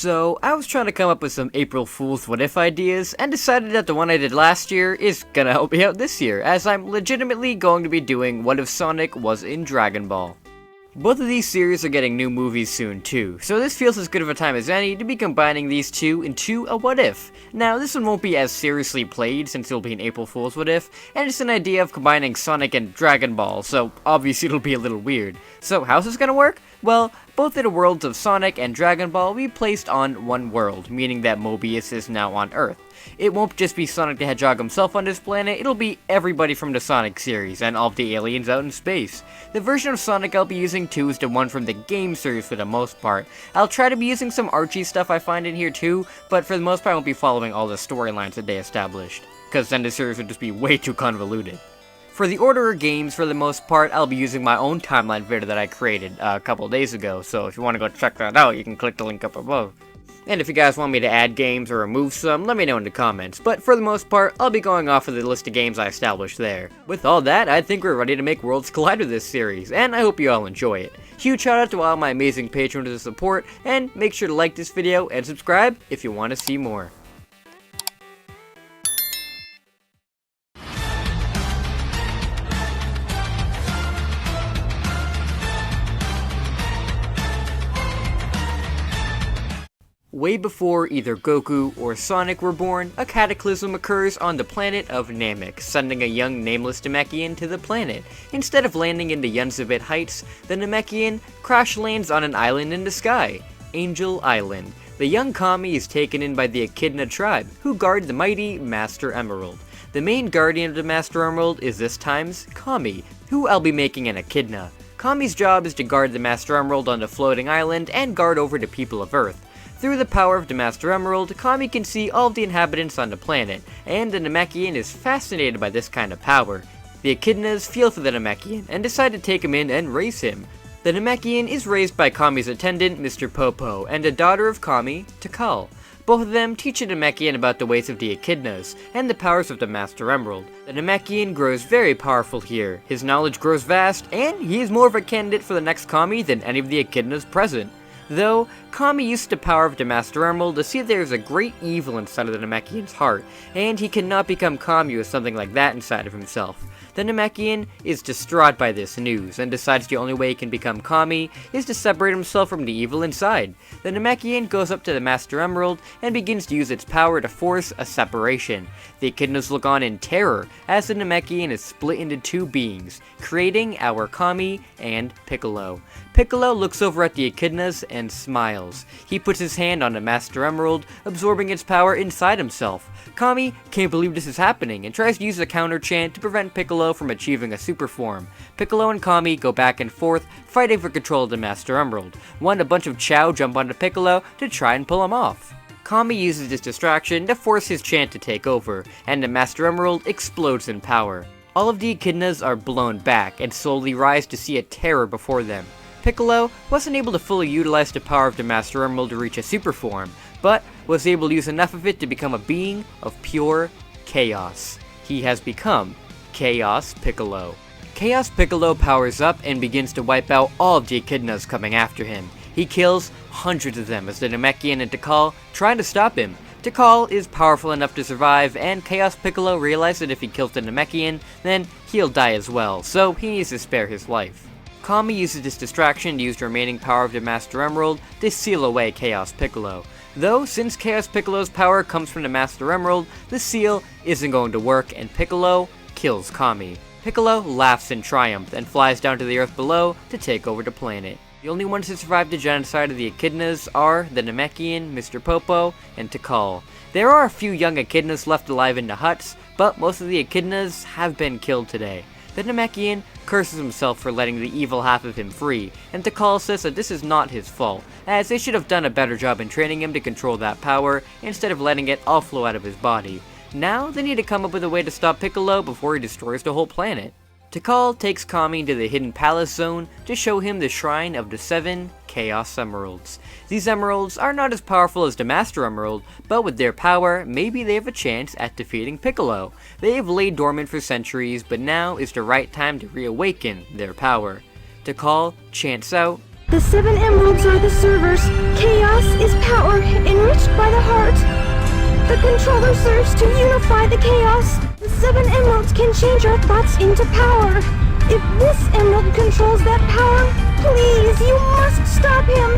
So, I was trying to come up with some April Fool's what if ideas, and decided that the one I did last year is gonna help me out this year, as I'm legitimately going to be doing what if Sonic was in Dragon Ball. Both of these series are getting new movies soon too, so this feels as good of a time as any to be combining these two into a what if. Now, this one won't be as seriously played since it'll be an April Fool's what if, and it's an idea of combining Sonic and Dragon Ball, so obviously it'll be a little weird. So how's this gonna work? Well, both of the worlds of Sonic and Dragon Ball will be placed on one world, meaning that Mobius is now on Earth. It won't just be Sonic the Hedgehog himself on this planet, it'll be everybody from the Sonic series, and all of the aliens out in space. The version of Sonic I'll be using too is the one from the game series for the most part. I'll try to be using some Archie stuff I find in here too, but for the most part I won't be following all the storylines that they established, cause then the series would just be way too convoluted. For the Orderer games, for the most part, I'll be using my own timeline video that I created a couple days ago, so if you want to go check that out, you can click the link up above. And if you guys want me to add games or remove some, let me know in the comments, but for the most part, I'll be going off of the list of games I established there. With all that, I think we're ready to make Worlds Collide with this series, and I hope you all enjoy it. Huge shout out to all my amazing patrons of support, and make sure to like this video and subscribe if you want to see more. Way before either Goku or Sonic were born, a cataclysm occurs on the planet of Namek, sending a young nameless Namekian to the planet. Instead of landing in the Yunzabit Heights, the Namekian crash lands on an island in the sky, Angel Island. The young Kami is taken in by the Echidna tribe, who guard the mighty Master Emerald. The main guardian of the Master Emerald is this time's Kami, who I'll be making an Echidna. Kami's job is to guard the Master Emerald on the floating island and guard over the people of Earth. Through the power of the Master Emerald, Kami can see all of the inhabitants on the planet, and the Namekian is fascinated by this kind of power. The Echidnas feel for the Namekian and decide to take him in and raise him. The Namekian is raised by Kami's attendant, Mr. Popo, and a daughter of Kami, Tikal. Both of them teach the Namekian about the ways of the Echidnas, and the powers of the Master Emerald. The Namekian grows very powerful here, his knowledge grows vast, and he is more of a candidate for the next Kami than any of the Echidnas present. Though, Kami used the power of the Master Emerald to see that there is a great evil inside of the Namekian's heart, and he cannot become Kami with something like that inside of himself. The Namekian is distraught by this news, and decides the only way he can become Kami is to separate himself from the evil inside. The Namekian goes up to the Master Emerald and begins to use its power to force a separation. The Echidnas look on in terror as the Namekian is split into two beings, creating our Kami and Piccolo. Piccolo looks over at the Echidnas and smiles. He puts his hand on the Master Emerald, absorbing its power inside himself. Kami can't believe this is happening and tries to use a counter chant to prevent Piccolo from achieving a super form. Piccolo and Kami go back and forth, fighting for control of the Master Emerald. A bunch of Chow jump onto Piccolo to try and pull him off. Kami uses this distraction to force his chant to take over, and the Master Emerald explodes in power. All of the Echidnas are blown back and slowly rise to see a terror before them. Piccolo wasn't able to fully utilize the power of the Master Emerald to reach a super form, but was able to use enough of it to become a being of pure chaos. He has become Chaos Piccolo. Chaos Piccolo powers up and begins to wipe out all of the Echidnas coming after him. He kills hundreds of them as the Namekian and Tikal try to stop him. Tikal is powerful enough to survive, and Chaos Piccolo realizes that if he kills the Namekian, then he'll die as well, so he needs to spare his life. Kami uses this distraction to use the remaining power of the Master Emerald to seal away Chaos Piccolo. Though, since Chaos Piccolo's power comes from the Master Emerald, the seal isn't going to work and Piccolo kills Kami. Piccolo laughs in triumph and flies down to the earth below to take over the planet. The only ones to survive the genocide of the Echidnas are the Namekian, Mr. Popo, and Tikal. There are a few young Echidnas left alive in the huts, but most of the Echidnas have been killed today. The Namekian curses himself for letting the evil half of him free, and Tikal says that this is not his fault, as they should have done a better job in training him to control that power, instead of letting it all flow out of his body. Now they need to come up with a way to stop Piccolo before he destroys the whole planet. Tikal takes Kami to the Hidden Palace Zone to show him the Shrine of the 7 Chaos Emeralds. These emeralds are not as powerful as the Master Emerald, but with their power, maybe they have a chance at defeating Piccolo. They have laid dormant for centuries, but now is the right time to reawaken their power. Tikal chants out, "The 7 emeralds are the servers. Chaos is power, answers to unify the chaos. The 7 emeralds can change our thoughts into power. If this emerald controls that power, please, you must stop him!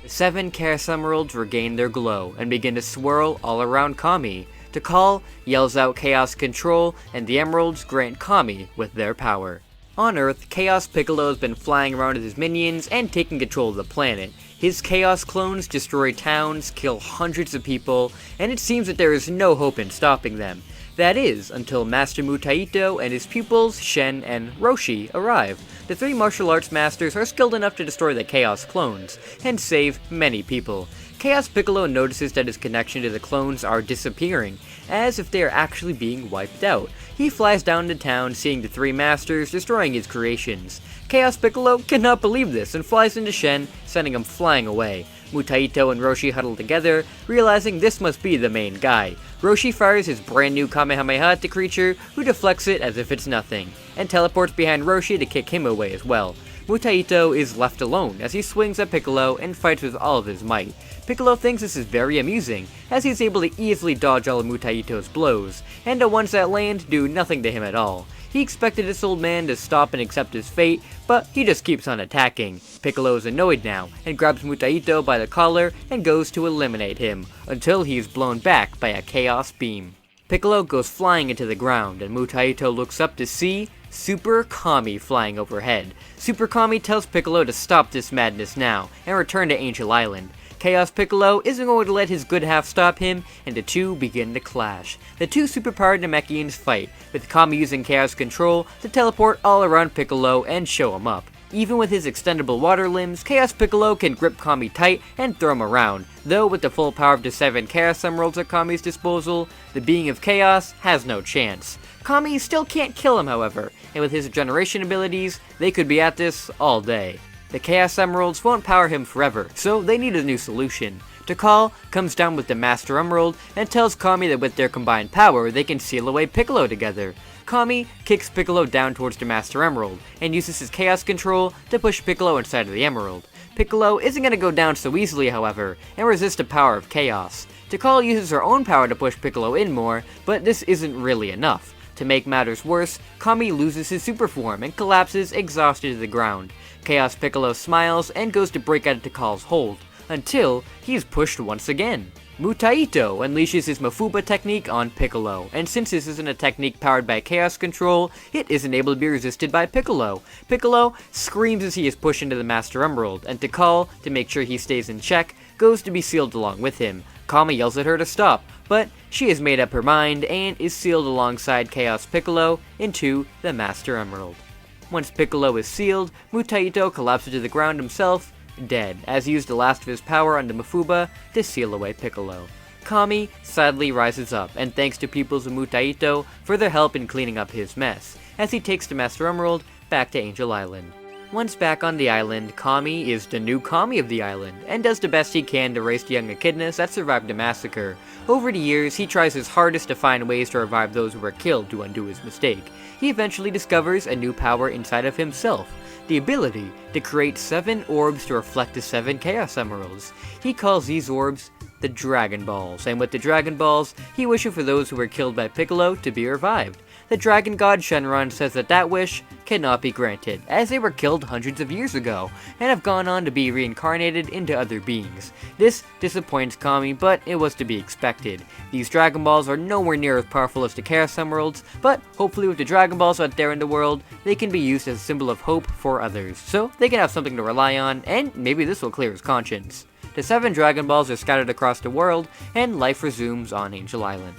The 7 Chaos Emeralds regain their glow and begin to swirl all around Kami. Tikal yells out Chaos Control, and the emeralds grant Kami with their power. On Earth, Chaos Piccolo has been flying around with his minions and taking control of the planet. His Chaos clones destroy towns, kill hundreds of people, and it seems that there is no hope in stopping them. That is, until Master Mutaito and his pupils, Shen and Roshi, arrive. The 3 martial arts masters are skilled enough to destroy the Chaos clones, and save many people. Chaos Piccolo notices that his connection to the clones are disappearing, as if they are actually being wiped out. He flies down to town, seeing the 3 masters destroying his creations. Chaos Piccolo cannot believe this and flies into Shen, sending him flying away. Mutaito and Roshi huddle together, realizing this must be the main guy. Roshi fires his brand new Kamehameha at the creature, who deflects it as if it's nothing, and teleports behind Roshi to kick him away as well. Mutaito is left alone as he swings at Piccolo and fights with all of his might. Piccolo thinks this is very amusing, as he is able to easily dodge all of Mutaito's blows, and the ones that land do nothing to him at all. He expected this old man to stop and accept his fate, but he just keeps on attacking. Piccolo is annoyed now, and grabs Mutaito by the collar and goes to eliminate him, until he is blown back by a chaos beam. Piccolo goes flying into the ground, and Mutaito looks up to see Super Kami flying overhead. Super Kami tells Piccolo to stop this madness now, and return to Angel Island. Chaos Piccolo isn't going to let his good half stop him, and the two begin to clash. The 2 superpowered Namekians fight, with Kami using Chaos Control to teleport all around Piccolo and show him up. Even with his extendable water limbs, Chaos Piccolo can grip Kami tight and throw him around, though with the full power of the 7 Chaos Emeralds at Kami's disposal, the Being of Chaos has no chance. Kami still can't kill him, however, and with his regeneration abilities, they could be at this all day. The Chaos Emeralds won't power him forever, so they need a new solution. Tikal comes down with the Master Emerald and tells Kami that with their combined power, they can seal away Piccolo together. Kami kicks Piccolo down towards the Master Emerald, and uses his Chaos Control to push Piccolo inside of the Emerald. Piccolo isn't going to go down so easily, however, and resist the power of Chaos. Tikal uses her own power to push Piccolo in more, but this isn't really enough. To make matters worse, Kami loses his super form and collapses exhausted to the ground. Chaos Piccolo smiles and goes to break out of Tikal's hold, until he is pushed once again. Mutaito unleashes his Mafuba technique on Piccolo, and since this isn't a technique powered by Chaos Control, it isn't able to be resisted by Piccolo. Piccolo screams as he is pushed into the Master Emerald, and Tikal, to make sure he stays in check, goes to be sealed along with him. Kami yells at her to stop, but she has made up her mind and is sealed alongside Chaos Piccolo into the Master Emerald. Once Piccolo is sealed, Mutaito collapses to the ground himself, dead, as he used the last of his power on the Mafuba to seal away Piccolo. Kami sadly rises up and thanks to pupils of Mutaito for their help in cleaning up his mess, as he takes the Master Emerald back to Angel Island. Once back on the island, Kami is the new Kami of the island, and does the best he can to raise the young echidnas that survived the massacre. Over the years, he tries his hardest to find ways to revive those who were killed to undo his mistake. He eventually discovers a new power inside of himself, the ability to create 7 orbs to reflect the 7 Chaos Emeralds. He calls these orbs the Dragon Balls, and with the Dragon Balls, he wishes for those who were killed by Piccolo to be revived. The Dragon God Shenron says that that wish cannot be granted, as they were killed hundreds of years ago, and have gone on to be reincarnated into other beings. This disappoints Kami, but it was to be expected. These Dragon Balls are nowhere near as powerful as the Chaos Emeralds, but hopefully with the Dragon Balls out there in the world, they can be used as a symbol of hope for others, so they can have something to rely on, and maybe this will clear his conscience. The 7 Dragon Balls are scattered across the world, and life resumes on Angel Island.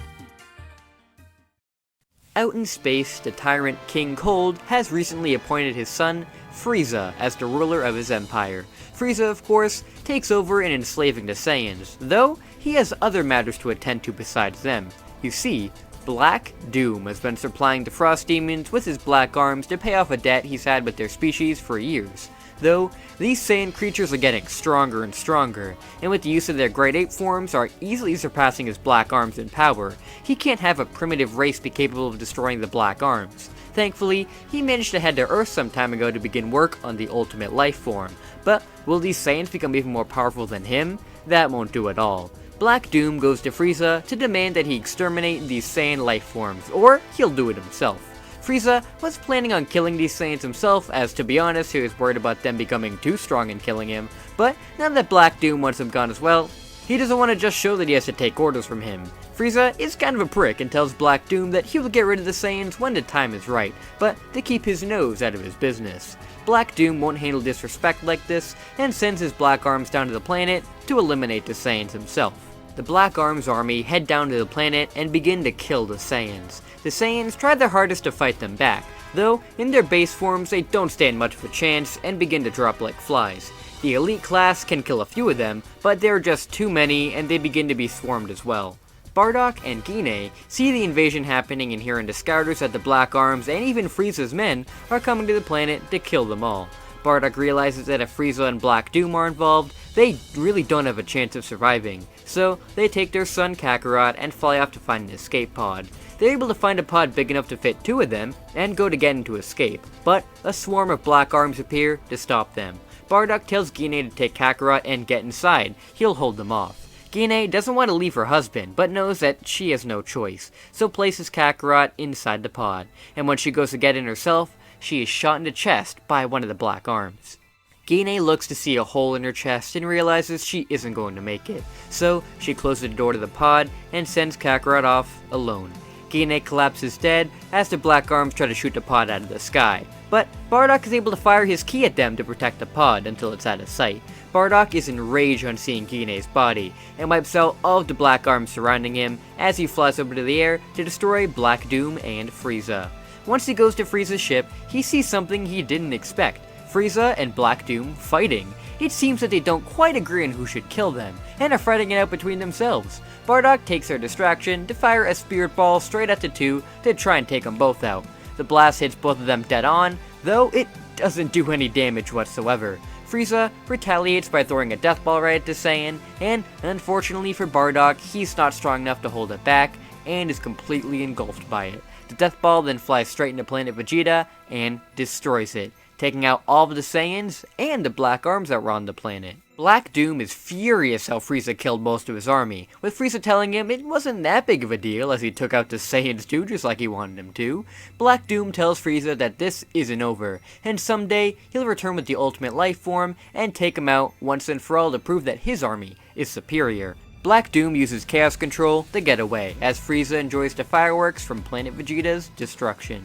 Out in space, the tyrant King Cold has recently appointed his son, Frieza, as the ruler of his empire. Frieza, of course, takes over in enslaving the Saiyans, though he has other matters to attend to besides them. You see, Black Doom has been supplying the Frost Demons with his black arms to pay off a debt he's had with their species for years. Though, these Saiyan creatures are getting stronger and stronger, and with the use of their Great Ape forms are easily surpassing his black arms in power. He can't have a primitive race be capable of destroying the black arms. Thankfully, he managed to head to Earth some time ago to begin work on the ultimate life form. But will these Saiyans become even more powerful than him? That won't do at all. Black Doom goes to Frieza to demand that he exterminate these Saiyan life forms, or he'll do it himself. Frieza was planning on killing these Saiyans himself, as to be honest, he was worried about them becoming too strong and killing him, but now that Black Doom wants him gone as well, he doesn't want to just show that he has to take orders from him. Frieza is kind of a prick and tells Black Doom that he will get rid of the Saiyans when the time is right, but to keep his nose out of his business. Black Doom won't handle disrespect like this, and sends his Black Arms down to the planet to eliminate the Saiyans himself. The Black Arms army head down to the planet and begin to kill the Saiyans. The Saiyans try their hardest to fight them back, though in their base forms they don't stand much of a chance and begin to drop like flies. The elite class can kill a few of them, but there are just too many and they begin to be swarmed as well. Bardock and Guinea see the invasion happening and hearing the scouters that the Black Arms and even Frieza's men are coming to the planet to kill them all. Bardock realizes that if Frieza and Black Doom are involved, they really don't have a chance of surviving, so they take their son Kakarot and fly off to find an escape pod. They're able to find a pod big enough to fit 2 of them and go to get into escape, but a swarm of Black Arms appear to stop them. Bardock tells Guinea to take Kakarot and get inside, he'll hold them off. Guinea doesn't want to leave her husband, but knows that she has no choice, so places Kakarot inside the pod, and when she goes to get in herself, she is shot in the chest by one of the Black Arms. Guinea looks to see a hole in her chest and realizes she isn't going to make it, so she closes the door to the pod and sends Kakarot off alone. Guinea collapses dead as the Black Arms try to shoot the pod out of the sky, but Bardock is able to fire his ki at them to protect the pod until it's out of sight. Bardock is enraged on seeing Guinea's body, and wipes out all of the Black Arms surrounding him as he flies over to the air to destroy Black Doom and Frieza. Once he goes to Frieza's ship, he sees something he didn't expect: Frieza and Black Doom fighting. It seems that they don't quite agree on who should kill them, and are fighting it out between themselves. Bardock takes their distraction to fire a spirit ball straight at the two to try and take them both out. The blast hits both of them dead on, though it doesn't do any damage whatsoever. Frieza retaliates by throwing a death ball right at the Saiyan, and unfortunately for Bardock, he's not strong enough to hold it back, and is completely engulfed by it. The death ball then flies straight into planet Vegeta, and destroys it, taking out all of the Saiyans and the Black Arms that were on the planet. Black Doom is furious how Frieza killed most of his army, with Frieza telling him it wasn't that big of a deal as he took out the Saiyans too just like he wanted him to. Black Doom tells Frieza that this isn't over, and someday he'll return with the ultimate life form and take him out once and for all to prove that his army is superior. Black Doom uses Chaos Control to get away, as Frieza enjoys the fireworks from planet Vegeta's destruction.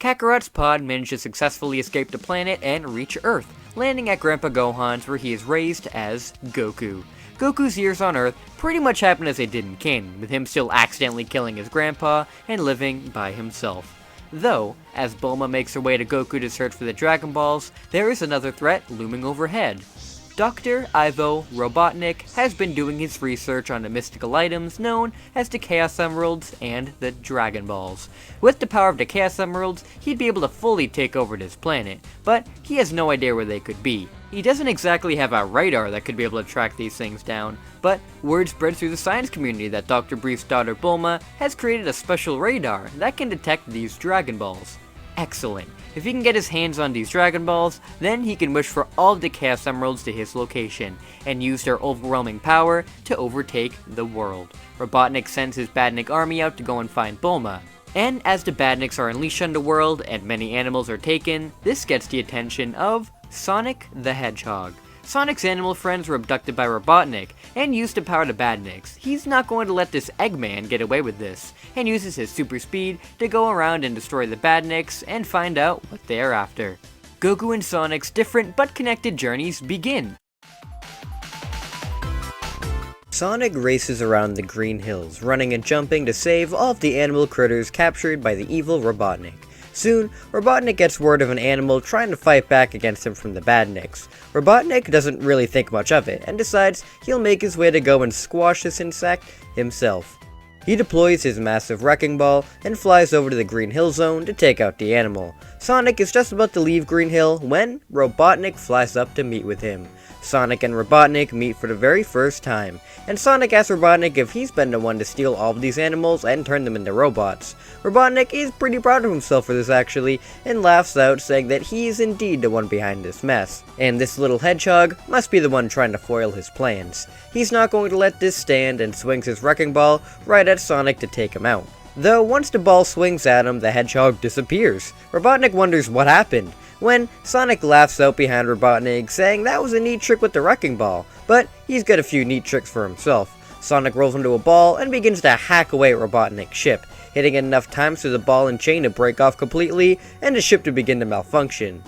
Kakarot's pod managed to successfully escape the planet and reach Earth, landing at Grandpa Gohan's where he is raised as Goku. Goku's years on Earth pretty much happen as they did in canon, with him still accidentally killing his grandpa and living by himself. Though, as Bulma makes her way to Goku to search for the Dragon Balls, there is another threat looming overhead. Dr. Ivo Robotnik has been doing his research on the mystical items known as the Chaos Emeralds and the Dragon Balls. With the power of the Chaos Emeralds, he'd be able to fully take over this planet, but he has no idea where they could be. He doesn't exactly have a radar that could be able to track these things down, but word spreads through the science community that Dr. Brief's daughter Bulma has created a special radar that can detect these Dragon Balls. Excellent. If he can get his hands on these Dragon Balls, then he can wish for all of the Chaos Emeralds to his location, and use their overwhelming power to overtake the world. Robotnik sends his Badnik army out to go and find Bulma. And as the Badniks are unleashed on the world and many animals are taken, this gets the attention of Sonic the Hedgehog. Sonic's animal friends were abducted by Robotnik and used to power the Badniks. He's not going to let this Eggman get away with this, and uses his super speed to go around and destroy the Badniks and find out what they are after. Goku and Sonic's different but connected journeys begin. Sonic races around the Green Hills, running and jumping to save all of the animal critters captured by the evil Robotnik. Soon, Robotnik gets word of an animal trying to fight back against him from the Badniks. Robotnik doesn't really think much of it, and decides he'll make his way to go and squash this insect himself. He deploys his massive wrecking ball and flies over to the Green Hill Zone to take out the animal. Sonic is just about to leave Green Hill when Robotnik flies up to meet with him. Sonic and Robotnik meet for the very first time, and Sonic asks Robotnik if he's been the one to steal all of these animals and turn them into robots. Robotnik is pretty proud of himself for this actually, and laughs out saying that he is indeed the one behind this mess, and this little hedgehog must be the one trying to foil his plans. He's not going to let this stand and swings his wrecking ball right at Sonic to take him out. Though once the ball swings at him, the hedgehog disappears. Robotnik wonders what happened, when Sonic laughs out behind Robotnik, saying that was a neat trick with the wrecking ball, but he's got a few neat tricks for himself. Sonic rolls into a ball and begins to hack away at Robotnik's ship, hitting it enough times for the ball and chain to break off completely and the ship to begin to malfunction.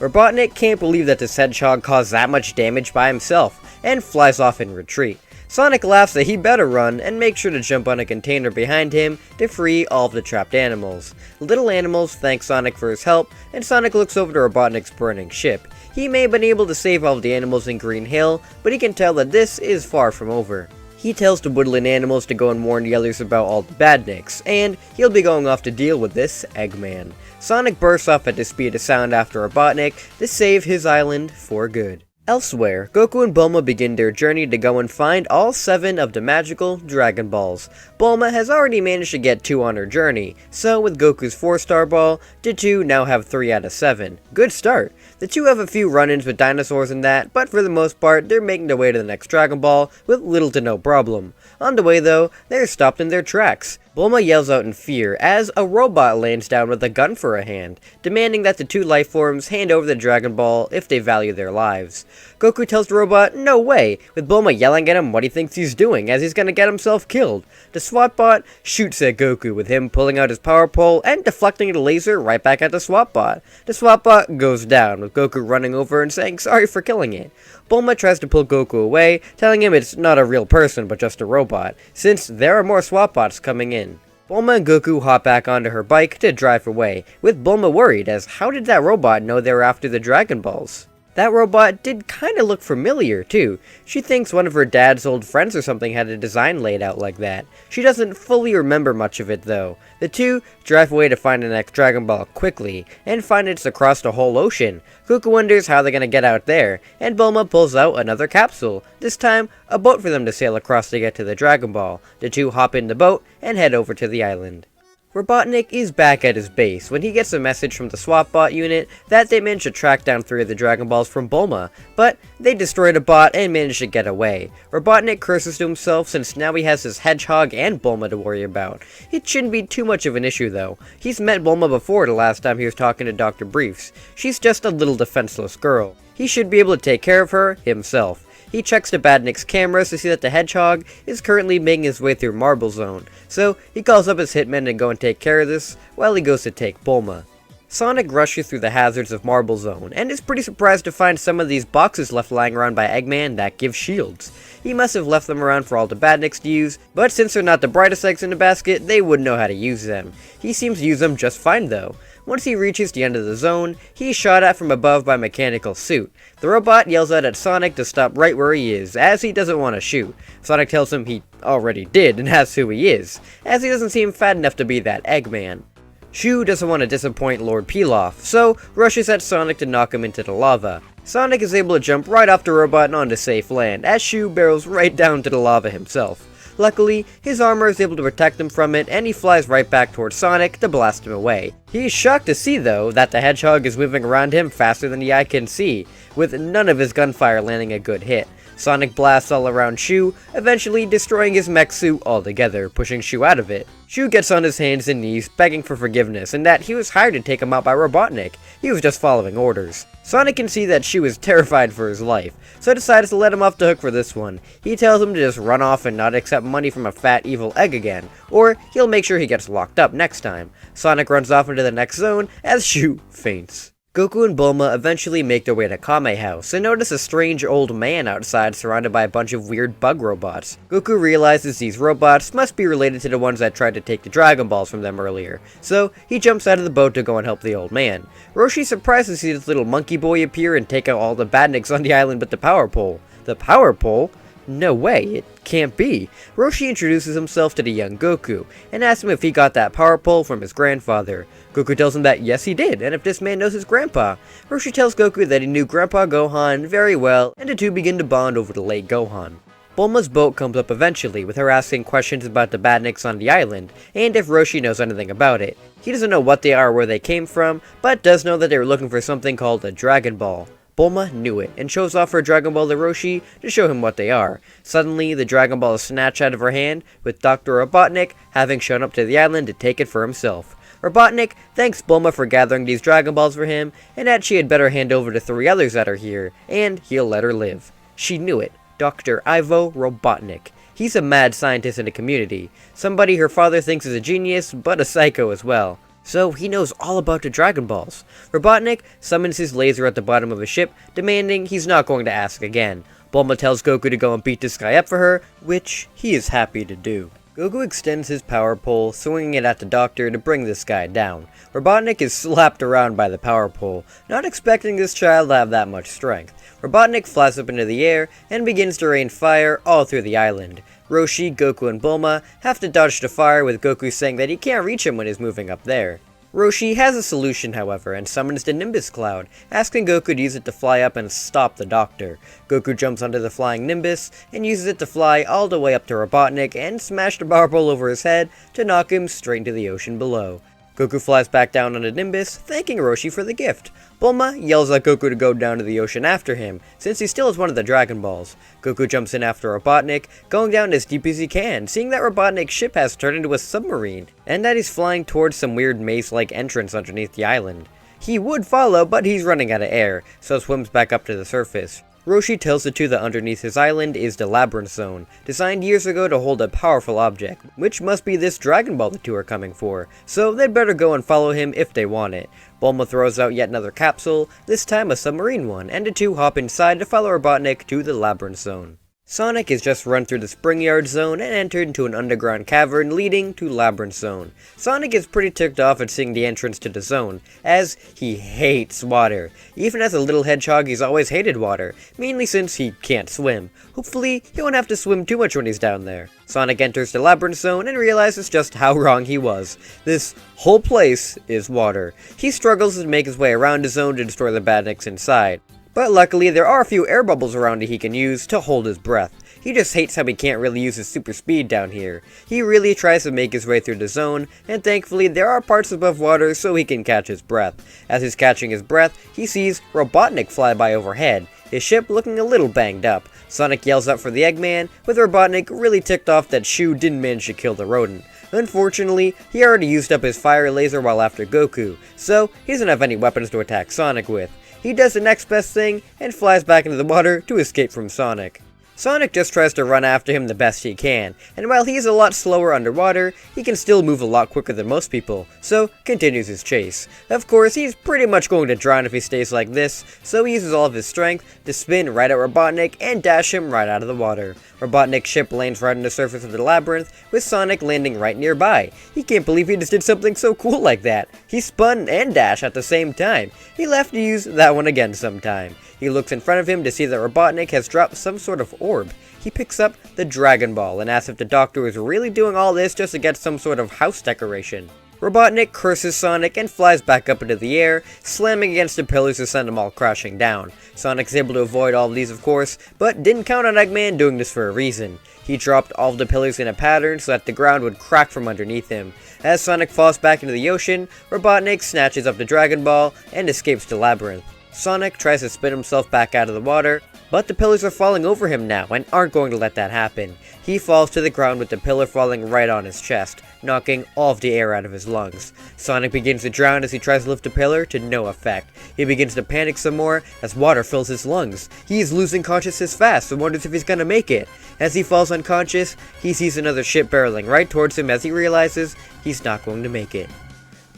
Robotnik can't believe that this hedgehog caused that much damage by himself, and flies off in retreat. Sonic laughs that he better run and makes sure to jump on a container behind him to free all of the trapped animals. Little animals thank Sonic for his help, and Sonic looks over to Robotnik's burning ship. He may have been able to save all of the animals in Green Hill, but he can tell that this is far from over. He tells the woodland animals to go and warn the others about all the badniks, and he'll be going off to deal with this Eggman. Sonic bursts off at the speed of sound after Robotnik to save his island for good. Elsewhere, Goku and Bulma begin their journey to go and find all 7 of the magical Dragon Balls. Bulma has already managed to get 2 on her journey, so with Goku's 4-star ball, the 2 now have 3 out of 7. Good start! The 2 have a few run-ins with dinosaurs and that, but for the most part, they're making their way to the next Dragon Ball with little to no problem. On the way though, they're stopped in their tracks. Bulma yells out in fear as a robot lands down with a gun for a hand, demanding that the 2 life forms hand over the Dragon Ball if they value their lives. Goku tells the robot, no way, with Bulma yelling at him what he thinks he's doing as he's gonna get himself killed. The SWAT bot shoots at Goku with him pulling out his power pole and deflecting the laser right back at the SWAT bot. The SWAT bot goes down with Goku running over and saying sorry for killing it. Bulma tries to pull Goku away, telling him it's not a real person but just a robot, since there are more SWAT bots coming in. Bulma and Goku hop back onto her bike to drive away, with Bulma worried as how did that robot know they were after the Dragon Balls? That robot did kinda look familiar too. She thinks one of her dad's old friends or something had a design laid out like that. She doesn't fully remember much of it though. The 2 drive away to find the next Dragon Ball quickly, and find it's across the whole ocean. Goku wonders how they're gonna get out there, and Bulma pulls out another capsule, this time a boat for them to sail across to get to the Dragon Ball. The 2 hop in the boat and head over to the island. Robotnik is back at his base when he gets a message from the SWAT bot unit that they managed to track down 3 of the Dragon Balls from Bulma, but they destroyed a bot and managed to get away. Robotnik curses to himself since now he has his Hedgehog and Bulma to worry about. It shouldn't be too much of an issue though. He's met Bulma before the last time he was talking to Dr. Briefs. She's just a little defenseless girl. He should be able to take care of her himself. He checks the Badnik's cameras to see that the Hedgehog is currently making his way through Marble Zone, so he calls up his hitmen to go and take care of this while he goes to take Bulma. Sonic rushes through the hazards of Marble Zone and is pretty surprised to find some of these boxes left lying around by Eggman that give shields. He must have left them around for all the Badniks to use, but since they're not the brightest eggs in the basket, they wouldn't know how to use them. He seems to use them just fine though. Once he reaches the end of the zone, he's shot at from above by Mechanical Suit. The robot yells out at Sonic to stop right where he is, as he doesn't want to shoot. Sonic tells him he already did and asks who he is, as he doesn't seem fat enough to be that Eggman. Shu doesn't want to disappoint Lord Pilaf, so rushes at Sonic to knock him into the lava. Sonic is able to jump right off the robot and onto safe land, as Shu barrels right down to the lava himself. Luckily, his armor is able to protect him from it, and he flies right back towards Sonic to blast him away. He's shocked to see, though, that the Hedgehog is moving around him faster than the eye can see, with none of his gunfire landing a good hit. Sonic blasts all around Shu, eventually destroying his mech suit altogether, pushing Shu out of it. Shu gets on his hands and knees, begging for forgiveness, and that he was hired to take him out by Robotnik. He was just following orders. Sonic can see that Shu is terrified for his life, so decides to let him off the hook for this one. He tells him to just run off and not accept money from a fat evil egg again, or he'll make sure he gets locked up next time. Sonic runs off into the next zone as Shu faints. Goku and Bulma eventually make their way to Kame House and notice a strange old man outside surrounded by a bunch of weird bug robots. Goku realizes these robots must be related to the ones that tried to take the Dragon Balls from them earlier, so he jumps out of the boat to go and help the old man. Roshi's surprised to see this little monkey boy appear and take out all the badniks on the island with the power pole. The power pole? No way, it can't be. Roshi introduces himself to the young Goku, and asks him if he got that power pole from his grandfather. Goku tells him that yes he did, and if this man knows his grandpa. Roshi tells Goku that he knew Grandpa Gohan very well, and the two begin to bond over the late Gohan. Bulma's boat comes up eventually, with her asking questions about the bandits on the island, and if Roshi knows anything about it. He doesn't know what they are or where they came from, but does know that they were looking for something called a Dragon Ball. Bulma knew it, and shows off her Dragon Ball to Roshi to show him what they are. Suddenly, the Dragon Ball is snatched out of her hand, with Dr. Robotnik having shown up to the island to take it for himself. Robotnik thanks Bulma for gathering these Dragon Balls for him, and that she had better hand over the 3 others that are here, and he'll let her live. She knew it. Dr. Ivo Robotnik. He's a mad scientist in the community. Somebody her father thinks is a genius, but a psycho as well. So he knows all about the Dragon Balls. Robotnik summons his laser at the bottom of a ship, demanding he's not going to ask again. Bulma tells Goku to go and beat this guy up for her, which he is happy to do. Goku extends his power pole, swinging it at the doctor to bring this guy down. Robotnik is slapped around by the power pole, not expecting this child to have that much strength. Robotnik flies up into the air and begins to rain fire all through the island. Roshi, Goku, and Bulma have to dodge the fire, with Goku saying that he can't reach him when he's moving up there. Roshi has a solution, however, and summons the Nimbus Cloud, asking Goku to use it to fly up and stop the Doctor. Goku jumps onto the flying Nimbus and uses it to fly all the way up to Robotnik and smash the power pole over his head to knock him straight into the ocean below. Goku flies back down on the Nimbus, thanking Roshi for the gift. Bulma yells at Goku to go down to the ocean after him, since he still has one of the Dragon Balls. Goku jumps in after Robotnik, going down as deep as he can, seeing that Robotnik's ship has turned into a submarine, and that he's flying towards some weird maze-like entrance underneath the island. He would follow, but he's running out of air, so swims back up to the surface. Roshi tells the two that underneath his island is the Labyrinth Zone, designed years ago to hold a powerful object, which must be this Dragon Ball the two are coming for, so they'd better go and follow him if they want it. Bulma throws out yet another capsule, this time a submarine one, and the two hop inside to follow Robotnik to the Labyrinth Zone. Sonic has just run through the Spring Yard Zone and entered into an underground cavern leading to Labyrinth Zone. Sonic is pretty ticked off at seeing the entrance to the zone, as he hates water. Even as a little hedgehog, he's always hated water, mainly since he can't swim. Hopefully, he won't have to swim too much when he's down there. Sonic enters the Labyrinth Zone and realizes just how wrong he was. This whole place is water. He struggles to make his way around the zone to destroy the bandits inside. But luckily, there are a few air bubbles around that he can use to hold his breath. He just hates how he can't really use his super speed down here. He really tries to make his way through the zone, and thankfully there are parts above water so he can catch his breath. As he's catching his breath, he sees Robotnik fly by overhead, his ship looking a little banged up. Sonic yells out for the Eggman, with Robotnik really ticked off that Shu didn't manage to kill the rodent. Unfortunately, he already used up his fire laser while after Goku, so he doesn't have any weapons to attack Sonic with. He does the next best thing and flies back into the water to escape from Sonic. Sonic just tries to run after him the best he can, and while he's a lot slower underwater, he can still move a lot quicker than most people, so continues his chase. Of course, he's pretty much going to drown if he stays like this, so he uses all of his strength to spin right at Robotnik and dash him right out of the water. Robotnik's ship lands right on the surface of the labyrinth, with Sonic landing right nearby. He can't believe he just did something so cool like that. He spun and dashed at the same time. He'll have to use that one again sometime. He looks in front of him to see that Robotnik has dropped some sort of orb. He picks up the Dragon Ball and asks if the Doctor is really doing all this just to get some sort of house decoration. Robotnik curses Sonic and flies back up into the air, slamming against the pillars to send them all crashing down. Sonic's able to avoid all of these, of course, but didn't count on Eggman doing this for a reason. He dropped all of the pillars in a pattern so that the ground would crack from underneath him. As Sonic falls back into the ocean, Robotnik snatches up the Dragon Ball and escapes the labyrinth. Sonic tries to spin himself back out of the water, but the pillars are falling over him now and aren't going to let that happen. He falls to the ground with the pillar falling right on his chest, knocking all of the air out of his lungs. Sonic begins to drown as he tries to lift the pillar to no effect. He begins to panic some more as water fills his lungs. He is losing consciousness fast and wonders if he's gonna make it. As he falls unconscious, he sees another ship barreling right towards him as he realizes he's not going to make it.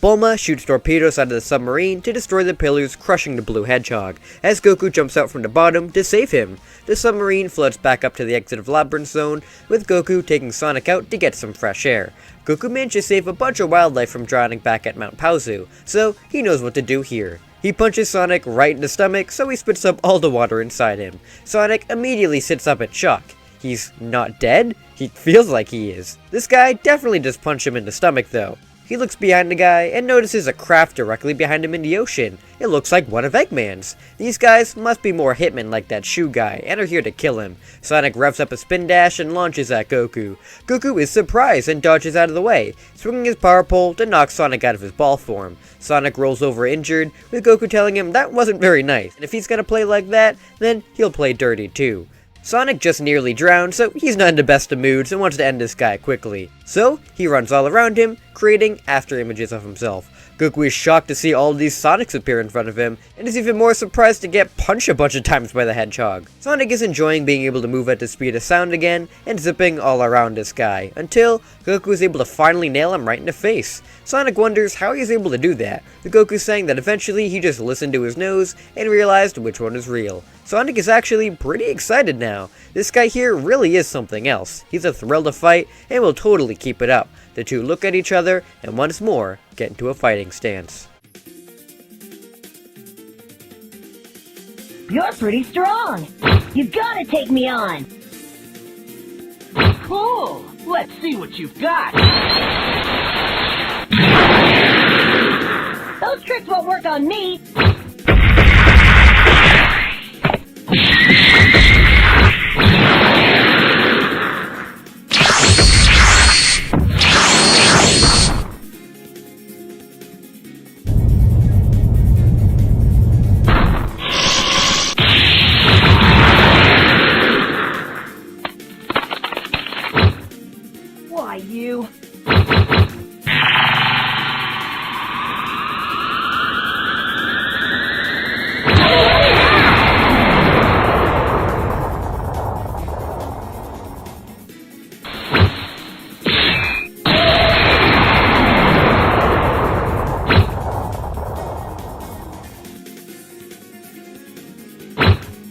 Bulma shoots torpedoes out of the submarine to destroy the pillars, crushing the blue hedgehog, as Goku jumps out from the bottom to save him. The submarine floats back up to the exit of Labyrinth Zone, with Goku taking Sonic out to get some fresh air. Goku manages to save a bunch of wildlife from drowning back at Mount Paozu, so he knows what to do here. He punches Sonic right in the stomach, so he spits up all the water inside him. Sonic immediately sits up in shock. He's not dead? He feels like he is. This guy definitely just punched him in the stomach though. He looks behind the guy and notices a craft directly behind him in the ocean. It looks like one of Eggman's. These guys must be more hitmen like that shoe guy and are here to kill him. Sonic revs up a spin dash and launches at Goku. Goku is surprised and dodges out of the way, swinging his power pole to knock Sonic out of his ball form. Sonic rolls over injured, with Goku telling him that wasn't very nice, and if he's gonna play like that, then he'll play dirty too. Sonic just nearly drowned, so he's not in the best of moods and wants to end this guy quickly. So, he runs all around him, creating after images of himself. Goku is shocked to see all of these Sonics appear in front of him, and is even more surprised to get punched a bunch of times by the Hedgehog. Sonic is enjoying being able to move at the speed of sound again, and zipping all around this guy, until Goku is able to finally nail him right in the face. Sonic wonders how he is able to do that, with Goku saying that eventually he just listened to his nose and realized which one is real. Sonic is actually pretty excited now. This guy here really is something else. He's a thrill to fight, and will totally keep it up. The two look at each other, and once more, get into a fighting stance. You're pretty strong. You've got to take me on. Cool. Let's see what you've got. Those tricks won't work on me. Why, you?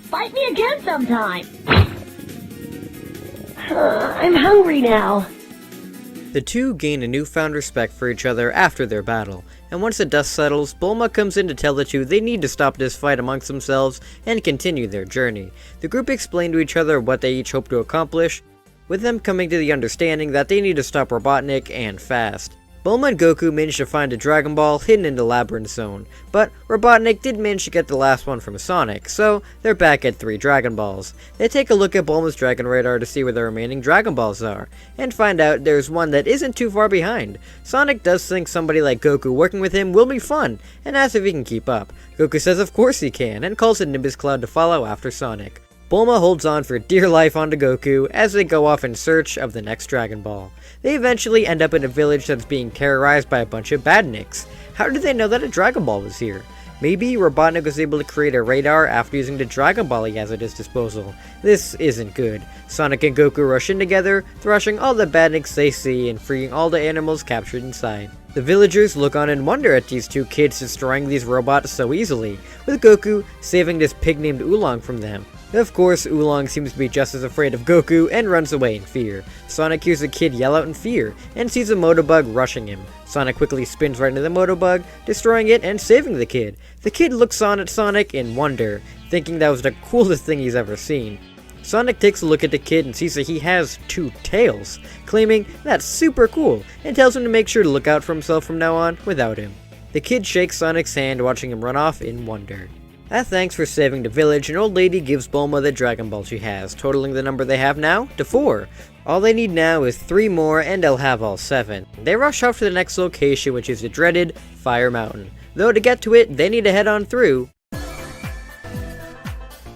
Fight me again sometime. I'm hungry now. The two gain a newfound respect for each other after their battle, and once the dust settles, Bulma comes in to tell the two they need to stop this fight amongst themselves and continue their journey. The group explain to each other what they each hope to accomplish, with them coming to the understanding that they need to stop Robotnik and fast. Bulma and Goku manage to find a Dragon Ball hidden in the Labyrinth Zone, but Robotnik did manage to get the last one from Sonic, so they're back at 3 Dragon Balls. They take a look at Bulma's Dragon Radar to see where the remaining Dragon Balls are, and find out there's one that isn't too far behind. Sonic does think somebody like Goku working with him will be fun, and asks if he can keep up. Goku says of course he can, and calls the Nimbus Cloud to follow after Sonic. Bulma holds on for dear life onto Goku as they go off in search of the next Dragon Ball. They eventually end up in a village that's being terrorized by a bunch of badniks. How did they know that a Dragon Ball was here? Maybe Robotnik was able to create a radar after using the Dragon Ball he has at his disposal. This isn't good. Sonic and Goku rush in together, thrashing all the badniks they see and freeing all the animals captured inside. The villagers look on in wonder at these two kids destroying these robots so easily, with Goku saving this pig named Oolong from them. Of course, Oolong seems to be just as afraid of Goku and runs away in fear. Sonic hears the kid yell out in fear and sees a Motobug rushing him. Sonic quickly spins right into the Motobug, destroying it and saving the kid. The kid looks on at Sonic in wonder, thinking that was the coolest thing he's ever seen. Sonic takes a look at the kid and sees that he has 2 tails, claiming that's super cool, and tells him to make sure to look out for himself from now on without him. The kid shakes Sonic's hand, watching him run off in wonder. As thanks for saving the village, an old lady gives Bulma the Dragon Ball she has, totaling the number they have now to 4. All they need now is 3 more and they'll have all 7. They rush off to the next location, which is the dreaded Fire Mountain. Though to get to it, they need to head on through.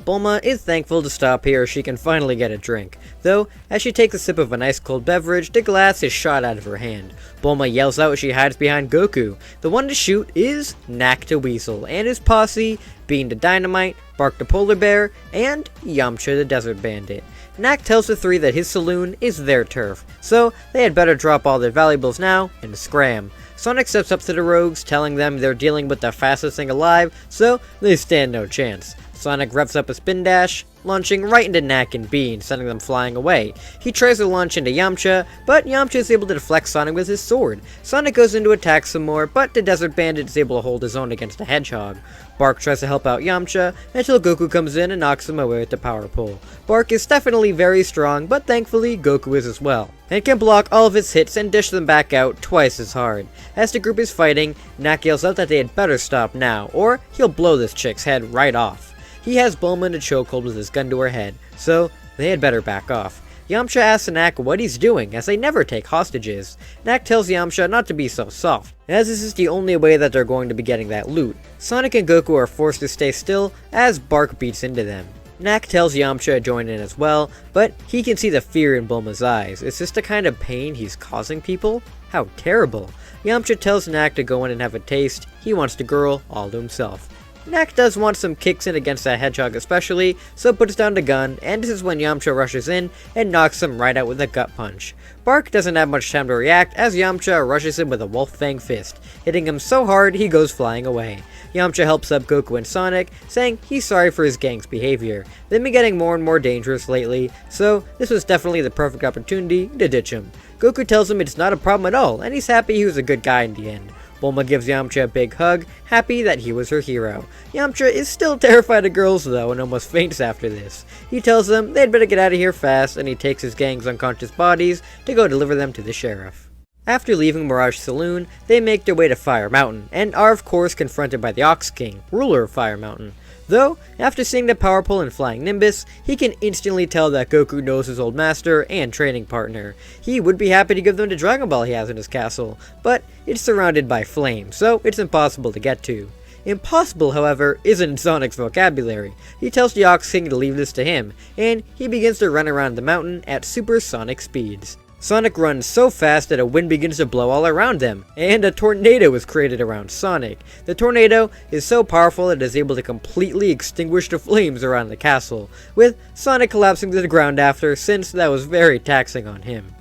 Bulma is thankful to stop here she can finally get a drink, though as she takes a sip of an ice cold beverage, the glass is shot out of her hand. Bulma yells out as she hides behind Goku. The one to shoot is Knack the Weasel and his posse, Bean the Dynamite, Bark the Polar Bear, and Yamcha the Desert Bandit. Knack tells the 3 that his saloon is their turf, so they had better drop all their valuables now and scram. Sonic steps up to the rogues, telling them they're dealing with the fastest thing alive, so they stand no chance. Sonic revs up a spin dash, launching right into Knack and Bean, sending them flying away. He tries to launch into Yamcha, but Yamcha is able to deflect Sonic with his sword. Sonic goes in to attack some more, but the Desert Bandit is able to hold his own against the Hedgehog. Bark tries to help out Yamcha, until Goku comes in and knocks him away with the power pull. Bark is definitely very strong, but thankfully Goku is as well, and can block all of his hits and dish them back out twice as hard. As the group is fighting, Knack yells out that they had better stop now, or he'll blow this chick's head right off. He has Bulma in a chokehold with his gun to her head, so they had better back off. Yamcha asks Knack what he's doing, as they never take hostages. Knack tells Yamcha not to be so soft, as this is the only way that they're going to be getting that loot. Sonic and Goku are forced to stay still as Bark beats into them. Knack tells Yamcha to join in as well, but he can see the fear in Bulma's eyes. Is this the kind of pain he's causing people? How terrible. Yamcha tells Knack to go in and have a taste. He wants the girl all to himself. Knack does want some kicks in against that Hedgehog especially, so puts down the gun, and this is when Yamcha rushes in and knocks him right out with a gut punch. Bark doesn't have much time to react as Yamcha rushes him with a Wolf Fang fist, hitting him so hard he goes flying away. Yamcha helps up Goku and Sonic, saying he's sorry for his gang's behavior. They've been getting more and more dangerous lately, so this was definitely the perfect opportunity to ditch him. Goku tells him it's not a problem at all, and he's happy he was a good guy in the end. Bulma gives Yamcha a big hug, happy that he was her hero. Yamcha is still terrified of girls though and almost faints after this. He tells them they'd better get out of here fast, and he takes his gang's unconscious bodies to go deliver them to the sheriff. After leaving Mirage Saloon, they make their way to Fire Mountain, and are of course confronted by the Ox King, ruler of Fire Mountain. Though, after seeing the power pole and flying Nimbus, he can instantly tell that Goku knows his old master and training partner. He would be happy to give them the Dragon Ball he has in his castle, but it's surrounded by flames, so it's impossible to get to. Impossible, however, isn't in Sonic's vocabulary. He tells the Ox King to leave this to him, and he begins to run around the mountain at supersonic speeds. Sonic runs so fast that a wind begins to blow all around them, and a tornado is created around Sonic. The tornado is so powerful that it is able to completely extinguish the flames around the castle, with Sonic collapsing to the ground after, since that was very taxing on him.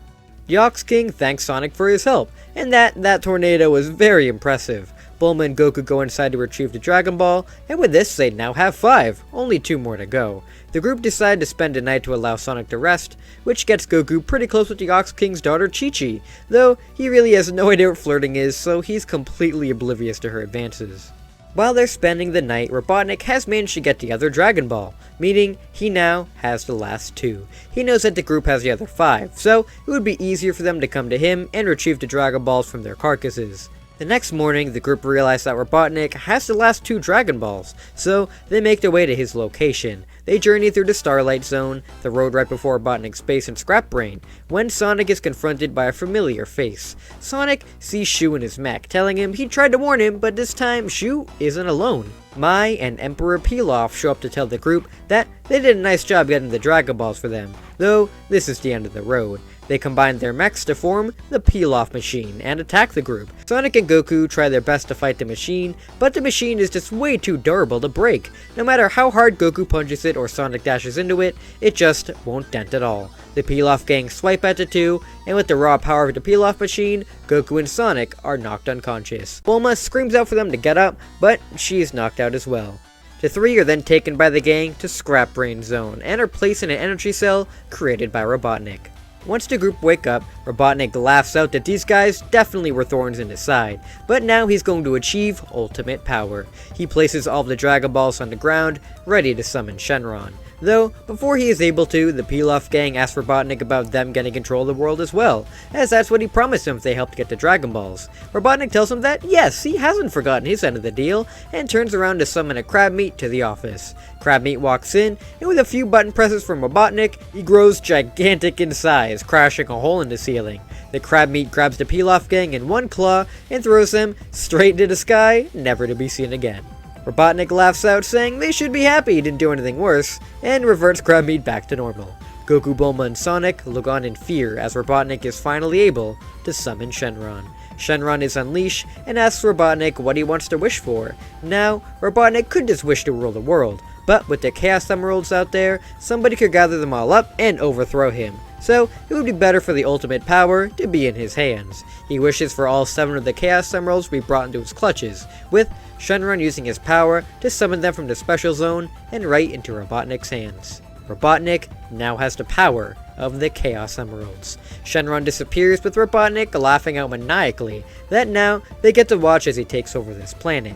The Ox King thanks Sonic for his help, and that tornado was very impressive. Bulma and Goku go inside to retrieve the Dragon Ball, and with this they now have 5, only 2 more to go. The group decide to spend a night to allow Sonic to rest, which gets Goku pretty close with the Ox King's daughter Chi-Chi, though he really has no idea what flirting is, so he's completely oblivious to her advances. While they're spending the night, Robotnik has managed to get the other Dragon Ball, meaning he now has the last 2. He knows that the group has the other 5, so it would be easier for them to come to him and retrieve the Dragon Balls from their carcasses. The next morning, the group realize that Robotnik has the last 2 Dragon Balls, so they make their way to his location. They journey through the Starlight Zone, the road right before Robotnik's base in Scrap Brain, when Sonic is confronted by a familiar face. Sonic sees Shu in his mech, telling him he tried to warn him, but this time Shu isn't alone. Mai and Emperor Pilaf show up to tell the group that they did a nice job getting the Dragon Balls for them, though this is the end of the road. They combine their mechs to form the Pilaf machine and attack the group. Sonic and Goku try their best to fight the machine, but the machine is just way too durable to break. No matter how hard Goku punches it or Sonic dashes into it, it just won't dent at all. The Pilaf gang swipe at the two, and with the raw power of the Pilaf machine, Goku and Sonic are knocked unconscious. Bulma screams out for them to get up, but she's knocked out as well. The 3 are then taken by the gang to Scrap Brain Zone, and are placed in an energy cell created by Robotnik. Once the group wake up, Robotnik laughs out that these guys definitely were thorns in his side, but now he's going to achieve ultimate power. He places all of the Dragon Balls on the ground, ready to summon Shenron. Though, before he is able to, the Pilaf gang asks Robotnik about them getting control of the world as well, as that's what he promised them if they helped get the Dragon Balls. Robotnik tells him that yes, he hasn't forgotten his end of the deal, and turns around to summon a Crabmeat to the office. Crabmeat walks in, and with a few button presses from Robotnik, he grows gigantic in size, crashing a hole in the ceiling. The Crabmeat grabs the Pilaf gang in one claw, and throws them straight into the sky, never to be seen again. Robotnik laughs out, saying they should be happy he didn't do anything worse, and reverts Crabmeat back to normal. Goku, Bulma, and Sonic look on in fear as Robotnik is finally able to summon Shenron. Shenron is unleashed and asks Robotnik what he wants to wish for. Now, Robotnik could just wish to rule the world, but with the Chaos Emeralds out there, somebody could gather them all up and overthrow him. So it would be better for the ultimate power to be in his hands. He wishes for all 7 of the Chaos Emeralds to be brought into his clutches, with Shenron using his power to summon them from the special zone and right into Robotnik's hands. Robotnik now has the power of the Chaos Emeralds. Shenron disappears with Robotnik laughing out maniacally that now they get to watch as he takes over this planet.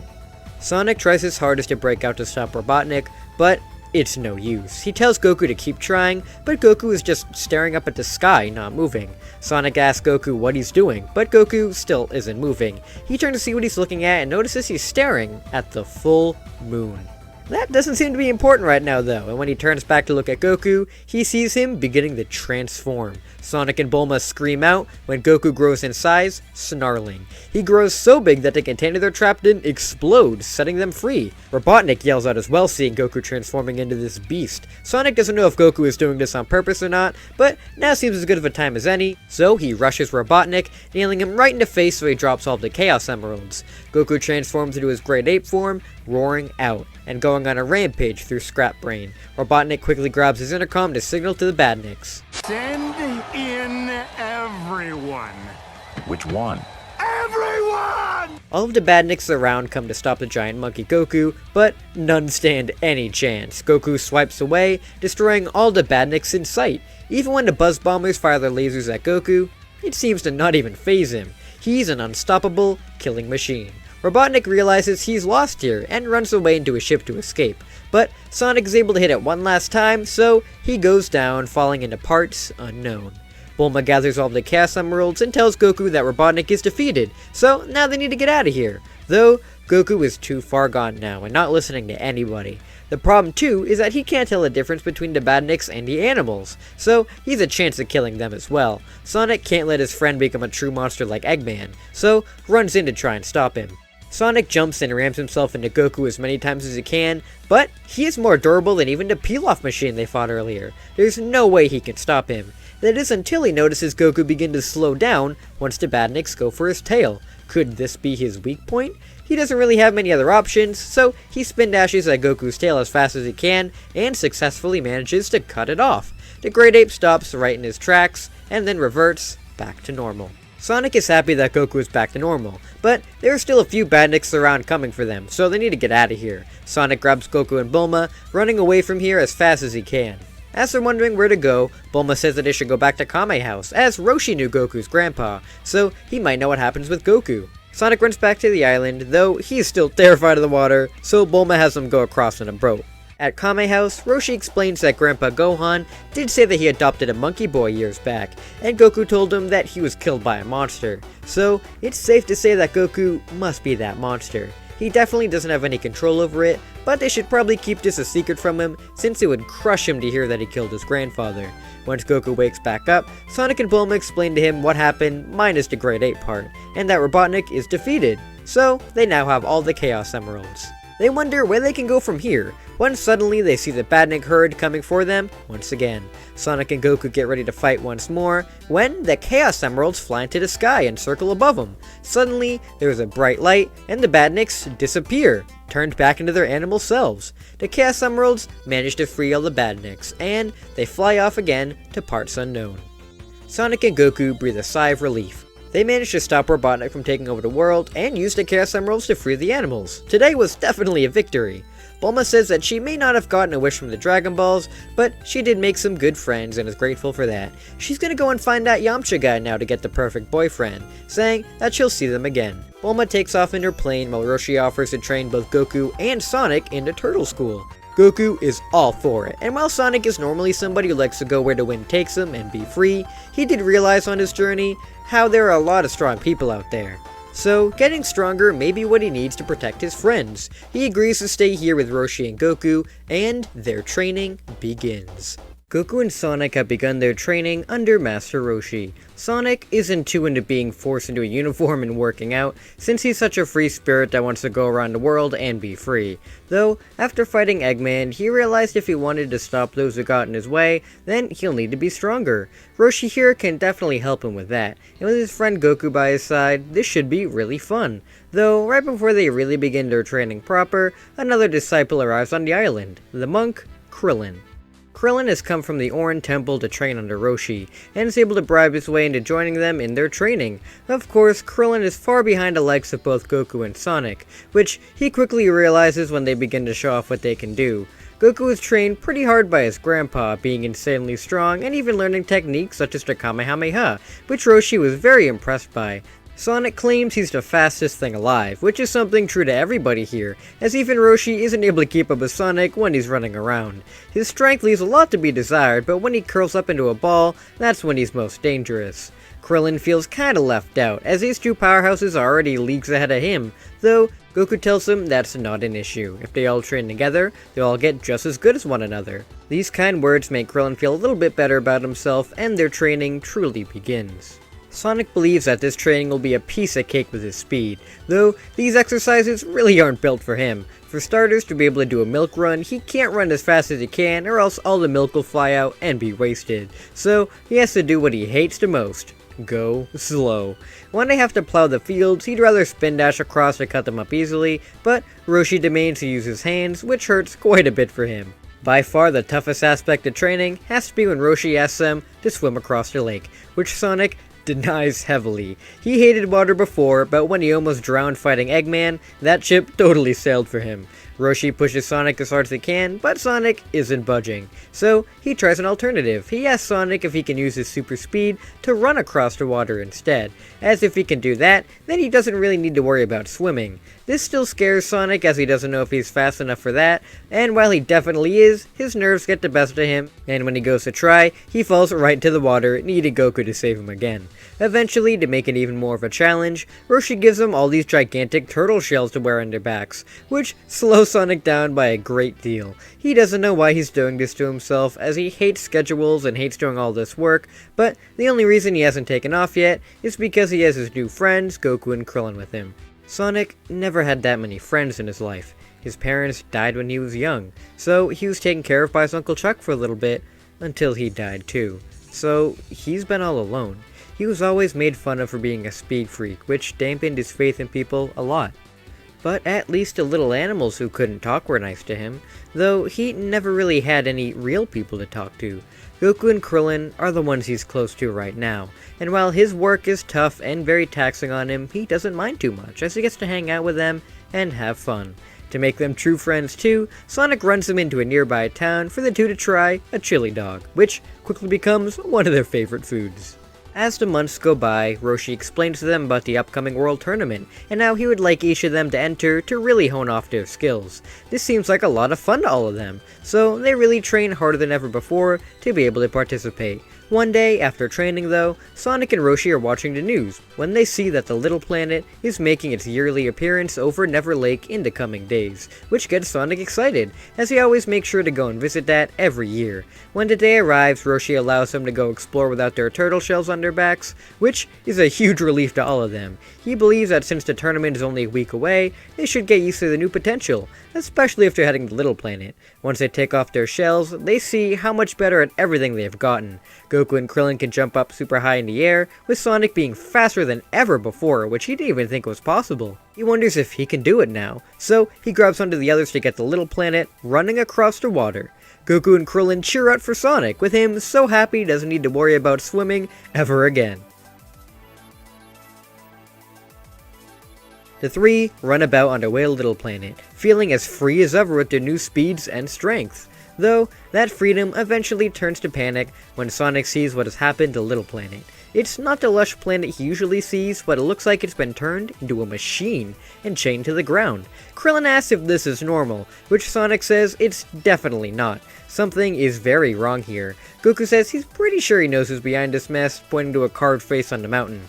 Sonic tries his hardest to break out to stop Robotnik, but it's no use. He tells Goku to keep trying, but Goku is just staring up at the sky, not moving. Sonic asks Goku what he's doing, but Goku still isn't moving. He turns to see what he's looking at and notices he's staring at the full moon. That doesn't seem to be important right now though, and when he turns back to look at Goku, he sees him beginning to transform. Sonic and Bulma scream out when Goku grows in size, snarling. He grows so big that the container they're trapped in explodes, setting them free. Robotnik yells out as well, seeing Goku transforming into this beast. Sonic doesn't know if Goku is doing this on purpose or not, but now seems as good of a time as any, so he rushes Robotnik, nailing him right in the face so he drops all the Chaos Emeralds. Goku transforms into his Great Ape form, roaring out, and going on a rampage through Scrap Brain. Robotnik quickly grabs his intercom to signal to the Badniks. Send in everyone. Which one? Everyone! All of the Badniks around come to stop the giant monkey Goku, but none stand any chance. Goku swipes away, destroying all the Badniks in sight. Even when the Buzz Bombers fire their lasers at Goku, it seems to not even faze him. He's an unstoppable killing machine. Robotnik realizes he's lost here and runs away into a ship to escape, but Sonic is able to hit it one last time, so he goes down, falling into parts unknown. Bulma gathers all of the Chaos Emeralds and tells Goku that Robotnik is defeated, so now they need to get out of here. Though, Goku is too far gone now and not listening to anybody. The problem too is that he can't tell the difference between the Badniks and the animals, so he's a chance of killing them as well. Sonic can't let his friend become a true monster like Eggman, so runs in to try and stop him. Sonic jumps and rams himself into Goku as many times as he can, but he is more durable than even the peel-off machine they fought earlier. There's no way he can stop him. That is until he notices Goku begin to slow down once the Badniks go for his tail. Could this be his weak point? He doesn't really have many other options, so he spin dashes at Goku's tail as fast as he can, and successfully manages to cut it off. The Great Ape stops right in his tracks, and then reverts back to normal. Sonic is happy that Goku is back to normal, but there are still a few Badniks around coming for them, so they need to get out of here. Sonic grabs Goku and Bulma, running away from here as fast as he can. As they're wondering where to go, Bulma says that they should go back to Kame House, as Roshi knew Goku's grandpa, so he might know what happens with Goku. Sonic runs back to the island, though he's still terrified of the water, so Bulma has him go across in a boat. At Kame House, Roshi explains that Grandpa Gohan did say that he adopted a monkey boy years back, and Goku told him that he was killed by a monster. So, it's safe to say that Goku must be that monster. He definitely doesn't have any control over it, but they should probably keep this a secret from him, since it would crush him to hear that he killed his grandfather. Once Goku wakes back up, Sonic and Bulma explain to him what happened minus the Great Ape part, and that Robotnik is defeated. So, they now have all the Chaos Emeralds. They wonder where they can go from here, when suddenly they see the Badnik herd coming for them once again. Sonic and Goku get ready to fight once more, when the Chaos Emeralds fly into the sky and circle above them. Suddenly, there is a bright light, and the Badniks disappear, turned back into their animal selves. The Chaos Emeralds manage to free all the Badniks, and they fly off again to parts unknown. Sonic and Goku breathe a sigh of relief. They managed to stop Robotnik from taking over the world, and used the Chaos Emeralds to free the animals. Today was definitely a victory. Bulma says that she may not have gotten a wish from the Dragon Balls, but she did make some good friends and is grateful for that. She's gonna go and find that Yamcha guy now to get the perfect boyfriend, saying that she'll see them again. Bulma takes off in her plane while Roshi offers to train both Goku and Sonic into Turtle School. Goku is all for it, and while Sonic is normally somebody who likes to go where the wind takes him and be free, he did realize on his journey how there are a lot of strong people out there. So, getting stronger may be what he needs to protect his friends. He agrees to stay here with Roshi and Goku, and their training begins. Goku and Sonic have begun their training under Master Roshi. Sonic isn't too into being forced into a uniform and working out, since he's such a free spirit that wants to go around the world and be free. Though, after fighting Eggman, he realized if he wanted to stop those who got in his way, then he'll need to be stronger. Roshi here can definitely help him with that, and with his friend Goku by his side, this should be really fun. Though, right before they really begin their training proper, another disciple arrives on the island, the monk, Krillin. Krillin has come from the Orin Temple to train under Roshi, and is able to bribe his way into joining them in their training. Of course, Krillin is far behind the likes of both Goku and Sonic, which he quickly realizes when they begin to show off what they can do. Goku is trained pretty hard by his grandpa, being insanely strong and even learning techniques such as the Kamehameha, which Roshi was very impressed by. Sonic claims he's the fastest thing alive, which is something true to everybody here, as even Roshi isn't able to keep up with Sonic when he's running around. His strength leaves a lot to be desired, but when he curls up into a ball, that's when he's most dangerous. Krillin feels kinda left out, as these two powerhouses are already leagues ahead of him, though Goku tells him that's not an issue. If they all train together, they'll all get just as good as one another. These kind words make Krillin feel a little bit better about himself, and their training truly begins. Sonic believes that this training will be a piece of cake with his speed, though these exercises really aren't built for him. For starters, to be able to do a milk run, he can't run as fast as he can, or else all the milk will fly out and be wasted. So he has to do what he hates the most: go slow. When they have to plow the fields, he'd rather spin dash across to cut them up easily, but Roshi demands to use his hands, which hurts quite a bit for him. By far the toughest aspect of training has to be when Roshi asks them to swim across the lake, which Sonic denies heavily. He hated water before, but when he almost drowned fighting Eggman, that ship totally sailed for him. Roshi pushes Sonic as hard as he can, but Sonic isn't budging. So he tries an alternative. He asks Sonic if he can use his super speed to run across the water instead, as if he can do that, then he doesn't really need to worry about swimming. This still scares Sonic, as he doesn't know if he's fast enough for that, and while he definitely is, his nerves get the best of him, and when he goes to try, he falls right into the water, needing Goku to save him again. Eventually, to make it even more of a challenge, Roshi gives them all these gigantic turtle shells to wear on their backs, which slows Sonic down by a great deal. He doesn't know why he's doing this to himself, as he hates schedules and hates doing all this work, but the only reason he hasn't taken off yet is because he has his new friends, Goku and Krillin, with him. Sonic never had that many friends in his life. His parents died when he was young, so he was taken care of by his Uncle Chuck for a little bit, until he died too. So he's been all alone. He was always made fun of for being a speed freak, which dampened his faith in people a lot. But at least the little animals who couldn't talk were nice to him, though he never really had any real people to talk to. Goku and Krillin are the ones he's close to right now, and while his work is tough and very taxing on him, he doesn't mind too much, as he gets to hang out with them and have fun. To make them true friends too, Sonic runs them into a nearby town for the two to try a chili dog, which quickly becomes one of their favorite foods. As the months go by, Roshi explains to them about the upcoming World Tournament, and how he would like each of them to enter to really hone off their skills. This seems like a lot of fun to all of them, so they really train harder than ever before to be able to participate. One day, after training though, Sonic and Roshi are watching the news, when they see that the little planet is making its yearly appearance over Never Lake in the coming days, which gets Sonic excited, as he always makes sure to go and visit that every year. When the day arrives, Roshi allows them to go explore without their turtle shells on their backs, which is a huge relief to all of them. He believes that since the tournament is only a week away, they should get used to the new potential, especially if they're heading to the little planet. Once they take off their shells, they see how much better at everything they've gotten. Goku and Krillin can jump up super high in the air, with Sonic being faster than ever before, which he didn't even think was possible. He wonders if he can do it now, so he grabs onto the others to get the little planet running across the water. Goku and Krillin cheer out for Sonic, with him so happy he doesn't need to worry about swimming ever again. The three run about on their way to Little Planet, feeling as free as ever with their new speeds and strength. Though, that freedom eventually turns to panic when Sonic sees what has happened to Little Planet. It's not the lush planet he usually sees, but it looks like it's been turned into a machine and chained to the ground. Krillin asks if this is normal, which Sonic says it's definitely not. Something is very wrong here. Goku says he's pretty sure he knows who's behind this mess, pointing to a carved face on the mountain.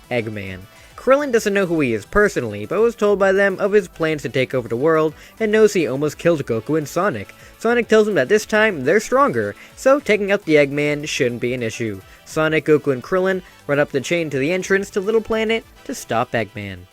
Eggman. Krillin doesn't know who he is personally, but was told by them of his plans to take over the world, and knows he almost killed Goku and Sonic. Sonic tells him that this time, they're stronger, so taking out the Eggman shouldn't be an issue. Sonic, Goku, and Krillin run up the chain to the entrance to Little Planet to stop Eggman.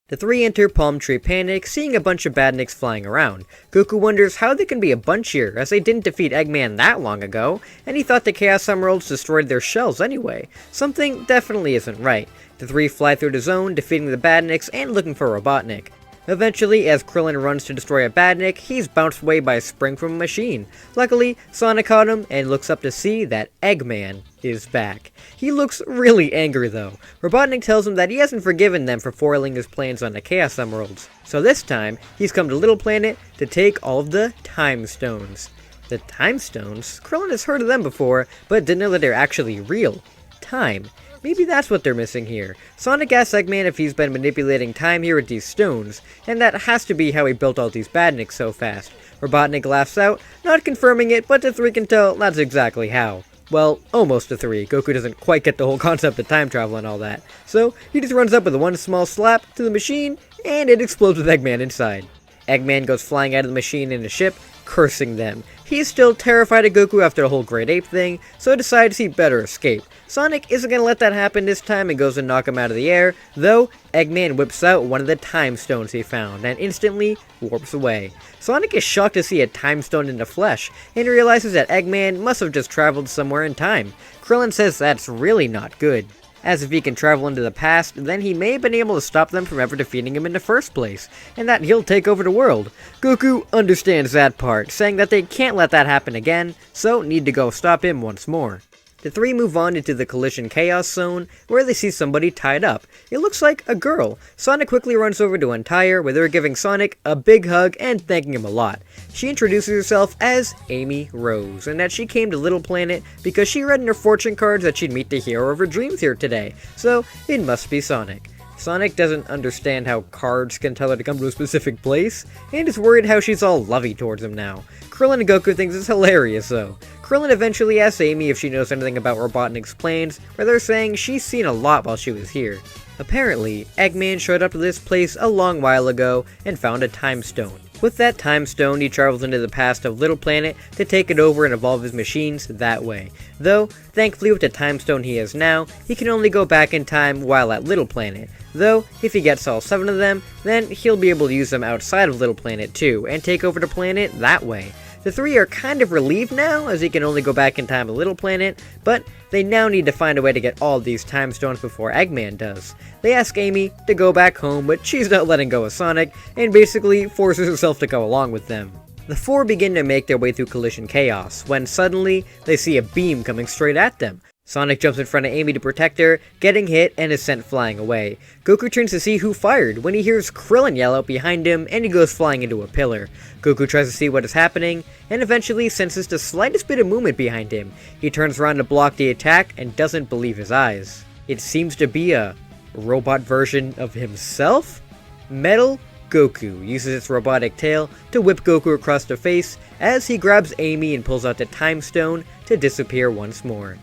The three enter Palm Tree Panic, seeing a bunch of badniks flying around. Goku wonders how there can be a bunch here, as they didn't defeat Eggman that long ago, and he thought the Chaos Emeralds destroyed their shells anyway. Something definitely isn't right. The three fly through the zone, defeating the badniks and looking for Robotnik. Eventually, as Krillin runs to destroy a badnik, he's bounced away by a spring from a machine. Luckily, Sonic caught him and looks up to see that Eggman is back. He looks really angry though. Robotnik tells him that he hasn't forgiven them for foiling his plans on the Chaos Emeralds. So this time, he's come to Little Planet to take all of the Time Stones. The Time Stones? Krillin has heard of them before, but didn't know that they're actually real. Time. Maybe that's what they're missing here. Sonic asks Eggman if he's been manipulating time here with these stones, and that has to be how he built all these badniks so fast. Robotnik laughs out, not confirming it, but the three can tell that's exactly how. Well, almost the three. Goku doesn't quite get the whole concept of time travel and all that. So, he just runs up with one small slap to the machine, and it explodes with Eggman inside. Eggman goes flying out of the machine in a ship, cursing them. He's still terrified of Goku after the whole Great Ape thing, so decides he better escape. Sonic isn't going to let that happen this time and goes to knock him out of the air, though Eggman whips out one of the Time Stones he found and instantly warps away. Sonic is shocked to see a Time Stone in the flesh, and realizes that Eggman must have just traveled somewhere in time. Krillin says that's really not good. As if he can travel into the past, then he may have been able to stop them from ever defeating him in the first place, and that he'll take over the world. Goku understands that part, saying that they can't let that happen again, so need to go stop him once more. The three move on into the Collision Chaos Zone, where they see somebody tied up. It looks like a girl. Sonic quickly runs over to untie her, with her giving Sonic a big hug and thanking him a lot. She introduces herself as Amy Rose, and that she came to Little Planet because she read in her fortune cards that she'd meet the hero of her dreams here today, so it must be Sonic. Sonic doesn't understand how cards can tell her to come to a specific place, and is worried how she's all lovey towards him now. Krillin and Goku thinks it's hilarious though. Krillin eventually asks Amy if she knows anything about Robotnik's plans, where they're saying she's seen a lot while she was here. Apparently, Eggman showed up to this place a long while ago and found a Time Stone. With that Time Stone, he travels into the past of Little Planet to take it over and evolve his machines that way. Though, thankfully with the Time Stone he has now, he can only go back in time while at Little Planet. Though, if he gets all 7 of them, then he'll be able to use them outside of Little Planet too, and take over the planet that way. The three are kind of relieved now, as he can only go back in time to Little Planet, but they now need to find a way to get all these Time Stones before Eggman does. They ask Amy to go back home, but she's not letting go of Sonic, and basically forces herself to go along with them. The four begin to make their way through Collision Chaos, when suddenly they see a beam coming straight at them. Sonic jumps in front of Amy to protect her, getting hit and is sent flying away. Goku turns to see who fired when he hears Krillin yell out behind him and he goes flying into a pillar. Goku tries to see what is happening and eventually senses the slightest bit of movement behind him. He turns around to block the attack and doesn't believe his eyes. It seems to be a robot version of himself? Metal Goku uses its robotic tail to whip Goku across the face as he grabs Amy and pulls out the Time Stone to disappear once more.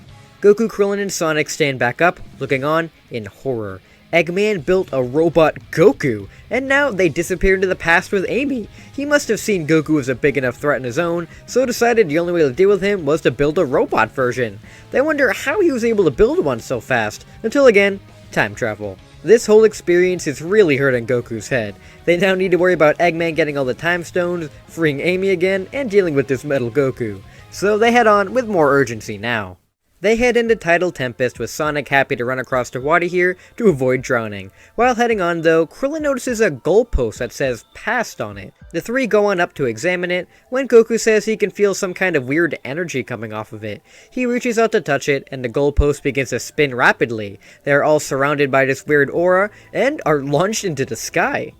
Goku, Krillin, and Sonic stand back up, looking on in horror. Eggman built a robot Goku, and now they disappear into the past with Amy. He must have seen Goku as a big enough threat on his own, so decided the only way to deal with him was to build a robot version. They wonder how he was able to build one so fast, until again, time travel. This whole experience is really hurting Goku's head. They now need to worry about Eggman getting all the Time Stones, freeing Amy again, and dealing with this metal Goku. So they head on with more urgency now. They head into Tidal Tempest with Sonic happy to run across the water here to avoid drowning. While heading on though, Krillin notices a goalpost that says past on it. The three go on up to examine it, when Goku says he can feel some kind of weird energy coming off of it. He reaches out to touch it, and the goalpost begins to spin rapidly. They are all surrounded by this weird aura, and are launched into the sky.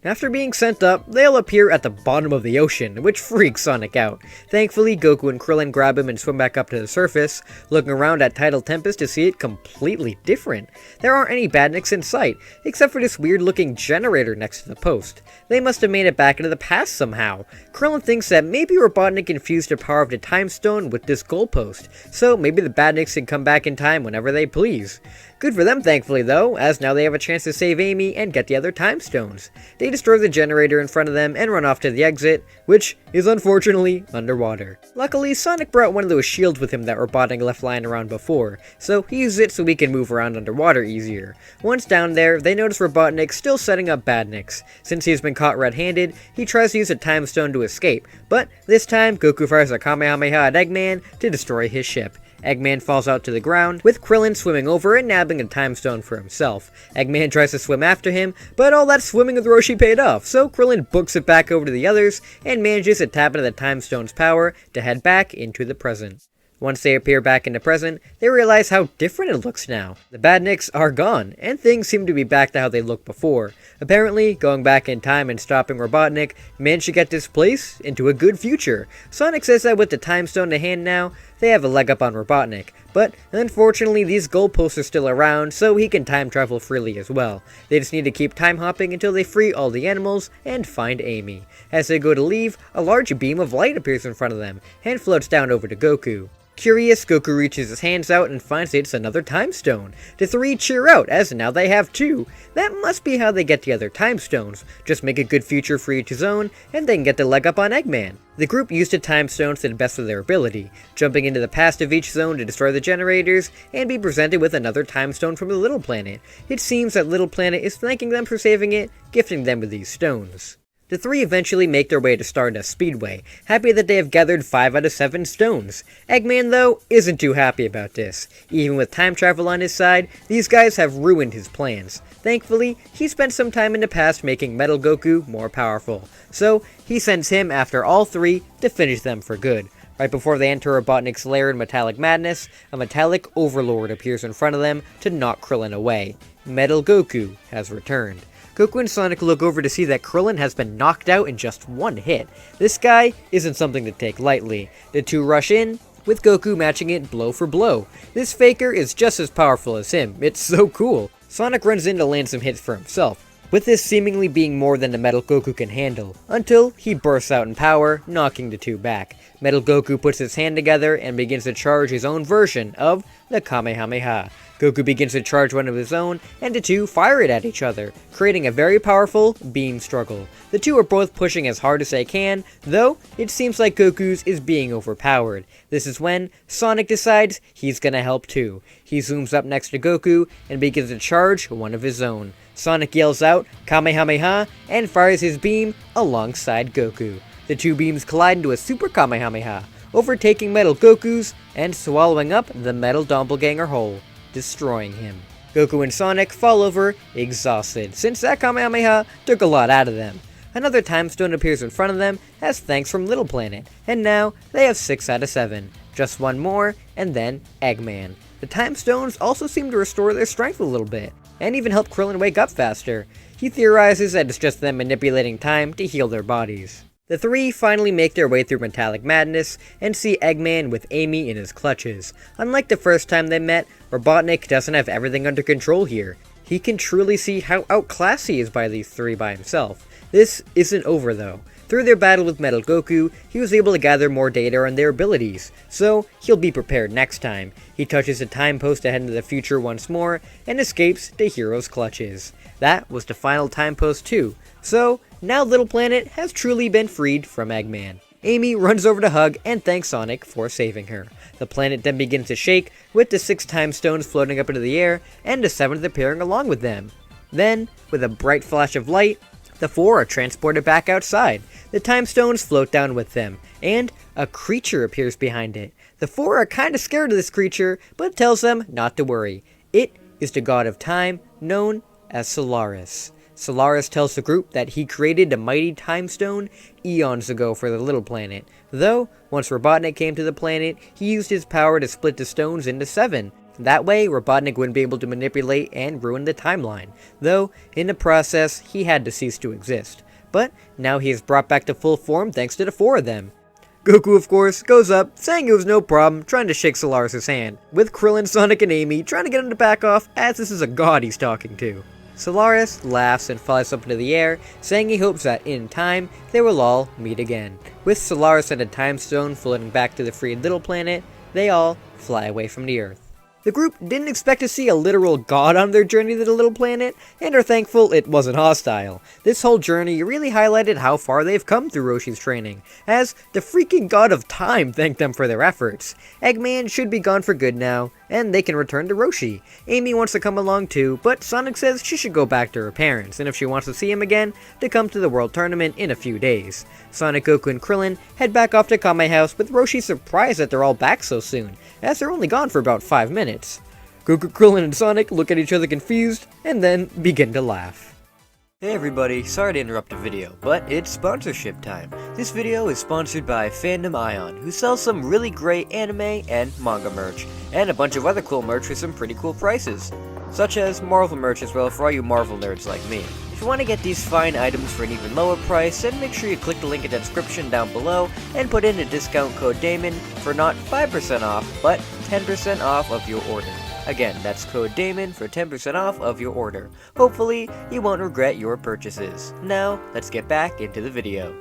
After being sent up, they'll appear at the bottom of the ocean, which freaks Sonic out. Thankfully, Goku and Krillin grab him and swim back up to the surface, looking around at Tidal Tempest to see it completely different. There aren't any badniks in sight, except for this weird looking generator next to the post. They must have made it back into the past somehow. Krillin thinks that maybe Robotnik infused the power of the Time Stone with this goalpost, so maybe the badniks can come back in time whenever they please. Good for them, thankfully, though, as now they have a chance to save Amy and get the other time stones. They destroy the generator in front of them and run off to the exit, which is unfortunately underwater. Luckily, Sonic brought one of those shields with him that Robotnik left lying around before, so he uses it so he can move around underwater easier. Once down there, they notice Robotnik still setting up badniks. Since he has been caught red-handed, he tries to use a time stone to escape, but this time Goku fires a Kamehameha at Eggman to destroy his ship. Eggman falls out to the ground, with Krillin swimming over and nabbing a time stone for himself. Eggman tries to swim after him, but all that swimming with Roshi paid off, so Krillin books it back over to the others and manages to tap into the time stone's power to head back into the present. Once they appear back in the present, they realize how different it looks now. The badniks are gone, and things seem to be back to how they looked before. Apparently, going back in time and stopping Robotnik managed to get this place into a good future. Sonic says that with the time stone to hand now, they have a leg up on Robotnik. But unfortunately, these goalposts are still around, so he can time travel freely as well. They just need to keep time hopping until they free all the animals and find Amy. As they go to leave, a large beam of light appears in front of them and floats down over to Goku. Curious, Goku reaches his hands out and finds it's another time stone. The three cheer out, as now they have two. That must be how they get the other time stones. Just make a good future for each his own, and they can get the leg up on Eggman. The group used the time stones to the best of their ability, jumping into the past of each zone to destroy the generators, and be presented with another time stone from the Little Planet. It seems that Little Planet is thanking them for saving it, gifting them with these stones. The three eventually make their way to Stardust Speedway, happy that they have gathered 5 out of 7 stones. Eggman, though, isn't too happy about this. Even with time travel on his side, these guys have ruined his plans. Thankfully, he spent some time in the past making Metal Goku more powerful, so he sends him after all 3 to finish them for good. Right before they enter Robotnik's lair in Metallic Madness, a Metallic Overlord appears in front of them to knock Krillin away. Metal Goku has returned. Goku and Sonic look over to see that Krillin has been knocked out in just one hit. This guy isn't something to take lightly. The two rush in, with Goku matching it blow for blow. This faker is just as powerful as him. It's so cool. Sonic runs in to land some hits for himself, with this seemingly being more than the Metal Goku can handle, until he bursts out in power, knocking the two back. Metal Goku puts his hand together and begins to charge his own version of the Kamehameha. Goku begins to charge one of his own, and the two fire it at each other, creating a very powerful beam struggle. The two are both pushing as hard as they can, though it seems like Goku's is being overpowered. This is when Sonic decides he's gonna help too. He zooms up next to Goku and begins to charge one of his own. Sonic yells out Kamehameha and fires his beam alongside Goku. The two beams collide into a Super Kamehameha, overtaking Metal Goku's and swallowing up the Metal Doppelganger whole, destroying him. Goku and Sonic fall over exhausted, since that Kamehameha took a lot out of them. Another time stone appears in front of them as thanks from Little Planet, and now they have 6 out of 7. Just one more, and then Eggman. The time stones also seem to restore their strength a little bit, and even help Krillin wake up faster. He theorizes that it's just them manipulating time to heal their bodies. The three finally make their way through Metallic Madness and see Eggman with Amy in his clutches. Unlike the first time they met, Robotnik doesn't have everything under control here. He can truly see how outclassed he is by these three by himself. This isn't over though. Through their battle with Metal Goku, he was able to gather more data on their abilities, so he'll be prepared next time. He touches a time post ahead into the future once more, and escapes the hero's clutches. That was the final time post too, so now Little Planet has truly been freed from Eggman. Amy runs over to hug and thanks Sonic for saving her. The planet then begins to shake, with the 6 time stones floating up into the air, and the 7th appearing along with them. Then, with a bright flash of light, the 4 are transported back outside. The time stones float down with them, and a creature appears behind it. The 4 are kinda scared of this creature, but tells them not to worry. It is the god of time, known as Solaris. Solaris tells the group that he created a mighty time stone eons ago for the Little Planet. Though, once Robotnik came to the planet, he used his power to split the stones into 7. That way, Robotnik wouldn't be able to manipulate and ruin the timeline, though, in the process, he had to cease to exist. But now he is brought back to full form thanks to the 4 of them. Goku, of course, goes up, saying it was no problem, trying to shake Solaris' hand, with Krillin, Sonic, and Amy trying to get him to back off, as this is a god he's talking to. Solaris laughs and flies up into the air, saying he hopes that, in time, they will all meet again. With Solaris and a time stone floating back to the freed little planet, they all fly away from the Earth. The group didn't expect to see a literal god on their journey to the little planet, and are thankful it wasn't hostile. This whole journey really highlighted how far they've come through Roshi's training, as the freaking god of time thanked them for their efforts. Eggman should be gone for good now, and they can return to Roshi. Amy wants to come along too, but Sonic says she should go back to her parents, and if she wants to see him again, to come to the World Tournament in a few days. Sonic, Goku, and Krillin head back off to Kame House, with Roshi surprised that they're all back so soon, as they're only gone for about 5 minutes. Goku, Krillin, and Sonic look at each other confused, and then begin to laugh. Hey everybody, sorry to interrupt the video, but it's sponsorship time. This video is sponsored by Fandom Ion, who sells some really great anime and manga merch, and a bunch of other cool merch for some pretty cool prices, such as Marvel merch as well for all you Marvel nerds like me. If you want to get these fine items for an even lower price, then make sure you click the link in the description down below and put in the discount code DAMON for not 5% off, but 10% off of your order. Again, that's code DAMON for 10% off of your order. Hopefully, you won't regret your purchases. Now, let's get back into the video.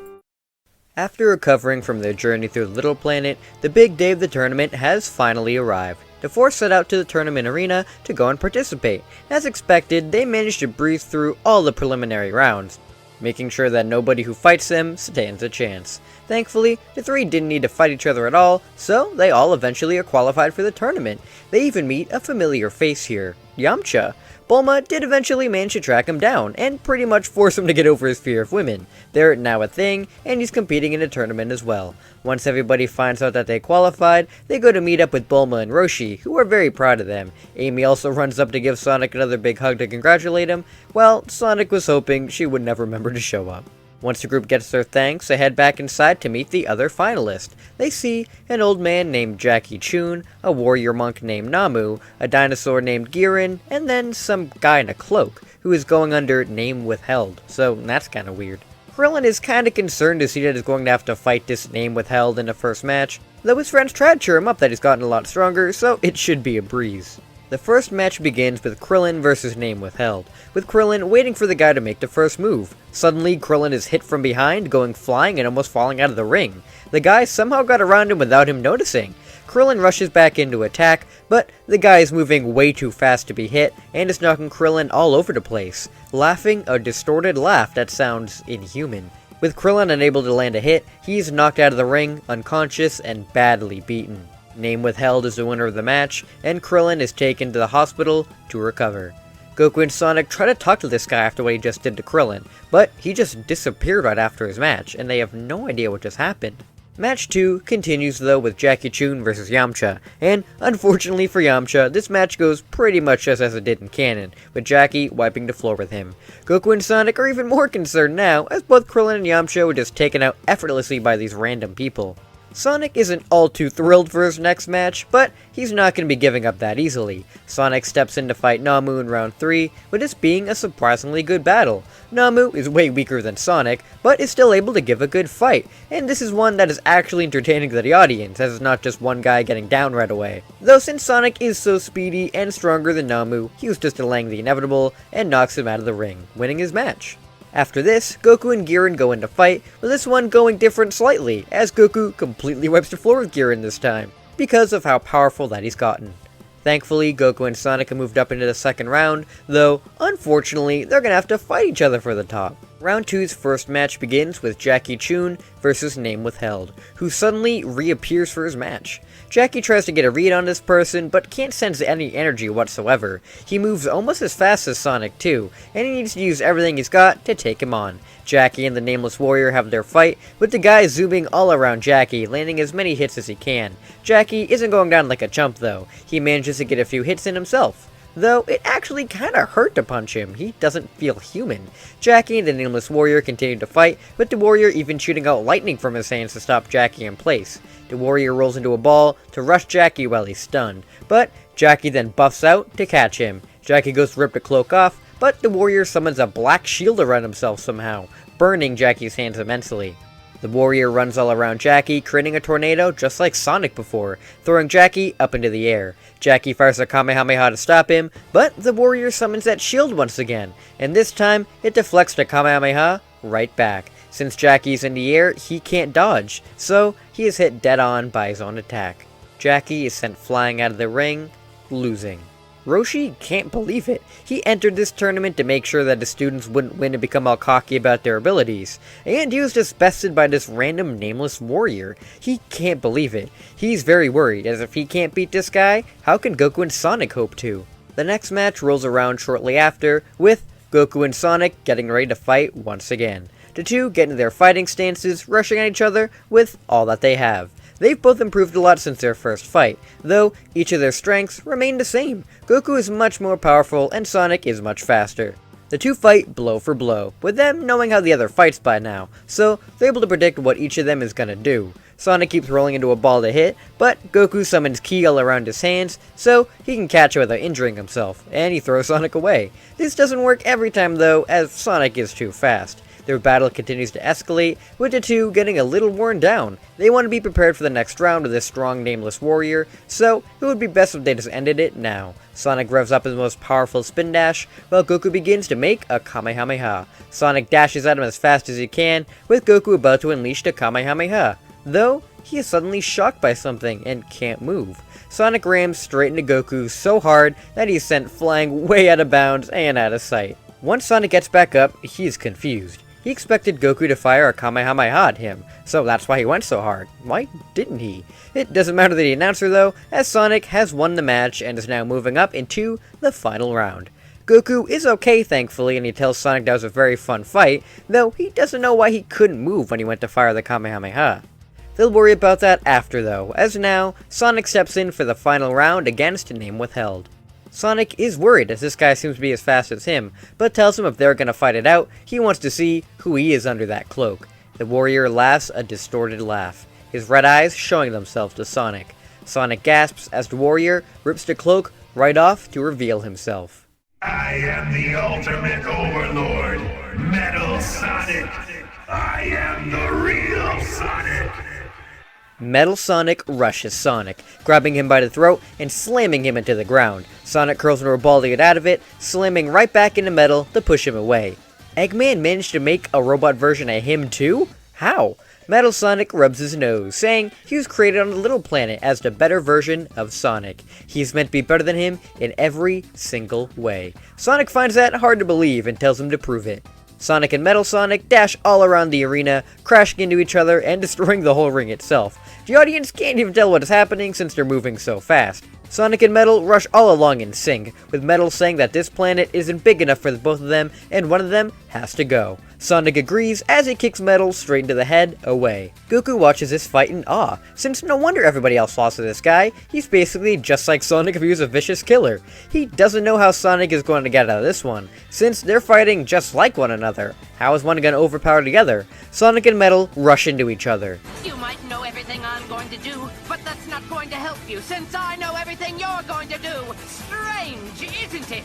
After recovering from their journey through the Little Planet, the big day of the tournament has finally arrived. The 4 set out to the tournament arena to go and participate. As expected, they managed to breeze through all the preliminary rounds, making sure that nobody who fights them stands a chance. Thankfully, the 3 didn't need to fight each other at all, so they all eventually are qualified for the tournament. They even meet a familiar face here, Yamcha. Bulma did eventually manage to track him down, and pretty much force him to get over his fear of women. They're now a thing, and he's competing in a tournament as well. Once everybody finds out that they qualified, they go to meet up with Bulma and Roshi, who are very proud of them. Amy also runs up to give Sonic another big hug to congratulate him, while Sonic was hoping she would never remember to show up. Once the group gets their thanks, they head back inside to meet the other finalists. They see an old man named Jackie Chun, a warrior monk named Namu, a dinosaur named Girin, and then some guy in a cloak, who is going under name withheld, so that's kinda weird. Krillin is kinda concerned to see that he's going to have to fight this name withheld in the first match, though his friends try to cheer him up that he's gotten a lot stronger, so it should be a breeze. The first match begins with Krillin versus Name Withheld, with Krillin waiting for the guy to make the first move. Suddenly, Krillin is hit from behind, going flying and almost falling out of the ring. The guy somehow got around him without him noticing. Krillin rushes back in to attack, but the guy is moving way too fast to be hit, and is knocking Krillin all over the place, laughing a distorted laugh that sounds inhuman. With Krillin unable to land a hit, he's knocked out of the ring, unconscious, and badly beaten. Name Withheld is the winner of the match, and Krillin is taken to the hospital to recover. Goku and Sonic try to talk to this guy after what he just did to Krillin, but he just disappeared right after his match, and they have no idea what just happened. Match 2 continues though with Jackie Chun versus Yamcha, and unfortunately for Yamcha, this match goes pretty much just as it did in canon, with Jackie wiping the floor with him. Goku and Sonic are even more concerned now, as both Krillin and Yamcha were just taken out effortlessly by these random people. Sonic isn't all too thrilled for his next match, but he's not going to be giving up that easily. Sonic steps in to fight Namu in round 3, with this being a surprisingly good battle. Namu is way weaker than Sonic, but is still able to give a good fight, and this is one that is actually entertaining to the audience, as it's not just one guy getting down right away. Though since Sonic is so speedy and stronger than Namu, he was just delaying the inevitable, and knocks him out of the ring, winning his match. After this, Goku and Girin go into fight, with this one going different slightly, as Goku completely wipes the floor with Girin this time, because of how powerful that he's gotten. Thankfully, Goku and Sonic have moved up into the second round, though, unfortunately, they're gonna have to fight each other for the top. Round 2's first match begins with Jackie Chun versus Name Withheld, who suddenly reappears for his match. Jackie tries to get a read on this person, but can't sense any energy whatsoever. He moves almost as fast as Sonic too, and he needs to use everything he's got to take him on. Jackie and the Nameless Warrior have their fight, with the guy zooming all around Jackie, landing as many hits as he can. Jackie isn't going down like a chump though, he manages to get a few hits in himself. though it actually kinda hurt to punch him. He doesn't feel human. Jackie and the Nameless Warrior continue to fight, with the Warrior even shooting out lightning from his hands to stop Jackie in place. The Warrior rolls into a ball to rush Jackie while he's stunned, but Jackie then buffs out to catch him. Jackie goes to rip the cloak off, but the Warrior summons a black shield around himself somehow, burning Jackie's hands immensely. The Warrior runs all around Jackie, creating a tornado just like Sonic before, throwing Jackie up into the air. Jackie fires a Kamehameha to stop him, but the Warrior summons that shield once again, and this time it deflects the Kamehameha right back. Since Jackie's in the air, he can't dodge, so he is hit dead on by his own attack. Jackie is sent flying out of the ring, losing. Roshi can't believe it. He entered this tournament to make sure that the students wouldn't win and become all cocky about their abilities, and he was just bested by this random nameless warrior. He can't believe it. He's very worried, as if he can't beat this guy, how can Goku and Sonic hope to? The next match rolls around shortly after, with Goku and Sonic getting ready to fight once again. The two get into their fighting stances, rushing at each other with all that they have. They've both improved a lot since their first fight, though each of their strengths remain the same. Goku is much more powerful and Sonic is much faster. The two fight blow for blow, with them knowing how the other fights by now, so they're able to predict what each of them is gonna do. Sonic keeps rolling into a ball to hit, but Goku summons Ki all around his hands, so he can catch it without injuring himself, and he throws Sonic away. This doesn't work every time though, as Sonic is too fast. Their battle continues to escalate, with the two getting a little worn down. They want to be prepared for the next round with this strong nameless warrior, so it would be best if they just ended it now. Sonic revs up his most powerful spin dash, while Goku begins to make a Kamehameha. Sonic dashes at him as fast as he can, with Goku about to unleash the Kamehameha, though he is suddenly shocked by something and can't move. Sonic rams straight into Goku so hard that he's sent flying way out of bounds and out of sight. Once Sonic gets back up, he's confused. He expected Goku to fire a Kamehameha at him, so that's why he went so hard. Why didn't he? It doesn't matter to the announcer though, as Sonic has won the match and is now moving up into the final round. Goku is okay thankfully, and he tells Sonic that was a very fun fight, though he doesn't know why he couldn't move when he went to fire the Kamehameha. They'll worry about that after though, as now Sonic steps in for the final round against Name Withheld. Sonic is worried as this guy seems to be as fast as him, but tells him if they're gonna fight it out, he wants to see who he is under that cloak. The warrior laughs a distorted laugh, his red eyes showing themselves to Sonic. Sonic gasps as the warrior rips the cloak right off to reveal himself. I am the ultimate overlord, Metal Sonic. I am the real Sonic. Metal Sonic rushes Sonic, grabbing him by the throat and slamming him into the ground. Sonic curls into a ball to get out of it, slamming right back into Metal to push him away. Eggman managed to make a robot version of him too? How? Metal Sonic rubs his nose, saying he was created on a little planet as the better version of Sonic. He's meant to be better than him in every single way. Sonic finds that hard to believe and tells him to prove it. Sonic and Metal Sonic dash all around the arena, crashing into each other and destroying the whole ring itself. The audience can't even tell what is happening since they're moving so fast. Sonic and Metal rush all along in sync, with Metal saying that this planet isn't big enough for both of them and one of them has to go. Sonic agrees as he kicks Metal straight into the head away. Goku watches this fight in awe, since no wonder everybody else lost to this guy. He's basically just like Sonic if he was a vicious killer. He doesn't know how Sonic is going to get out of this one, since they're fighting just like one another. How is one going to overpower together? Sonic and Metal rush into each other. You might know everything I'm going to do, but that's not going to help you, since I know everything you're going to do. Strange, isn't it?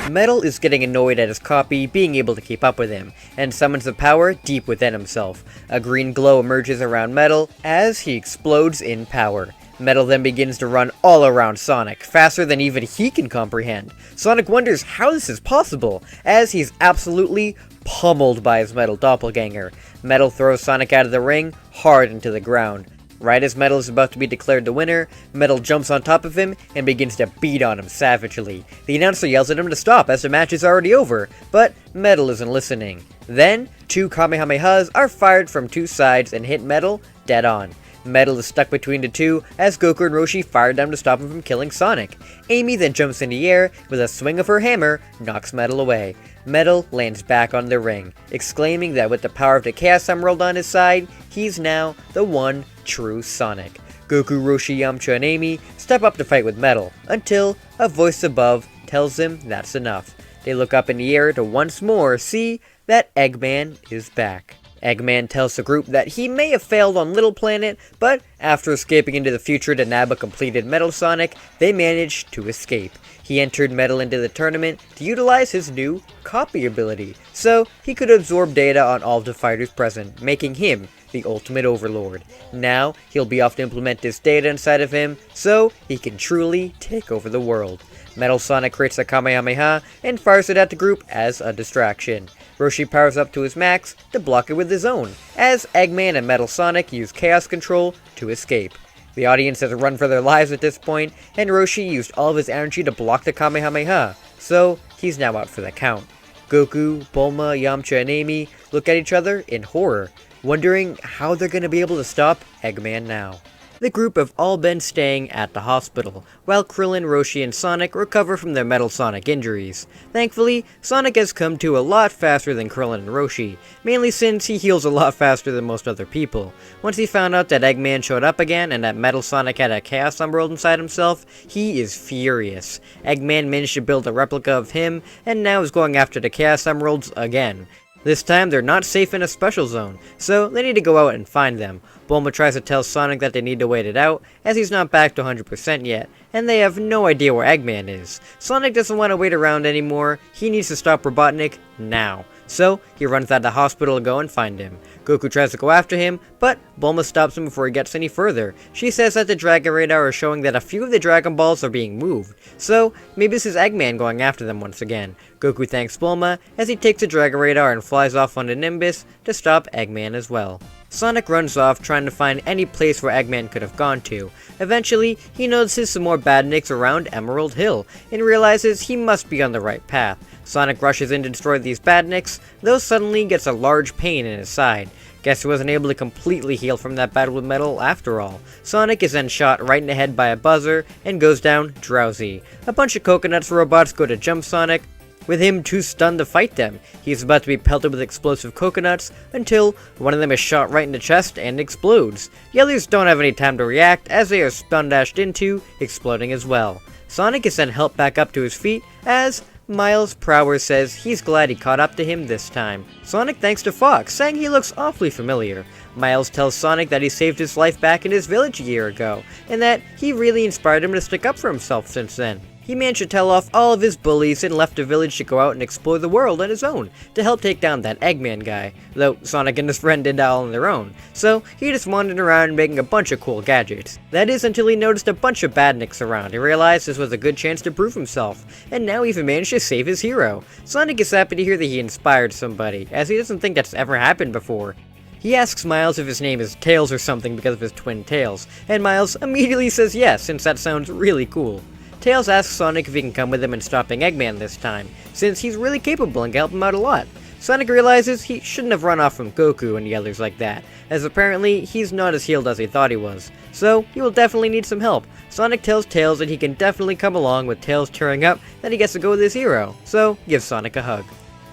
Metal is getting annoyed at his copy being able to keep up with him, and summons the power deep within himself. A green glow emerges around Metal as he explodes in power. Metal then begins to run all around Sonic, faster than even he can comprehend. Sonic wonders how this is possible, as he's absolutely pummeled by his Metal doppelganger. Metal throws Sonic out of the ring, hard into the ground. Right as Metal is about to be declared the winner, Metal jumps on top of him and begins to beat on him savagely. The announcer yells at him to stop as the match is already over, but Metal isn't listening. Then, two Kamehamehas are fired from two sides and hit Metal dead on. Metal is stuck between the two as Goku and Roshi fire down to stop him from killing Sonic. Amy then jumps in the air with a swing of her hammer, knocks Metal away. Metal lands back on the ring, exclaiming that with the power of the Chaos Emerald on his side, he's now the one true Sonic. Goku, Roshi, Yamcha, and Amy step up to fight with Metal, until a voice above tells them that's enough. They look up in the air to once more see that Eggman is back. Eggman tells the group that he may have failed on Little Planet, but after escaping into the future to nab a completed Metal Sonic, they managed to escape. He entered Metal into the tournament to utilize his new copy ability, so he could absorb data on all of the fighters present, making him the ultimate overlord. Now, he'll be off to implement this data inside of him, so he can truly take over the world. Metal Sonic creates a Kamehameha and fires it at the group as a distraction. Roshi powers up to his max to block it with his own, as Eggman and Metal Sonic use Chaos Control to escape. The audience has run for their lives at this point, and Roshi used all of his energy to block the Kamehameha, so he's now out for the count. Goku, Bulma, Yamcha, and Amy look at each other in horror, wondering how they're going to be able to stop Eggman now. The group have all been staying at the hospital, while Krillin, Roshi, and Sonic recover from their Metal Sonic injuries. Thankfully, Sonic has come to a lot faster than Krillin and Roshi, mainly since he heals a lot faster than most other people. Once he found out that Eggman showed up again and that Metal Sonic had a Chaos Emerald inside himself, he is furious. Eggman managed to build a replica of him, and now is going after the Chaos Emeralds again. This time, they're not safe in a special zone, so they need to go out and find them. Bulma tries to tell Sonic that they need to wait it out, as he's not back to 100% yet, and they have no idea where Eggman is. Sonic doesn't want to wait around anymore, he needs to stop Robotnik now. So, he runs out of the hospital to go and find him. Goku tries to go after him, but Bulma stops him before he gets any further. She says that the Dragon Radar is showing that a few of the Dragon Balls are being moved, so maybe this is Eggman going after them once again. Goku thanks Bulma as he takes the Dragon Radar and flies off on the Nimbus to stop Eggman as well. Sonic runs off trying to find any place where Eggman could have gone to. Eventually, he notices some more badniks around Emerald Hill, and realizes he must be on the right path. Sonic rushes in to destroy these badniks, though suddenly gets a large pain in his side. Guess he wasn't able to completely heal from that battle with Metal after all. Sonic is then shot right in the head by a buzzer, and goes down drowsy. A bunch of Coconuts robots go to jump Sonic, with him too stunned to fight them. He's about to be pelted with explosive coconuts, until one of them is shot right in the chest and explodes. The others don't have any time to react, as they are stun-dashed into, exploding as well. Sonic is then helped back up to his feet, as Miles Prower says he's glad he caught up to him this time. Sonic thanks to Fox, saying he looks awfully familiar. Miles tells Sonic that he saved his life back in his village a year ago, and that he really inspired him to stick up for himself since then. He managed to tell off all of his bullies and left the village to go out and explore the world on his own to help take down that Eggman guy, though Sonic and his friend did that all on their own, so he just wandered around making a bunch of cool gadgets. That is until he noticed a bunch of badniks around and realized this was a good chance to prove himself, and now he even managed to save his hero. Sonic is happy to hear that he inspired somebody, as he doesn't think that's ever happened before. He asks Miles if his name is Tails or something because of his twin tails, and Miles immediately says yes, since that sounds really cool. Tails asks Sonic if he can come with him in stopping Eggman this time, since he's really capable and can help him out a lot. Sonic realizes he shouldn't have run off from Goku and the others like that, as apparently he's not as healed as he thought he was, so he will definitely need some help. Sonic tells Tails that he can definitely come along, with Tails tearing up that he gets to go with his hero, so gives Sonic a hug.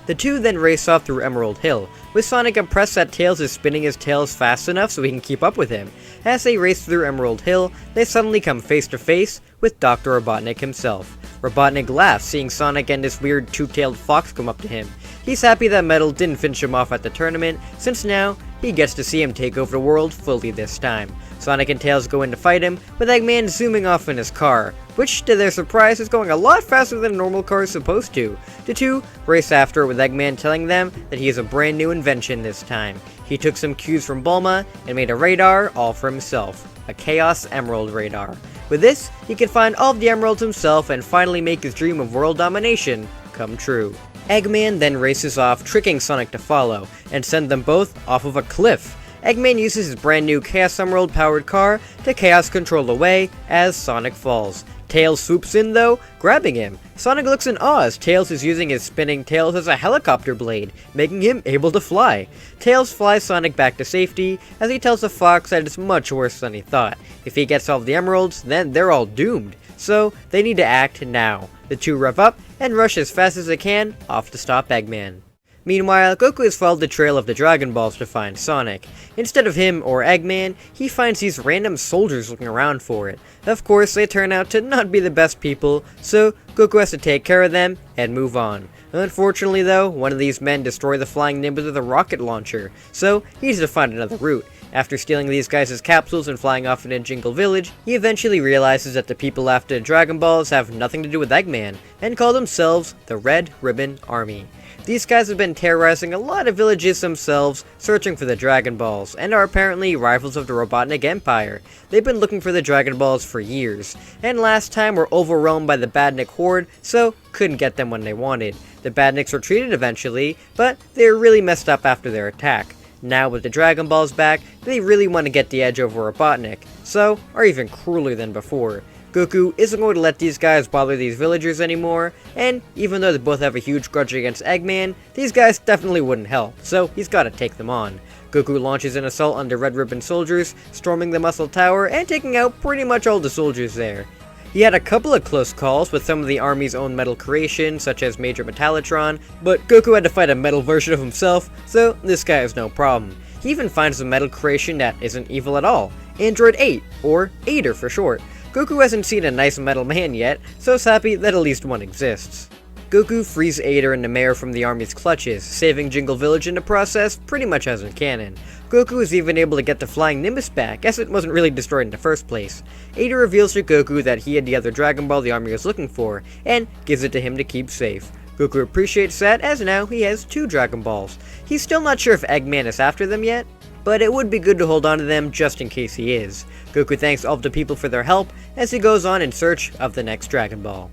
The two then race off through Emerald Hill, with Sonic impressed that Tails is spinning his tails fast enough so he can keep up with him. As they race through Emerald Hill, they suddenly come face to face with Dr. Robotnik himself. Robotnik laughs seeing Sonic and this weird two-tailed fox come up to him. He's happy that Metal didn't finish him off at the tournament, since now he gets to see him take over the world fully this time. Sonic and Tails go in to fight him, with Eggman zooming off in his car, which to their surprise is going a lot faster than a normal car is supposed to. The two race after, with Eggman telling them that he has a brand new invention this time. He took some cues from Bulma and made a radar all for himself, a Chaos Emerald radar. With this, he can find all of the emeralds himself and finally make his dream of world domination come true. Eggman then races off, tricking Sonic to follow, and send them both off of a cliff. Eggman uses his brand new Chaos Emerald powered car to Chaos Control away as Sonic falls. Tails swoops in though, grabbing him. Sonic looks in awe as Tails is using his spinning tails as a helicopter blade, making him able to fly. Tails flies Sonic back to safety as he tells the fox that it's much worse than he thought. If he gets all of the emeralds, then they're all doomed. So they need to act now. The two rev up and rush as fast as they can off to stop Eggman. Meanwhile, Goku has followed the trail of the Dragon Balls to find Sonic. Instead of him or Eggman, he finds these random soldiers looking around for it. Of course, they turn out to not be the best people, so Goku has to take care of them and move on. Unfortunately though, one of these men destroyed the flying Nimbus with a rocket launcher, so he needs to find another route. After stealing these guys' capsules and flying off into Jingle Village, he eventually realizes that the people after the Dragon Balls have nothing to do with Eggman, and call themselves the Red Ribbon Army. These guys have been terrorizing a lot of villages themselves, searching for the Dragon Balls, and are apparently rivals of the Robotnik Empire. They've been looking for the Dragon Balls for years, and last time were overwhelmed by the Badnik Horde, so couldn't get them when they wanted. The Badniks retreated eventually, but they were really messed up after their attack. Now with the Dragon Balls back, they really want to get the edge over Robotnik, so are even crueler than before. Goku isn't going to let these guys bother these villagers anymore, and even though they both have a huge grudge against Eggman, these guys definitely wouldn't help, so he's got to take them on. Goku launches an assault on the Red Ribbon soldiers, storming the Muscle Tower and taking out pretty much all the soldiers there. He had a couple of close calls with some of the army's own metal creations, such as Major Metallitron, but Goku had to fight a metal version of himself, so this guy is no problem. He even finds a metal creation that isn't evil at all, Android 8, or Aider for short. Goku hasn't seen a nice metal man yet, so is happy that at least one exists. Goku frees Aider and the mayor from the army's clutches, saving Jingle Village in the process pretty much as in canon. Goku is even able to get the flying Nimbus back, as it wasn't really destroyed in the first place. Aider reveals to Goku that he had the other Dragon Ball the army was looking for, and gives it to him to keep safe. Goku appreciates that, as now he has 2 Dragon Balls. He's still not sure if Eggman is after them yet, but it would be good to hold on to them just in case he is. Goku thanks all of the people for their help, as he goes on in search of the next Dragon Ball.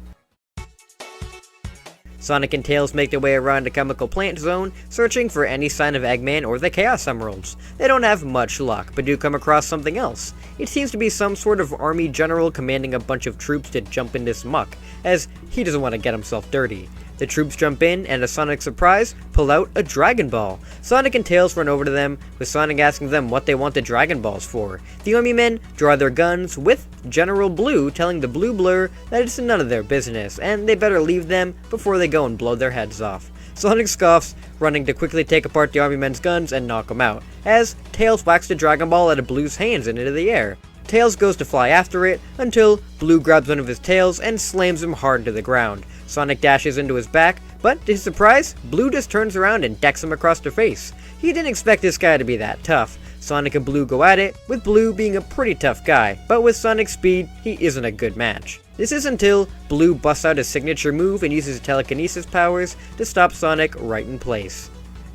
Sonic and Tails make their way around the Chemical Plant Zone, searching for any sign of Eggman or the Chaos Emeralds. They don't have much luck, but do come across something else. It seems to be some sort of army general commanding a bunch of troops to jump in this muck, as he doesn't want to get himself dirty. The troops jump in, and to Sonic's surprise, pull out a Dragon Ball. Sonic and Tails run over to them, with Sonic asking them what they want the Dragon Balls for. The army men draw their guns, with General Blue telling the Blue Blur that it's none of their business, and they better leave them before they go and blow their heads off. Sonic scoffs, running to quickly take apart the army men's guns and knock them out, as Tails whacks the Dragon Ball out of Blue's hands and into the air. Tails goes to fly after it, until Blue grabs one of his tails and slams him hard into the ground. Sonic dashes into his back, but to his surprise, Blue just turns around and decks him across the face. He didn't expect this guy to be that tough. Sonic and Blue go at it, with Blue being a pretty tough guy, but with Sonic's speed, he isn't a good match. This is until Blue busts out his signature move and uses telekinesis powers to stop Sonic right in place.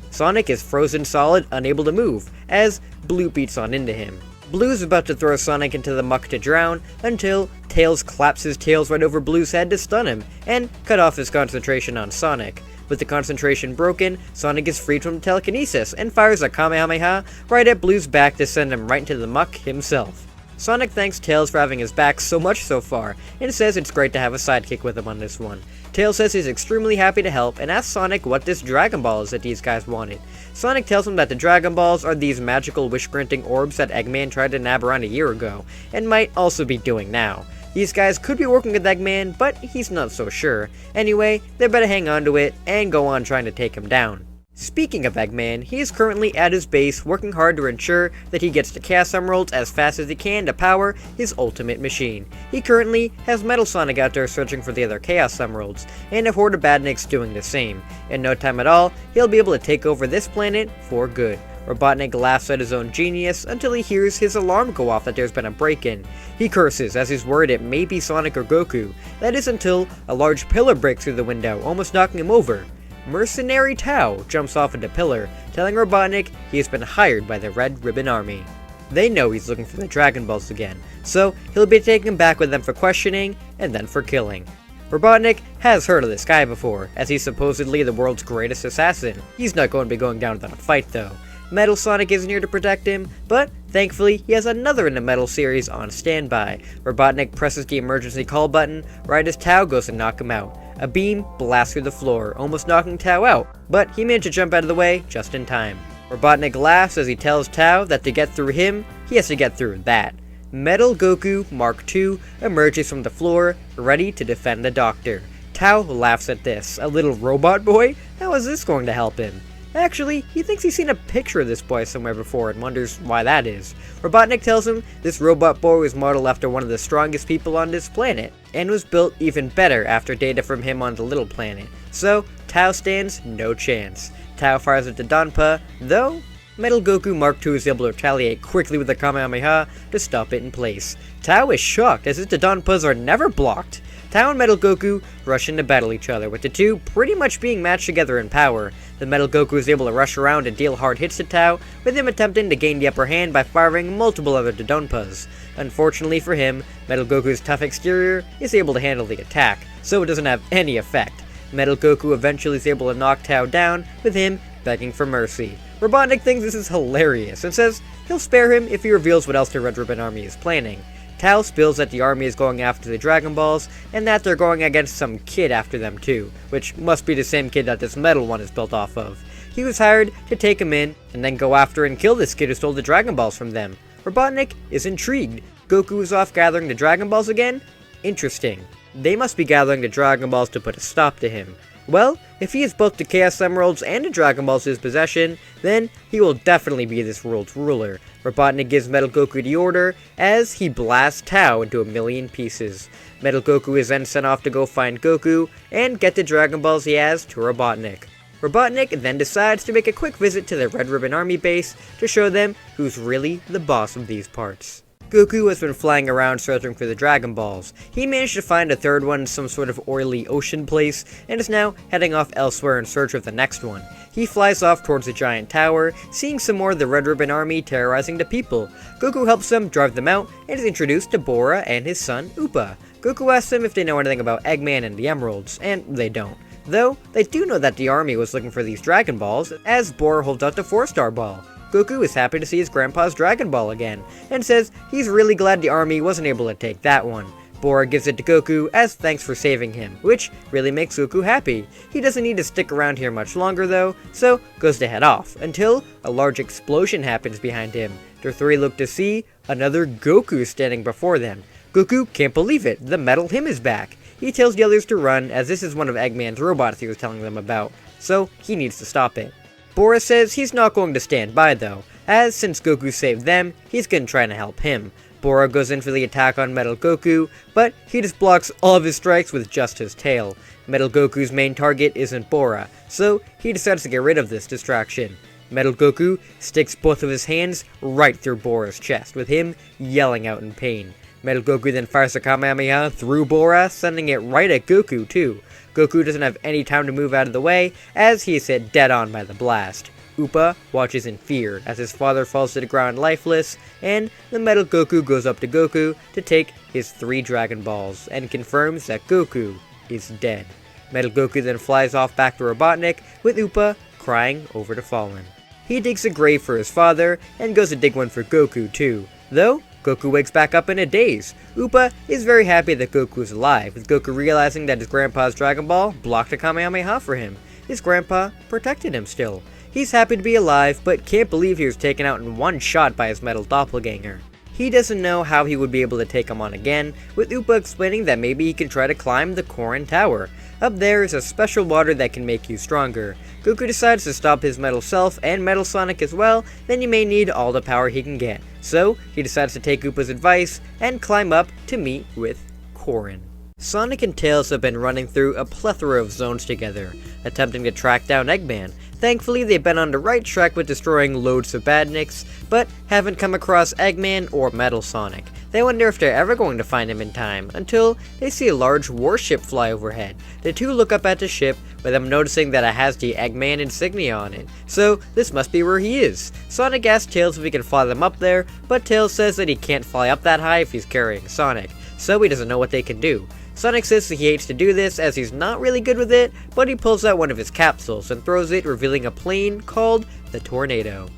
Sonic is frozen solid, unable to move, as Blue beats on into him. Blue is about to throw Sonic into the muck to drown, until Tails claps his tails right over Blue's head to stun him, and cut off his concentration on Sonic. With the concentration broken, Sonic is freed from telekinesis, and fires a Kamehameha right at Blue's back to send him right into the muck himself. Sonic thanks Tails for having his back so much so far, and says it's great to have a sidekick with him on this one. Tails says he's extremely happy to help, and asks Sonic what this Dragon Ball is that these guys wanted. Sonic tells him that the Dragon Balls are these magical wish-granting orbs that Eggman tried to nab around a year ago, and might also be doing now. These guys could be working with Eggman, but he's not so sure. Anyway, they better hang on to it, and go on trying to take him down. Speaking of Eggman, he is currently at his base working hard to ensure that he gets the Chaos Emeralds as fast as he can to power his ultimate machine. He currently has Metal Sonic out there searching for the other Chaos Emeralds, and a horde of Badniks doing the same. In no time at all, he'll be able to take over this planet for good. Robotnik laughs at his own genius until he hears his alarm go off that there's been a break-in. He curses as he's worried it may be Sonic or Goku. That is until a large pillar breaks through the window, almost knocking him over. Mercenary Tao jumps off into Pillar, telling Robotnik he has been hired by the Red Ribbon Army. They know he's looking for the Dragon Balls again, so he'll be taking him back with them for questioning, and then for killing. Robotnik has heard of this guy before, as he's supposedly the world's greatest assassin. He's not going to be going down without a fight though. Metal Sonic isn't here to protect him, but thankfully he has another in the Metal series on standby. Robotnik presses the emergency call button right as Tao goes to knock him out. A beam blasts through the floor, almost knocking Tao out, but he managed to jump out of the way just in time. Robotnik laughs as he tells Tao that to get through him, he has to get through that. Metal Goku Mark II emerges from the floor, ready to defend the Doctor. Tao laughs at this. A little robot boy? How is this going to help him? Actually, he thinks he's seen a picture of this boy somewhere before and wonders why that is. Robotnik tells him this robot boy was modeled after one of the strongest people on this planet, and was built even better after data from him on the little planet. So, Tao stands no chance. Tao fires at the Donpa, though Metal Goku Mark II is able to retaliate quickly with a Kamehameha to stop it in place. Tao is shocked as his Dodonpas are never blocked. Tao and Metal Goku rush in to battle each other, with the two pretty much being matched together in power. The Metal Goku is able to rush around and deal hard hits to Tao, with him attempting to gain the upper hand by firing multiple other Dodonpas. Unfortunately for him, Metal Goku's tough exterior is able to handle the attack, so it doesn't have any effect. Metal Goku eventually is able to knock Tao down, with him begging for mercy. Robotnik thinks this is hilarious and says he'll spare him if he reveals what else the Red Ribbon Army is planning. Tao spills that the army is going after the Dragon Balls, and that they're going against some kid after them too, which must be the same kid that this metal one is built off of. He was hired to take him in, and then go after and kill this kid who stole the Dragon Balls from them. Robotnik is intrigued. Goku is off gathering the Dragon Balls again? Interesting. They must be gathering the Dragon Balls to put a stop to him. Well, if he has both the Chaos Emeralds and the Dragon Balls in his possession, then he will definitely be this world's ruler. Robotnik gives Metal Goku the order as he blasts Tao into a million pieces. Metal Goku is then sent off to go find Goku and get the Dragon Balls he has to Robotnik. Robotnik then decides to make a quick visit to the Red Ribbon Army base to show them who's really the boss of these parts. Goku has been flying around searching for the Dragon Balls. He managed to find a third one in some sort of oily ocean place, and is now heading off elsewhere in search of the next one. He flies off towards the giant tower, seeing some more of the Red Ribbon Army terrorizing the people. Goku helps them drive them out, and is introduced to Bora and his son, Upa. Goku asks them if they know anything about Eggman and the Emeralds, and they don't. Though, they do know that the army was looking for these Dragon Balls, as Bora holds out the 4-star ball. Goku is happy to see his grandpa's Dragon Ball again, and says he's really glad the army wasn't able to take that one. Bora gives it to Goku as thanks for saving him, which really makes Goku happy. He doesn't need to stick around here much longer though, so goes to head off, until a large explosion happens behind him. The three look to see another Goku standing before them. Goku can't believe it, the metal him is back. He tells the others to run, as this is one of Eggman's robots he was telling them about, so he needs to stop it. Bora says he's not going to stand by though, as since Goku saved them, he's gonna try to help him. Bora goes in for the attack on Metal Goku, but he just blocks all of his strikes with just his tail. Metal Goku's main target isn't Bora, so he decides to get rid of this distraction. Metal Goku sticks both of his hands right through Bora's chest, with him yelling out in pain. Metal Goku then fires a Kamehameha through Bora, sending it right at Goku too. Goku doesn't have any time to move out of the way, as he is hit dead on by the blast. Upa watches in fear as his father falls to the ground lifeless, and the Metal Goku goes up to Goku to take his 3 Dragon Balls, and confirms that Goku is dead. Metal Goku then flies off back to Robotnik, with Upa crying over the fallen. He digs a grave for his father, and goes to dig one for Goku too, though Goku wakes back up in a daze. Upa is very happy that Goku is alive, with Goku realizing that his grandpa's Dragon Ball blocked a Kamehameha for him. His grandpa protected him still. He's happy to be alive, but can't believe he was taken out in one shot by his metal doppelganger. He doesn't know how he would be able to take him on again, with Upa explaining that maybe he can try to climb the Korin Tower. Up there is a special water that can make you stronger. Goku decides to stop his metal self and Metal Sonic as well, then he may need all the power he can get. So, he decides to take Upa's advice and climb up to meet with Korin. Sonic and Tails have been running through a plethora of zones together, attempting to track down Eggman. Thankfully, they've been on the right track with destroying loads of badniks, but haven't come across Eggman or Metal Sonic. They wonder if they're ever going to find him in time, until they see a large warship fly overhead. The two look up at the ship, with them noticing that it has the Eggman insignia on it, so this must be where he is. Sonic asks Tails if he can fly them up there, but Tails says that he can't fly up that high if he's carrying Sonic, so he doesn't know what they can do. Sonic says he hates to do this as he's not really good with it, but he pulls out one of his capsules and throws it, revealing a plane called the Tornado.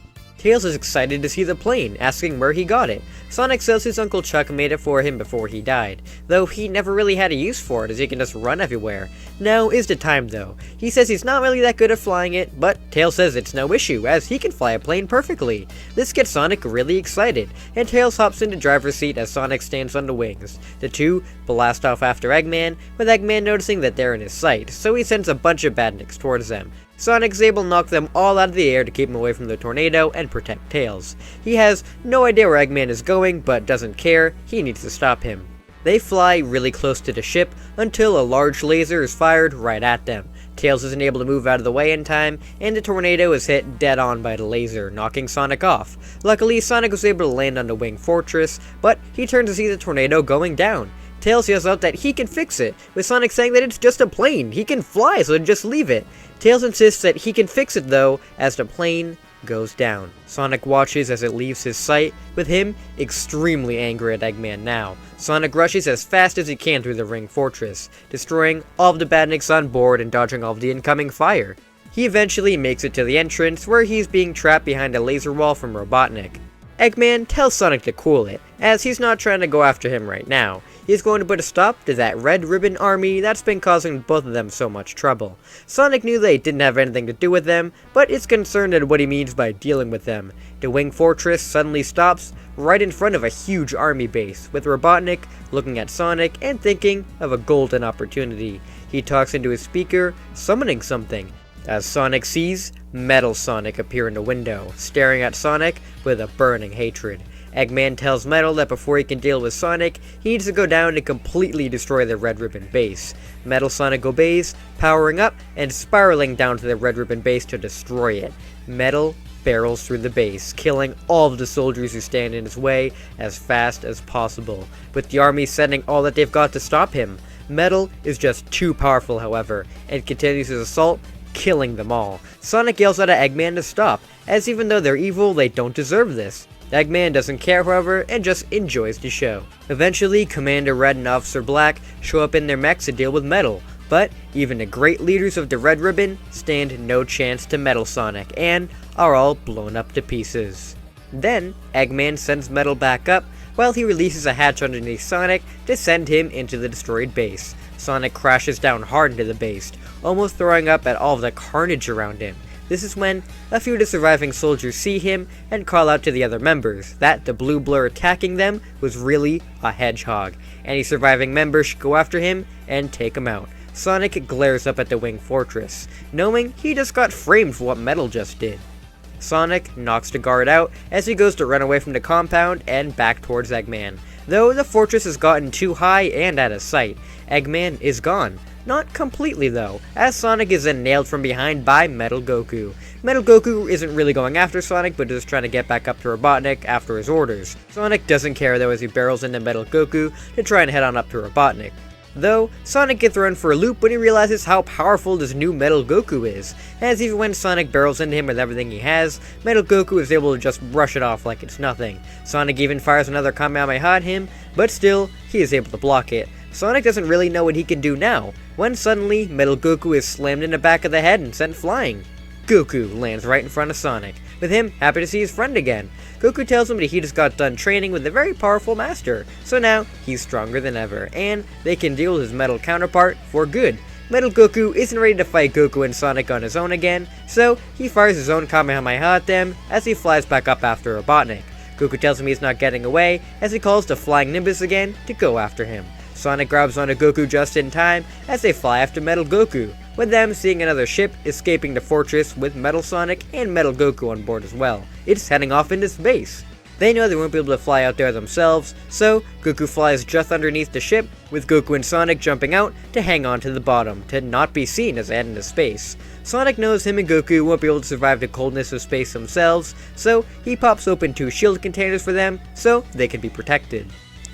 Tails is excited to see the plane, asking where he got it. Sonic says his Uncle Chuck made it for him before he died, though he never really had a use for it as he can just run everywhere. Now is the time though. He says he's not really that good at flying it, but Tails says it's no issue as he can fly a plane perfectly. This gets Sonic really excited, and Tails hops into driver's seat as Sonic stands on the wings. The two blast off after Eggman, with Eggman noticing that they're in his sight, so he sends a bunch of badniks towards them. Sonic is able to knock them all out of the air to keep him away from the tornado and protect Tails. He has no idea where Eggman is going, but doesn't care, he needs to stop him. They fly really close to the ship until a large laser is fired right at them. Tails isn't able to move out of the way in time, and the tornado is hit dead on by the laser, knocking Sonic off. Luckily, Sonic was able to land on the wing fortress, but he turns to see the tornado going down. Tails yells out that he can fix it, with Sonic saying that it's just a plane, he can fly, so just leave it. Tails insists that he can fix it though, as the plane goes down. Sonic watches as it leaves his sight, with him extremely angry at Eggman now. Sonic rushes as fast as he can through the ring fortress, destroying all of the bandits on board and dodging all of the incoming fire. He eventually makes it to the entrance, where he's being trapped behind a laser wall from Robotnik. Eggman tells Sonic to cool it, as he's not trying to go after him right now. He's going to put a stop to that Red Ribbon army that's been causing both of them so much trouble. Sonic knew they didn't have anything to do with them, but is concerned at what he means by dealing with them. The wing fortress suddenly stops right in front of a huge army base, with Robotnik looking at Sonic and thinking of a golden opportunity. He talks into his speaker, summoning something, as Sonic sees Metal Sonic appear in the window, staring at Sonic with a burning hatred. Eggman tells Metal that before he can deal with Sonic, he needs to go down and completely destroy the Red Ribbon base. Metal Sonic obeys, powering up and spiraling down to the Red Ribbon base to destroy it. Metal barrels through the base, killing all of the soldiers who stand in his way as fast as possible, with the army sending all that they've got to stop him. Metal is just too powerful, however, and continues his assault, killing them all. Sonic yells out at Eggman to stop, as even though they're evil, they don't deserve this. Eggman doesn't care, however, and just enjoys the show. Eventually, Commander Red and Officer Black show up in their mechs to deal with Metal, but even the great leaders of the Red Ribbon stand no chance to Metal Sonic, and are all blown up to pieces. Then, Eggman sends Metal back up, while he releases a hatch underneath Sonic to send him into the destroyed base. Sonic crashes down hard into the base, almost throwing up at all of the carnage around him. This is when a few of the surviving soldiers see him and call out to the other members that the blue blur attacking them was really a hedgehog. Any surviving members should go after him and take him out. Sonic glares up at the wing fortress, knowing he just got framed for what Metal just did. Sonic knocks the guard out as he goes to run away from the compound and back towards Eggman. Though the fortress has gotten too high and out of sight, Eggman is gone. Not completely though, as Sonic is then nailed from behind by Metal Goku. Metal Goku isn't really going after Sonic, but is trying to get back up to Robotnik after his orders. Sonic doesn't care though, as he barrels into Metal Goku to try and head on up to Robotnik. Though, Sonic gets thrown for a loop when he realizes how powerful this new Metal Goku is, as even when Sonic barrels into him with everything he has, Metal Goku is able to just brush it off like it's nothing. Sonic even fires another Kamehameha at him, but still, he is able to block it. Sonic doesn't really know what he can do now, when suddenly, Metal Goku is slammed in the back of the head and sent flying. Goku lands right in front of Sonic, with him happy to see his friend again. Goku tells him that he just got done training with a very powerful master, so now he's stronger than ever, and they can deal with his metal counterpart for good. Metal Goku isn't ready to fight Goku and Sonic on his own again, so he fires his own Kamehameha at them as he flies back up after Robotnik. Goku tells him he's not getting away, as he calls the Flying Nimbus again to go after him. Sonic grabs onto Goku just in time as they fly after Metal Goku, with them seeing another ship escaping the fortress with Metal Sonic and Metal Goku on board as well. It's heading off into space. They know they won't be able to fly out there themselves, so Goku flies just underneath the ship, with Goku and Sonic jumping out to hang on to the bottom, to not be seen as they head into space. Sonic knows him and Goku won't be able to survive the coldness of space themselves, so he pops open 2 shield containers for them so they can be protected.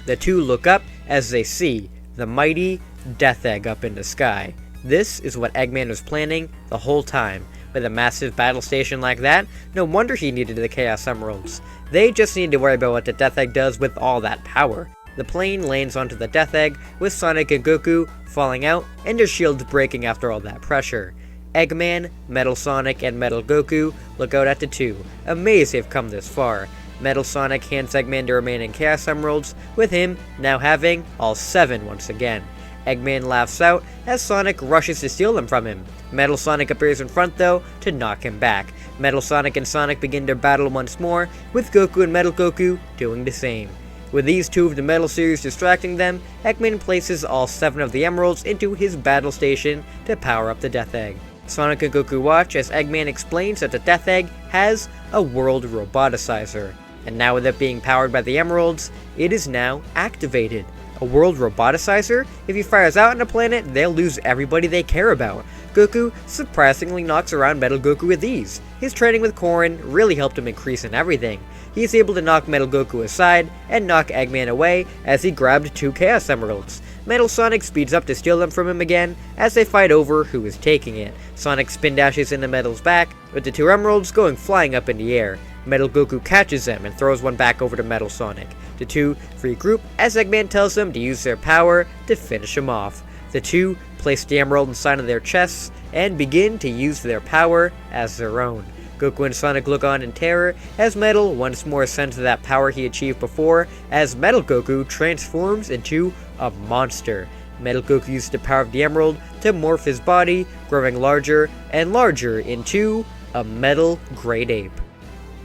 The two look up as they see the mighty Death Egg up in the sky. This is what Eggman was planning the whole time. With a massive battle station like that, no wonder he needed the Chaos Emeralds. They just need to worry about what the Death Egg does with all that power. The plane lands onto the Death Egg, with Sonic and Goku falling out and their shields breaking after all that pressure. Eggman, Metal Sonic, and Metal Goku look out at the two, amazed they've come this far. Metal Sonic hands Eggman the remaining Chaos Emeralds, with him now having all 7 once again. Eggman laughs out as Sonic rushes to steal them from him. Metal Sonic appears in front though to knock him back. Metal Sonic and Sonic begin their battle once more, with Goku and Metal Goku doing the same. With these two of the Metal series distracting them, Eggman places all 7 of the emeralds into his battle station to power up the Death Egg. Sonic and Goku watch as Eggman explains that the Death Egg has a world roboticizer, and now with it being powered by the emeralds, it is now activated. A world roboticizer? If he fires out on a planet, they'll lose everybody they care about. Goku surprisingly knocks around Metal Goku with ease. His training with Korin really helped him increase in everything. He is able to knock Metal Goku aside and knock Eggman away as he grabbed 2 Chaos Emeralds. Metal Sonic speeds up to steal them from him again as they fight over who is taking it. Sonic spin dashes into Metal's back, with the 2 emeralds going flying up in the air. Metal Goku catches them and throws one back over to Metal Sonic. The 2 regroup as Eggman tells them to use their power to finish him off. The 2 place the emerald inside of their chests and begin to use their power as their own. Goku and Sonic look on in terror as Metal once more sends that power he achieved before, as Metal Goku transforms into a monster. Metal Goku uses the power of the emerald to morph his body, growing larger and larger into a metal great ape.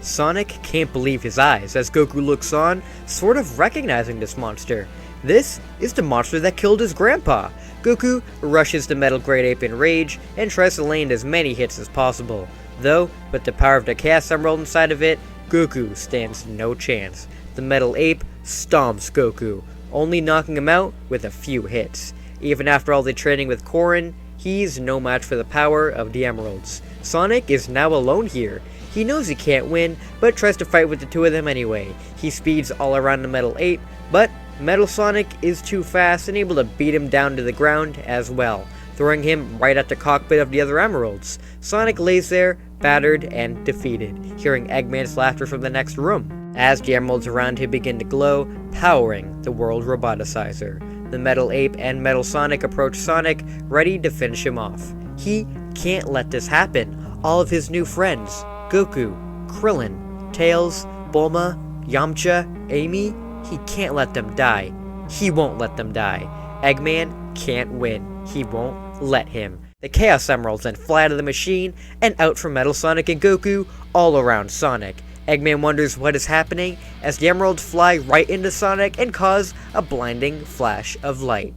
Sonic can't believe his eyes as Goku looks on, sort of recognizing this monster. This is the monster that killed his grandpa. Goku rushes the metal great ape in rage and tries to land as many hits as possible. Though, with the power of the Chaos Emerald inside of it, Goku stands no chance. The metal ape stomps Goku, only knocking him out with a few hits. Even after all the training with Korin, he's no match for the power of the emeralds. Sonic is now alone here. He knows he can't win, but tries to fight with the 2 of them anyway. He speeds all around the metal ape, but Metal Sonic is too fast and able to beat him down to the ground as well, throwing him right at the cockpit of the other emeralds. Sonic lays there, battered and defeated, hearing Eggman's laughter from the next room, as the emeralds around him begin to glow, powering the world roboticizer. The metal ape and Metal Sonic approach Sonic, ready to finish him off. He can't let this happen. All of his new friends, Goku, Krillin, Tails, Bulma, Yamcha, Amy, he can't let them die. He won't let them die. Eggman can't win. He won't let him. The Chaos Emeralds then fly out of the machine and out from Metal Sonic and Goku all around Sonic. Eggman wonders what is happening as the emeralds fly right into Sonic and cause a blinding flash of light.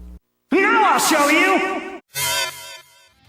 Now I'll show you!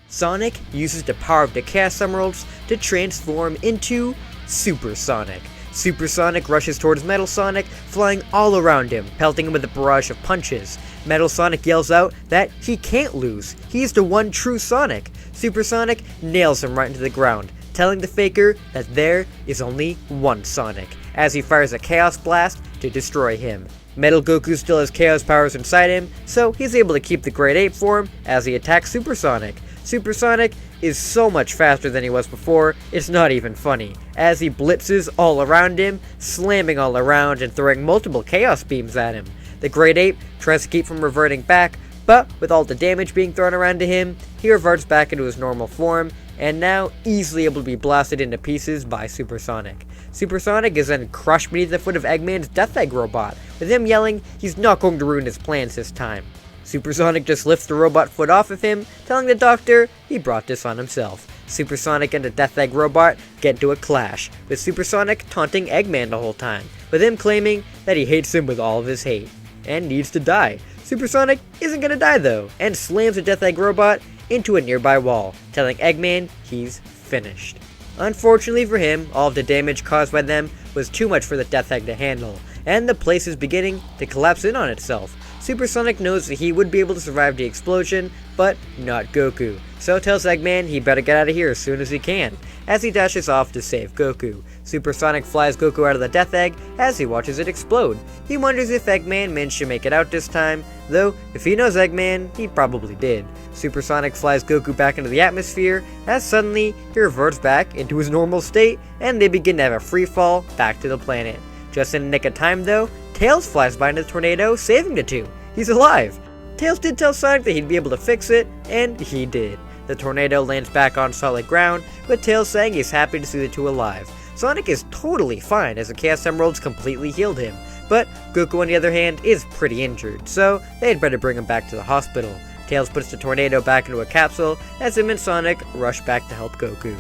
Sonic uses the power of the Chaos Emeralds to transform into Super Sonic. Super Sonic rushes towards Metal Sonic, flying all around him, pelting him with a barrage of punches. Metal Sonic yells out that he can't lose. He's the one true Sonic. Super Sonic nails him right into the ground, telling the faker that there is only one Sonic, as he fires a Chaos Blast to destroy him. Metal Goku still has Chaos powers inside him, so he's able to keep the Great Ape form as he attacks Super Sonic. Super Sonic is so much faster than he was before, it's not even funny, as he blitzes all around him, slamming all around and throwing multiple Chaos Beams at him. The Great Ape tries to keep from reverting back, but with all the damage being thrown around to him, he reverts back into his normal form, and now easily able to be blasted into pieces by Super Sonic. Super Sonic is then crushed beneath the foot of Eggman's Death Egg robot, with him yelling he's not going to ruin his plans this time. Super Sonic just lifts the robot foot off of him, telling the doctor he brought this on himself. Super Sonic and the Death Egg robot get into a clash, with Super Sonic taunting Eggman the whole time, with him claiming that he hates him with all of his hate, and needs to die. Super Sonic isn't gonna die though, and slams the Death Egg robot into a nearby wall, telling Eggman he's finished. Unfortunately for him, all of the damage caused by them was too much for the Death Egg to handle, and the place is beginning to collapse in on itself. Super Sonic knows that he would be able to survive the explosion, but not Goku, so tells Eggman he better get out of here as soon as he can, as he dashes off to save Goku. Super Sonic flies Goku out of the Death Egg as he watches it explode. He wonders if Eggman managed to make it out this time, though if he knows Eggman, he probably did. Super Sonic flies Goku back into the atmosphere, as suddenly he reverts back into his normal state, and they begin to have a free fall back to the planet. Just in the nick of time though, Tails flies by in a tornado, saving the 2. He's alive! Tails did tell Sonic that he'd be able to fix it, and he did. The tornado lands back on solid ground, with Tails saying he's happy to see the 2 alive. Sonic is totally fine as the Chaos Emeralds completely healed him, but Goku on the other hand is pretty injured, so they'd better bring him back to the hospital. Tails puts the tornado back into a capsule as him and Sonic rush back to help Goku.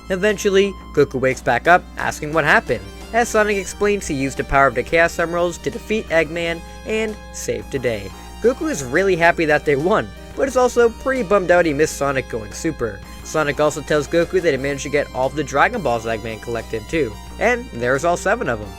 Eventually, Goku wakes back up, asking what happened, as Sonic explains he used the power of the Chaos Emeralds to defeat Eggman and save the day. Goku is really happy that they won, but is also pretty bummed out he missed Sonic going super. Sonic also tells Goku that he managed to get all of the Dragon Balls Eggman collected too, and there's all 7 of them.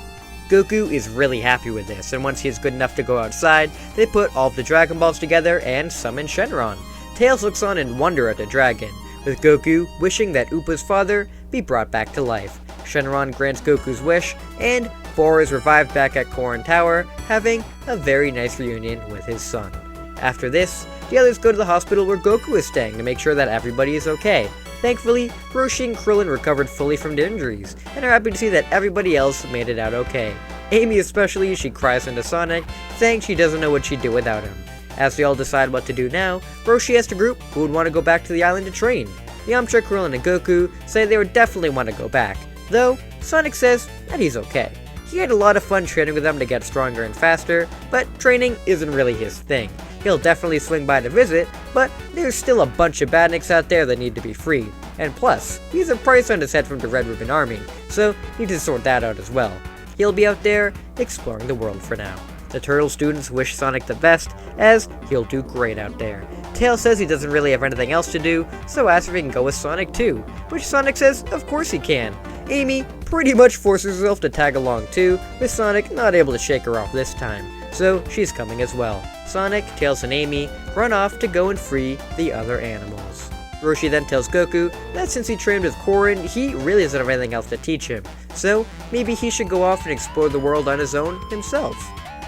Goku is really happy with this, and once he is good enough to go outside, they put all of the Dragon Balls together and summon Shenron. Tails looks on in wonder at the dragon, with Goku wishing that Upa's father be brought back to life. Shenron grants Goku's wish, and Boar is revived back at Korin Tower, having a very nice reunion with his son. After this, the others go to the hospital where Goku is staying to make sure that everybody is okay. Thankfully, Roshi and Krillin recovered fully from their injuries, and are happy to see that everybody else made it out okay. Amy especially, she cries into Sonic, saying she doesn't know what she'd do without him. As they all decide what to do now, Roshi asks the group who would want to go back to the island to train. Yamcha, Krillin, and Goku say they would definitely want to go back, though Sonic says that he's okay. He had a lot of fun training with them to get stronger and faster, but training isn't really his thing. He'll definitely swing by to visit, but there's still a bunch of badniks out there that need to be freed. And plus, he has a price on his head from the Red Ribbon Army, so he needs to sort that out as well. He'll be out there exploring the world for now. The Turtle students wish Sonic the best, as he'll do great out there. Tails says he doesn't really have anything else to do, so asks if he can go with Sonic too, which Sonic says of course he can. Amy pretty much forces herself to tag along too, with Sonic not able to shake her off this time, so she's coming as well. Sonic, Tails, and Amy run off to go and free the other animals. Roshi then tells Goku that since he trained with Korin, he really doesn't have anything else to teach him, so maybe he should go off and explore the world on his own himself.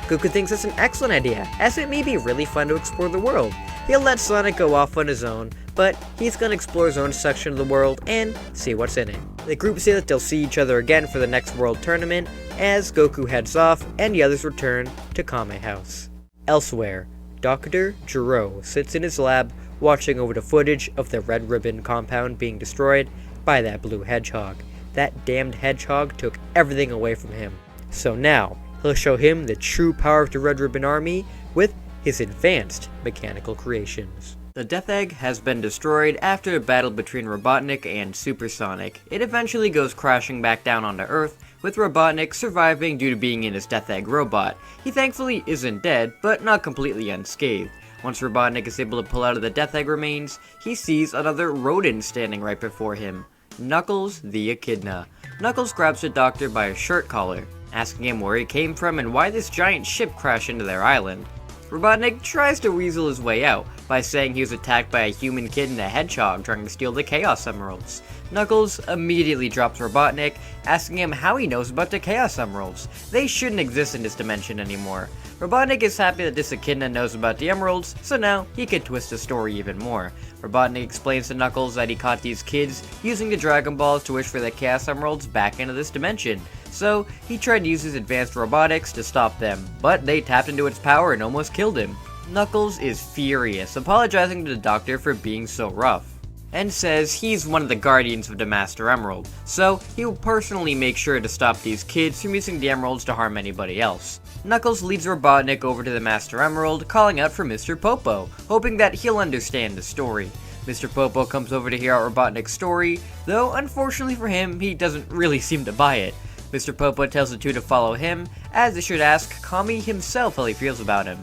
Goku thinks it's an excellent idea, as it may be really fun to explore the world. He'll let Sonic go off on his own, but he's gonna explore his own section of the world and see what's in it. The group say that they'll see each other again for the next world tournament, as Goku heads off and the others return to Kame House. Elsewhere, Dr. Gero sits in his lab watching over the footage of the Red Ribbon compound being destroyed by that blue hedgehog. That damned hedgehog took everything away from him. So now, he'll show him the true power of the Red Ribbon Army with his advanced mechanical creations. The Death Egg has been destroyed after a battle between Robotnik and Supersonic. It eventually goes crashing back down onto Earth, with Robotnik surviving due to being in his Death Egg robot. He thankfully isn't dead, but not completely unscathed. Once Robotnik is able to pull out of the Death Egg remains, he sees another rodent standing right before him. Knuckles the Echidna. Knuckles grabs the doctor by his shirt collar, asking him where he came from and why this giant ship crashed into their island. Robotnik tries to weasel his way out by saying he was attacked by a human kid and a hedgehog trying to steal the Chaos Emeralds. Knuckles immediately drops Robotnik, asking him how he knows about the Chaos Emeralds. They shouldn't exist in this dimension anymore. Robotnik is happy that this Echidna knows about the emeralds, so now he can twist the story even more. Robotnik explains to Knuckles that he caught these kids using the Dragon Balls to wish for the Chaos Emeralds back into this dimension. So he tried to use his advanced robotics to stop them, but they tapped into its power and almost killed him. Knuckles is furious, apologizing to the doctor for being so rough, and says he's one of the guardians of the Master Emerald, so he will personally make sure to stop these kids from using the emeralds to harm anybody else. Knuckles leads Robotnik over to the Master Emerald, calling out for Mr. Popo, hoping that he'll understand the story. Mr. Popo comes over to hear out Robotnik's story, though unfortunately for him, he doesn't really seem to buy it. Mr. Popo tells the two to follow him, as they should ask Kami himself how he feels about him.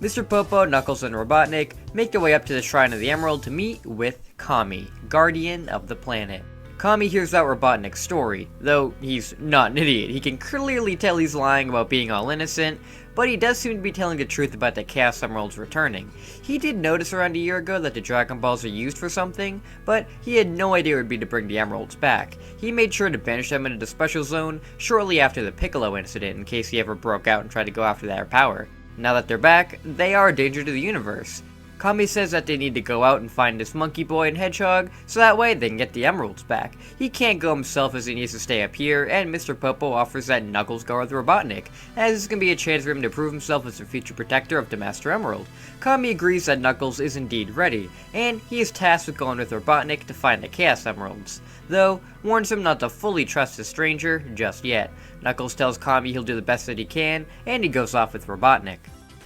Mr. Popo, Knuckles, and Robotnik make their way up to the Shrine of the Emerald to meet with Kami, guardian of the planet. Kami hears out Robotnik's story, though he's not an idiot. He can clearly tell he's lying about being all innocent, but he does seem to be telling the truth about the Chaos Emeralds returning. He did notice around a year ago that the Dragon Balls are used for something, but he had no idea it would be to bring the Emeralds back. He made sure to banish them into the Special Zone shortly after the Piccolo incident in case he ever broke out and tried to go after their power. Now that they're back, they are a danger to the universe. Kami says that they need to go out and find this Monkey Boy and Hedgehog, so that way they can get the emeralds back. He can't go himself as he needs to stay up here, and Mr. Popo offers that Knuckles go with Robotnik, as this can be a chance for him to prove himself as the future protector of the Master Emerald. Kami agrees that Knuckles is indeed ready, and he is tasked with going with Robotnik to find the Chaos Emeralds, though warns him not to fully trust the stranger just yet. Knuckles tells Kami he'll do the best that he can, and he goes off with Robotnik.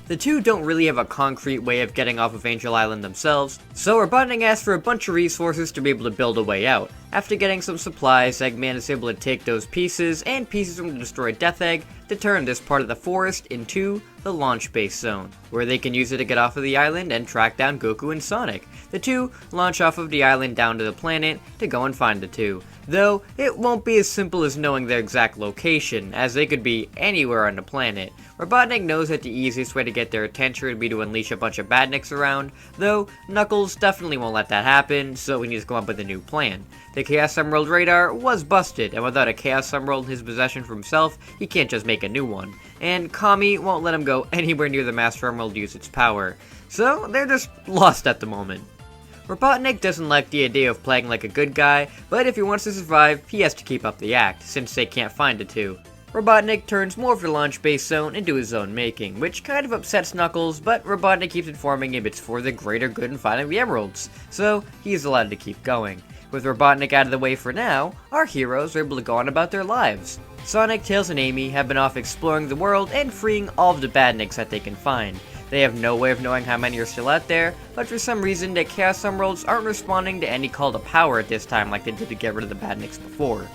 The two don't really have a concrete way of getting off of Angel Island themselves, so Robotnik asks for a bunch of resources to be able to build a way out. After getting some supplies, Eggman is able to take those pieces and pieces from the destroyed Death Egg to turn this part of the forest into the launch base zone, where they can use it to get off of the island and track down Goku and Sonic. The two launch off of the island down to the planet to go and find the two, though it won't be as simple as knowing their exact location, as they could be anywhere on the planet. Robotnik knows that the easiest way to get their attention would be to unleash a bunch of badniks around, though Knuckles definitely won't let that happen, so he needs to come up with a new plan. The Chaos Emerald radar was busted, and without a Chaos Emerald in his possession for himself, he can't just make a new one. And Kami won't let him go anywhere near the Master Emerald to use its power, so they're just lost at the moment. Robotnik doesn't like the idea of playing like a good guy, but if he wants to survive, he has to keep up the act, since they can't find the two. Robotnik turns more of the launch base zone into his own making, which kind of upsets Knuckles, but Robotnik keeps informing him it's for the greater good in finding the emeralds, so he's allowed to keep going. With Robotnik out of the way for now, our heroes are able to go on about their lives. Sonic, Tails, and Amy have been off exploring the world and freeing all of the badniks that they can find. They have no way of knowing how many are still out there, but for some reason the Chaos Emeralds aren't responding to any call to power at this time like they did to get rid of the badniks before.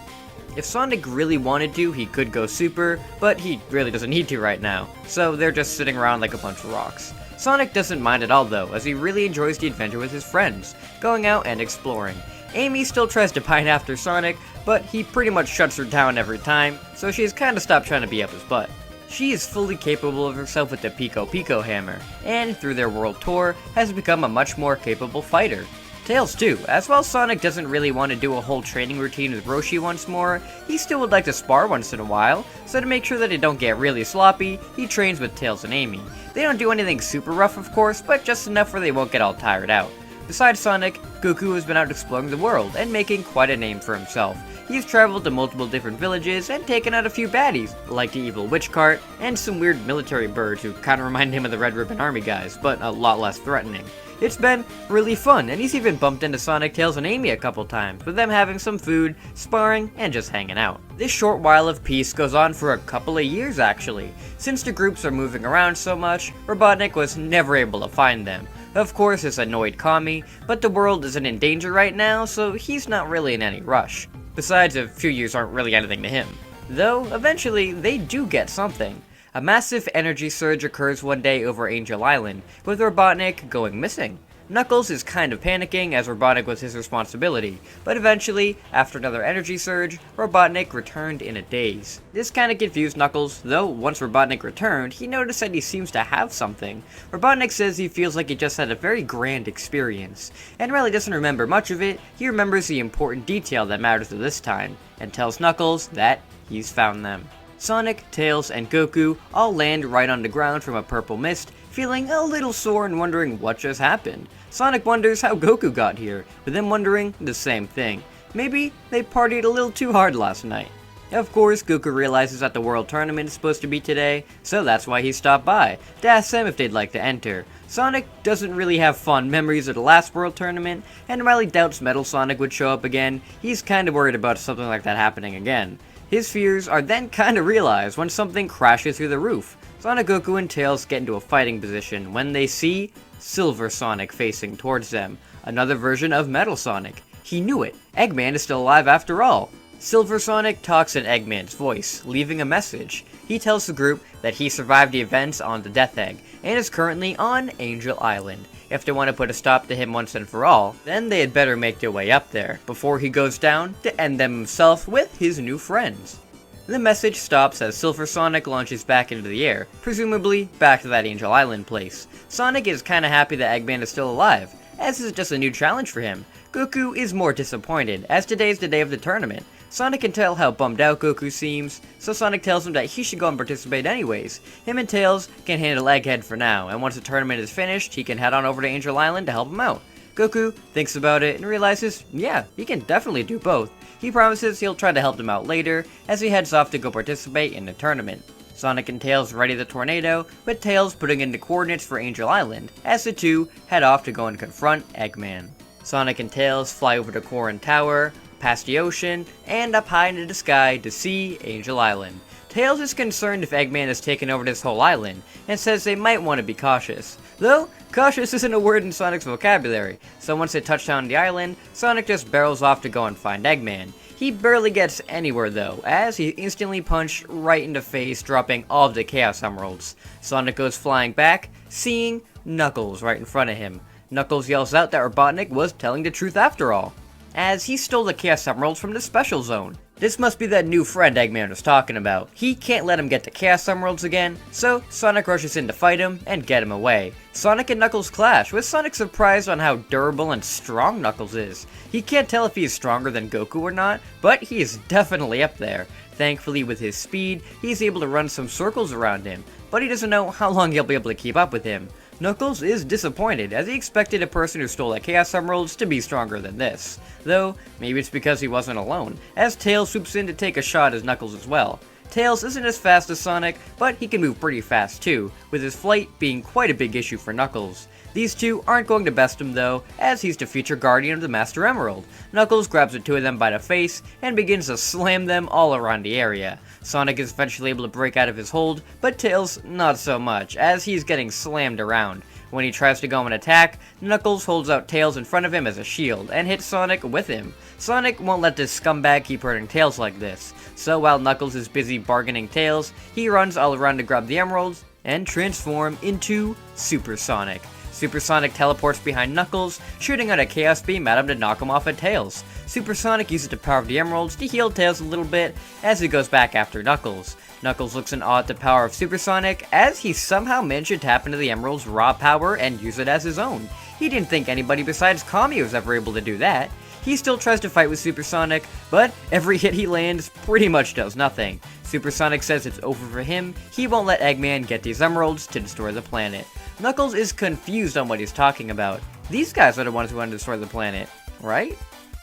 If Sonic really wanted to, he could go super, but he really doesn't need to right now, so they're just sitting around like a bunch of rocks. Sonic doesn't mind at all though, as he really enjoys the adventure with his friends, going out and exploring. Amy still tries to pine after Sonic, but he pretty much shuts her down every time, so she's kinda stopped trying to be up his butt. She is fully capable of herself with the Pico Pico hammer, and through their world tour, has become a much more capable fighter. Tails too, as while Sonic doesn't really want to do a whole training routine with Roshi once more, he still would like to spar once in a while, so to make sure that they don't get really sloppy, he trains with Tails and Amy. They don't do anything super rough of course, but just enough where they won't get all tired out. Besides Sonic, Goku has been out exploring the world and making quite a name for himself. He's traveled to multiple different villages and taken out a few baddies, like the evil witch cart, and some weird military birds who kinda remind him of the Red Ribbon Army guys, but a lot less threatening. It's been really fun, and he's even bumped into Sonic, Tails, and Amy a couple times, with them having some food, sparring, and just hanging out. This short while of peace goes on for a couple of years actually. Since the groups are moving around so much, Robotnik was never able to find them. Of course, this annoyed Kami, but the world isn't in danger right now, so he's not really in any rush. Besides, a few years aren't really anything to him. Though, eventually, they do get something. A massive energy surge occurs one day over Angel Island, with Robotnik going missing. Knuckles is kind of panicking as Robotnik was his responsibility, but eventually, after another energy surge, Robotnik returned in a daze. This kinda confused Knuckles, though once Robotnik returned, he noticed that he seems to have something. Robotnik says he feels like he just had a very grand experience, and while he doesn't remember much of it, he remembers the important detail that matters at this time, and tells Knuckles that he's found them. Sonic, Tails, and Goku all land right on the ground from a purple mist, feeling a little sore and wondering what just happened. Sonic wonders how Goku got here, with him wondering the same thing. Maybe they partied a little too hard last night. Of course, Goku realizes that the World Tournament is supposed to be today, so that's why he stopped by, to ask them if they'd like to enter. Sonic doesn't really have fond memories of the last World Tournament, and while he doubts Metal Sonic would show up again, he's kinda worried about something like that happening again. His fears are then kinda realized when something crashes through the roof. Sonic, Goku, and Tails get into a fighting position when they see Silver Sonic facing towards them, another version of Metal Sonic. He knew it, Eggman is still alive after all. Silver Sonic talks in Eggman's voice, leaving a message. He tells the group that he survived the events on the Death Egg, and is currently on Angel Island. If they want to put a stop to him once and for all, then they had better make their way up there, before he goes down to end them himself with his new friends. The message stops as Silver Sonic launches back into the air, presumably back to that Angel Island place. Sonic is kinda happy that Eggman is still alive, as this is just a new challenge for him. Goku is more disappointed, as today is the day of the tournament. Sonic can tell how bummed out Goku seems, so Sonic tells him that he should go and participate anyways. Him and Tails can handle Egghead for now, and once the tournament is finished, he can head on over to Angel Island to help him out. Goku thinks about it and realizes, yeah, he can definitely do both. He promises he'll try to help them out later, as he heads off to go participate in the tournament. Sonic and Tails ready the tornado, with Tails putting in the coordinates for Angel Island, as the two head off to go and confront Eggman. Sonic and Tails fly over to Korin Tower, past the ocean, and up high into the sky to see Angel Island. Tails is concerned if Eggman has taken over this whole island, and says they might want to be cautious. Though, cautious isn't a word in Sonic's vocabulary, so once they touch down the island, Sonic just barrels off to go and find Eggman. He barely gets anywhere though, as he instantly punched right in the face, dropping all of the Chaos Emeralds. Sonic goes flying back, seeing Knuckles right in front of him. Knuckles yells out that Robotnik was telling the truth after all, as he stole the Chaos Emeralds from the Special Zone. This must be that new friend Eggman was talking about. He can't let him get the Chaos Emeralds again, so Sonic rushes in to fight him and get him away. Sonic and Knuckles clash, with Sonic surprised on how durable and strong Knuckles is. He can't tell if he is stronger than Goku or not, but he is definitely up there. Thankfully, with his speed, he's able to run some circles around him, but he doesn't know how long he'll be able to keep up with him. Knuckles is disappointed, as he expected a person who stole the Chaos Emeralds to be stronger than this. Though, maybe it's because he wasn't alone, as Tails swoops in to take a shot at Knuckles as well. Tails isn't as fast as Sonic, but he can move pretty fast too, with his flight being quite a big issue for Knuckles. These two aren't going to best him though, as he's the future guardian of the Master Emerald. Knuckles grabs the two of them by the face, and begins to slam them all around the area. Sonic is eventually able to break out of his hold, but Tails not so much, as he's getting slammed around. When he tries to go and attack, Knuckles holds out Tails in front of him as a shield, and hits Sonic with him. Sonic won't let this scumbag keep hurting Tails like this, so while Knuckles is busy bargaining Tails, he runs all around to grab the emeralds, and transform into Super Sonic. Super Sonic teleports behind Knuckles, shooting out a Chaos Beam at him to knock him off at Tails. Super Sonic uses the power of the emeralds to heal Tails a little bit, as he goes back after Knuckles. Knuckles looks in awe at the power of Super Sonic, as he somehow managed to tap into the emerald's raw power and use it as his own. He didn't think anybody besides Kami was ever able to do that. He still tries to fight with Super Sonic, but every hit he lands pretty much does nothing. Super Sonic says it's over for him, he won't let Eggman get these emeralds to destroy the planet. Knuckles is confused on what he's talking about. These guys are the ones who want to destroy the planet, right?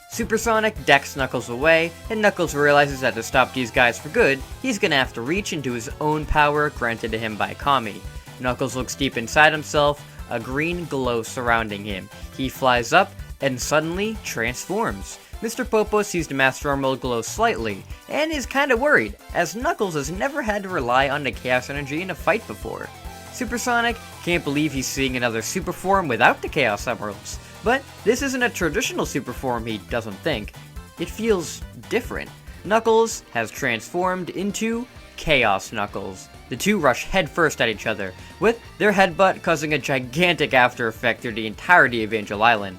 Super Sonic decks Knuckles away, and Knuckles realizes that to stop these guys for good, he's gonna have to reach into his own power granted to him by Kami. Knuckles looks deep inside himself, a green glow surrounding him. He flies up, and suddenly transforms. Mr. Popo sees the Master Emerald glow slightly, and is kinda worried, as Knuckles has never had to rely on the Chaos Energy in a fight before. Super Sonic can't believe he's seeing another super form without the Chaos Emeralds. But this isn't a traditional super form, he doesn't think. It feels different. Knuckles has transformed into Chaos Knuckles. The two rush headfirst at each other, with their headbutt causing a gigantic after effect through the entirety of Angel Island.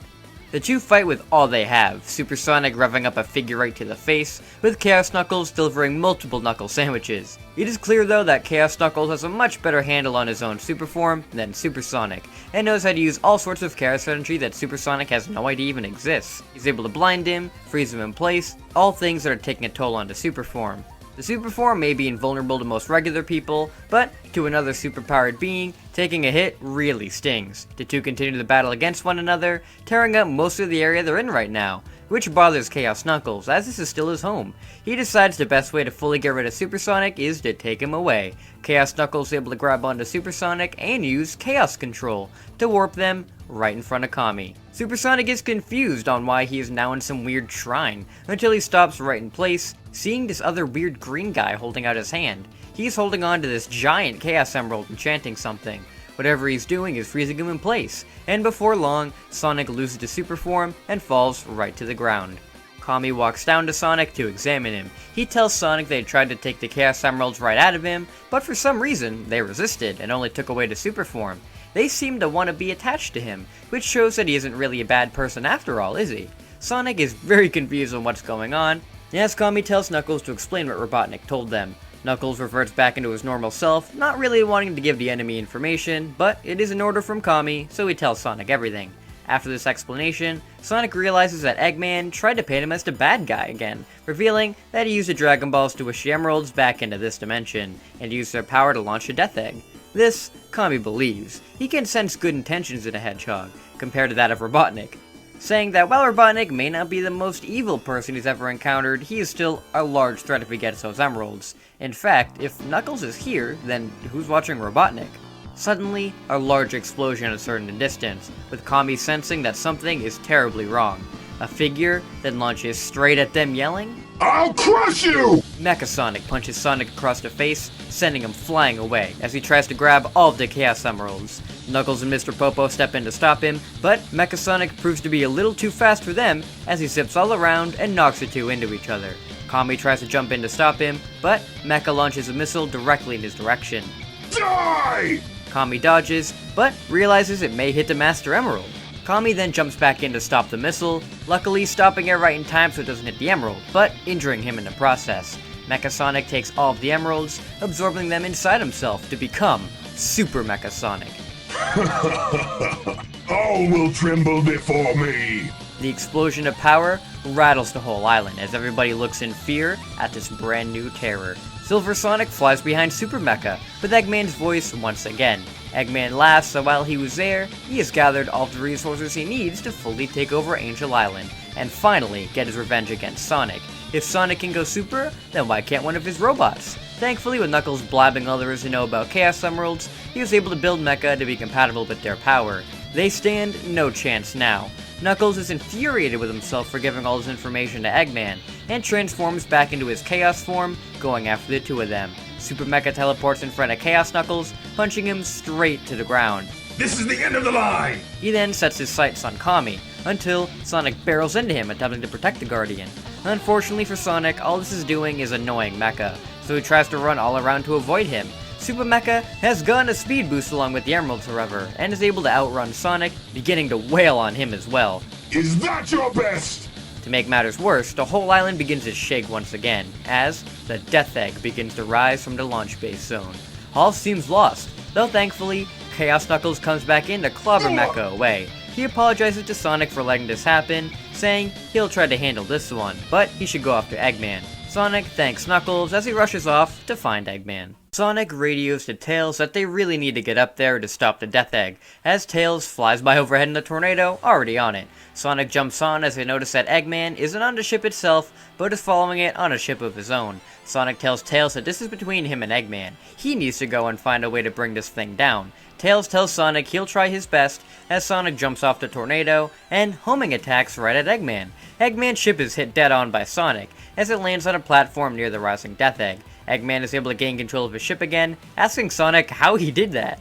The two fight with all they have, Super Sonic revving up a figure eight to the face, with Chaos Knuckles delivering multiple knuckle sandwiches. It is clear though that Chaos Knuckles has a much better handle on his own super form than Super Sonic, and knows how to use all sorts of Chaos Energy that Super Sonic has no idea even exists. He's able to blind him, freeze him in place, all things that are taking a toll on the super form. The super form may be invulnerable to most regular people, but to another superpowered being, taking a hit really stings. The two continue the battle against one another, tearing up most of the area they're in right now, which bothers Chaos Knuckles, as this is still his home. He decides the best way to fully get rid of Super Sonic is to take him away. Chaos Knuckles is able to grab onto Super Sonic and use Chaos Control to warp them right in front of Kami. Super Sonic is confused on why he is now in some weird shrine, until he stops right in place, seeing this other weird green guy holding out his hand. He's holding on to this giant Chaos Emerald and chanting something. Whatever he's doing is freezing him in place, and before long, Sonic loses his super form and falls right to the ground. Kami walks down to Sonic to examine him. He tells Sonic they tried to take the Chaos Emeralds right out of him, but for some reason, they resisted and only took away the super form. They seem to want to be attached to him, which shows that he isn't really a bad person after all, is he? Sonic is very confused on what's going on, as Kami tells Knuckles to explain what Robotnik told them. Knuckles reverts back into his normal self, not really wanting to give the enemy information, but it is an order from Kami, so he tells Sonic everything. After this explanation, Sonic realizes that Eggman tried to paint him as the bad guy again, revealing that he used the Dragon Balls to wish the emeralds back into this dimension, and used their power to launch a Death Egg. This, Kami believes. He can sense good intentions in a Hedgehog, compared to that of Robotnik, saying that while Robotnik may not be the most evil person he's ever encountered, he is still a large threat if he gets those emeralds. In fact, if Knuckles is here, then who's watching Robotnik? Suddenly, a large explosion is heard in the distance, with Kami sensing that something is terribly wrong. A figure then launches straight at them, yelling, I'll crush you! Mecha Sonic punches Sonic across the face, sending him flying away as he tries to grab all of the Chaos Emeralds. Knuckles and Mr. Popo step in to stop him, but Mecha Sonic proves to be a little too fast for them as he zips all around and knocks the two into each other. Kami tries to jump in to stop him, but Mecha launches a missile directly in his direction. Die! Kami dodges, but realizes it may hit the Master Emerald. Kami then jumps back in to stop the missile, luckily stopping it right in time so it doesn't hit the emerald, but injuring him in the process. Mecha Sonic takes all of the emeralds, absorbing them inside himself to become Super Mecha Sonic. All will tremble before me! The explosion of power rattles the whole island as everybody looks in fear at this brand new terror. Silver Sonic flies behind Super Mecha, with Eggman's voice once again. Eggman laughs, so while he was there, he has gathered all the resources he needs to fully take over Angel Island, and finally get his revenge against Sonic. If Sonic can go super, then why can't one of his robots? Thankfully, with Knuckles blabbing all there is to know about Chaos Emeralds, he was able to build Mecha to be compatible with their power. They stand no chance now. Knuckles is infuriated with himself for giving all his information to Eggman, and transforms back into his Chaos form, going after the two of them. Super Mecha teleports in front of Chaos Knuckles, punching him straight to the ground. This is the end of the line! He then sets his sights on Kami, until Sonic barrels into him, attempting to protect the Guardian. Unfortunately for Sonic, all this is doing is annoying Mecha, so he tries to run all around to avoid him. Super Mecha has gotten a speed boost along with the Emeralds, however, and is able to outrun Sonic, beginning to wail on him as well. Is that your best? To make matters worse, the whole island begins to shake once again, as the Death Egg begins to rise from the launch base zone. All seems lost, though thankfully, Chaos Knuckles comes back in to clobber Mecha away. He apologizes to Sonic for letting this happen, saying he'll try to handle this one, but he should go after Eggman. Sonic thanks Knuckles as he rushes off to find Eggman. Sonic radios to Tails that they really need to get up there to stop the Death Egg, as Tails flies by overhead in the tornado, already on it. Sonic jumps on as they notice that Eggman isn't on the ship itself, but is following it on a ship of his own. Sonic tells Tails that this is between him and Eggman. He needs to go and find a way to bring this thing down. Tails tells Sonic he'll try his best, as Sonic jumps off the tornado, and homing attacks right at Eggman. Eggman's ship is hit dead on by Sonic, as it lands on a platform near the rising Death Egg. Eggman is able to gain control of his ship again, asking Sonic how he did that.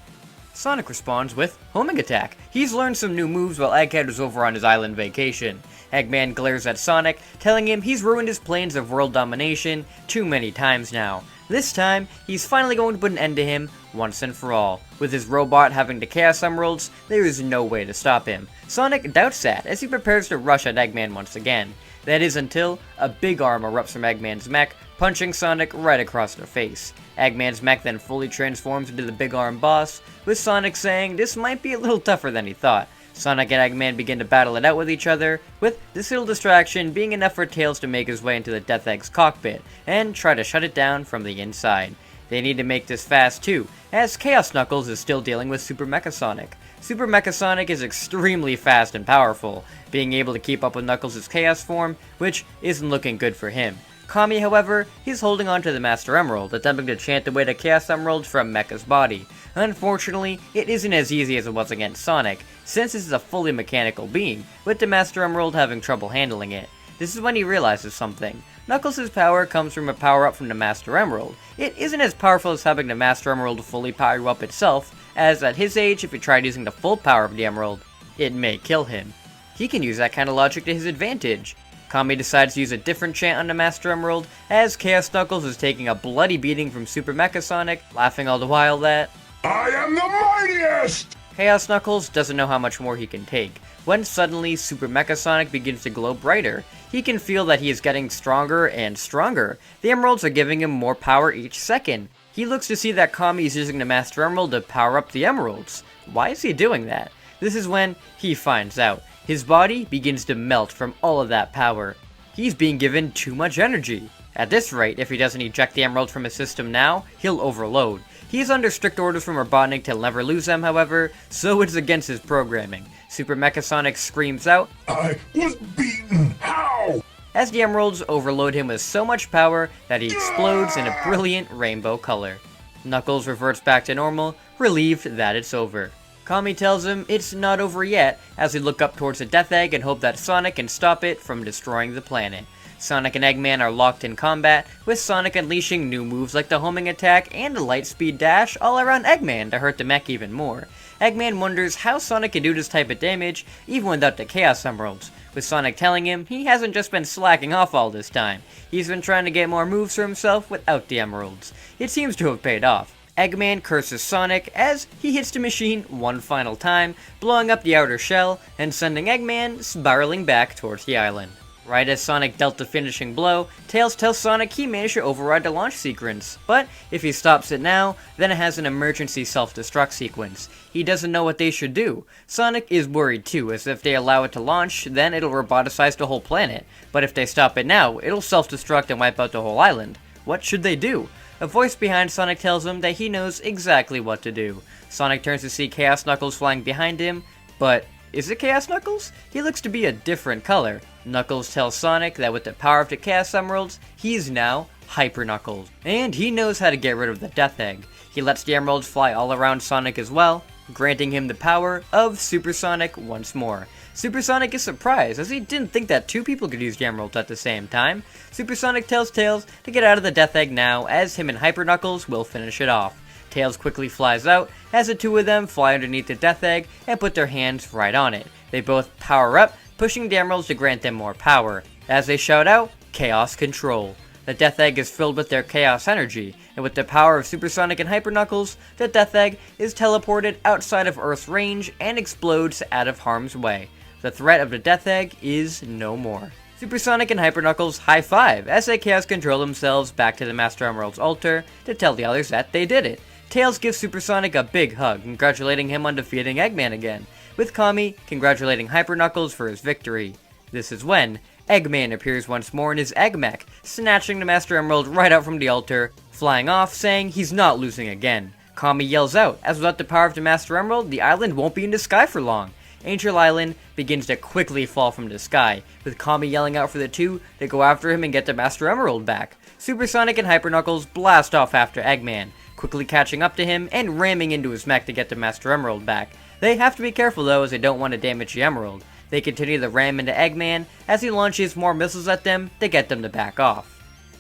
Sonic responds with homing attack. He's learned some new moves while Egghead is over on his island vacation. Eggman glares at Sonic, telling him he's ruined his plans of world domination too many times now. This time, he's finally going to put an end to him once and for all. With his robot having the Chaos Emeralds, there is no way to stop him. Sonic doubts that as he prepares to rush at Eggman once again. That is until a big arm erupts from Eggman's mech, punching Sonic right across the face. Eggman's mech then fully transforms into the big arm boss, with Sonic saying this might be a little tougher than he thought. Sonic and Eggman begin to battle it out with each other, with this little distraction being enough for Tails to make his way into the Death Egg's cockpit, and try to shut it down from the inside. They need to make this fast too, as Chaos Knuckles is still dealing with Super Mecha Sonic. Super Mecha Sonic is extremely fast and powerful, being able to keep up with Knuckles' Chaos form, which isn't looking good for him. Kami, however, he's holding on to the Master Emerald, attempting to chant away the Chaos Emerald from Mecha's body. Unfortunately, it isn't as easy as it was against Sonic, since this is a fully mechanical being, with the Master Emerald having trouble handling it. This is when he realizes something. Knuckles' power comes from a power-up from the Master Emerald. It isn't as powerful as having the Master Emerald fully power you up itself, as at his age, if he tried using the full power of the Emerald, it may kill him. He can use that kind of logic to his advantage. Kami decides to use a different chant on the Master Emerald, as Chaos Knuckles is taking a bloody beating from Super Mecha Sonic, laughing all the while that I am the mightiest! Chaos Knuckles doesn't know how much more he can take, when suddenly Super Mecha Sonic begins to glow brighter. He can feel that he is getting stronger and stronger. The Emeralds are giving him more power each second. He looks to see that Kami is using the Master Emerald to power up the Emeralds. Why is he doing that? This is when he finds out. His body begins to melt from all of that power. He's being given too much energy. At this rate, if he doesn't eject the Emerald from his system now, he'll overload. He is under strict orders from Robotnik to never lose them, however, so it's against his programming. Super Mecha Sonic screams out, I was beaten! How? As the Emeralds overload him with so much power that he explodes in a brilliant rainbow color. Knuckles reverts back to normal, relieved that it's over. Kami tells him it's not over yet as they look up towards the Death Egg and hope that Sonic can stop it from destroying the planet. Sonic and Eggman are locked in combat, with Sonic unleashing new moves like the homing attack and a light speed dash all around Eggman to hurt the mech even more. Eggman wonders how Sonic can do this type of damage even without the Chaos Emeralds, with Sonic telling him he hasn't just been slacking off all this time, he's been trying to get more moves for himself without the emeralds. It seems to have paid off. Eggman curses Sonic as he hits the machine one final time, blowing up the outer shell and sending Eggman spiraling back towards the island. Right as Sonic dealt the finishing blow, Tails tells Sonic he managed to override the launch sequence, but if he stops it now, then it has an emergency self-destruct sequence. He doesn't know what they should do. Sonic is worried too, as if they allow it to launch, then it'll roboticize the whole planet. But if they stop it now, it'll self-destruct and wipe out the whole island. What should they do? A voice behind Sonic tells him that he knows exactly what to do. Sonic turns to see Chaos Knuckles flying behind him, but is it Chaos Knuckles? He looks to be a different color. Knuckles tells Sonic that with the power of the Chaos Emeralds, he's now Hyper Knuckles. And he knows how to get rid of the Death Egg. He lets the emeralds fly all around Sonic as well, granting him the power of Super Sonic once more. Super Sonic is surprised, as he didn't think that two people could use the emeralds at the same time. Super Sonic tells Tails to get out of the Death Egg now, as him and Hyper Knuckles will finish it off. Tails quickly flies out, as the two of them fly underneath the Death Egg and put their hands right on it. They both power up, pushing the emeralds to grant them more power. As they shout out, Chaos Control. The Death Egg is filled with their Chaos energy, and with the power of Super Sonic and Hyper Knuckles, the Death Egg is teleported outside of Earth's range and explodes out of harm's way. The threat of the Death Egg is no more. Super Sonic and Hyper Knuckles high five as they Chaos Control themselves back to the Master Emerald's altar to tell the others that they did it. Tails gives Super Sonic a big hug, congratulating him on defeating Eggman again, with Kami congratulating Hyper Knuckles for his victory. This is when Eggman appears once more in his Egg Mech, snatching the Master Emerald right out from the altar, flying off saying he's not losing again. Kami yells out, as without the power of the Master Emerald, the island won't be in the sky for long. Angel Island begins to quickly fall from the sky, with Kami yelling out for the two to go after him and get the Master Emerald back. Super Sonic and Hyper Knuckles blast off after Eggman, quickly catching up to him and ramming into his mech to get the Master Emerald back. They have to be careful though, as they don't want to damage the Emerald. They continue to ram into Eggman as he launches more missiles at them to get them to back off.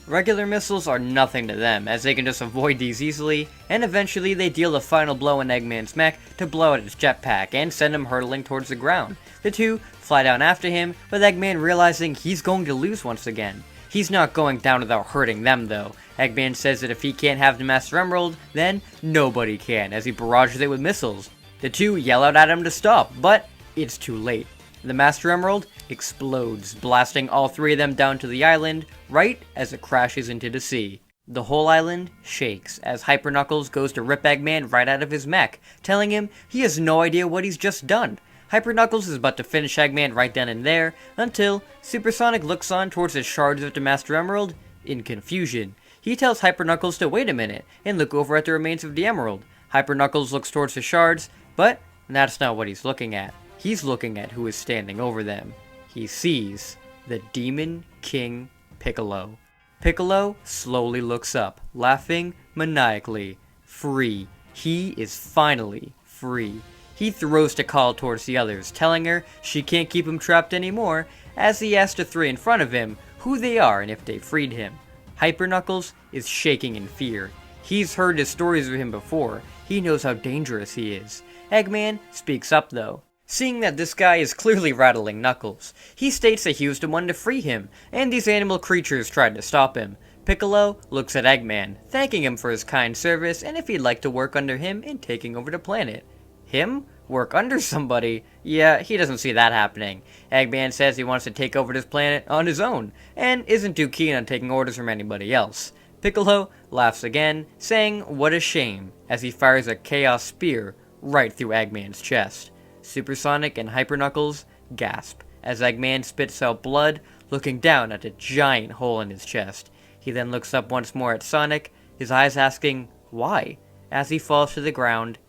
Regular missiles are nothing to them, as they can just avoid these easily, and eventually they deal the final blow in Eggman's mech to blow out his jetpack and send him hurtling towards the ground. The two fly down after him, with Eggman realizing he's going to lose once again. He's not going down without hurting them though. Eggman says that if he can't have the Master Emerald, then nobody can, as he barrages it with missiles. The two yell out at him to stop, but it's too late. The Master Emerald explodes, blasting all three of them down to the island, right as it crashes into the sea. The whole island shakes, as Hyper Knuckles goes to rip Eggman right out of his mech, telling him he has no idea what he's just done. Hyper Knuckles is about to finish Eggman right then and there, until Super Sonic looks on towards the shards of the Master Emerald in confusion. He tells Hyper Knuckles to wait a minute and look over at the remains of the Emerald. Hyper Knuckles looks towards the shards, but that's not what he's looking at. He's looking at who is standing over them. He sees the Demon King Piccolo. Piccolo slowly looks up, laughing maniacally. Free. He is finally free. He throws the call towards the others, telling her she can't keep him trapped anymore, as he asks the three in front of him who they are and if they freed him. Hyper Knuckles is shaking in fear. He's heard his stories of him before. He knows how dangerous he is. Eggman speaks up though. Seeing that this guy is clearly rattling Knuckles, he states that he was the one to free him, and these animal creatures tried to stop him. Piccolo looks at Eggman, thanking him for his kind service and if he'd like to work under him in taking over the planet. Him? Work under somebody? Yeah, he doesn't see that happening. Eggman says he wants to take over this planet on his own, and isn't too keen on taking orders from anybody else. Piccolo laughs again, saying what a shame, as he fires a Chaos Spear right through Eggman's chest. Super Sonic and Hyper Knuckles gasp, as Eggman spits out blood, looking down at a giant hole in his chest. He then looks up once more at Sonic, his eyes asking, why? As he falls to the ground,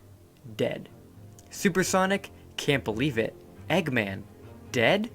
dead. Super Sonic can't believe it. Eggman, dead?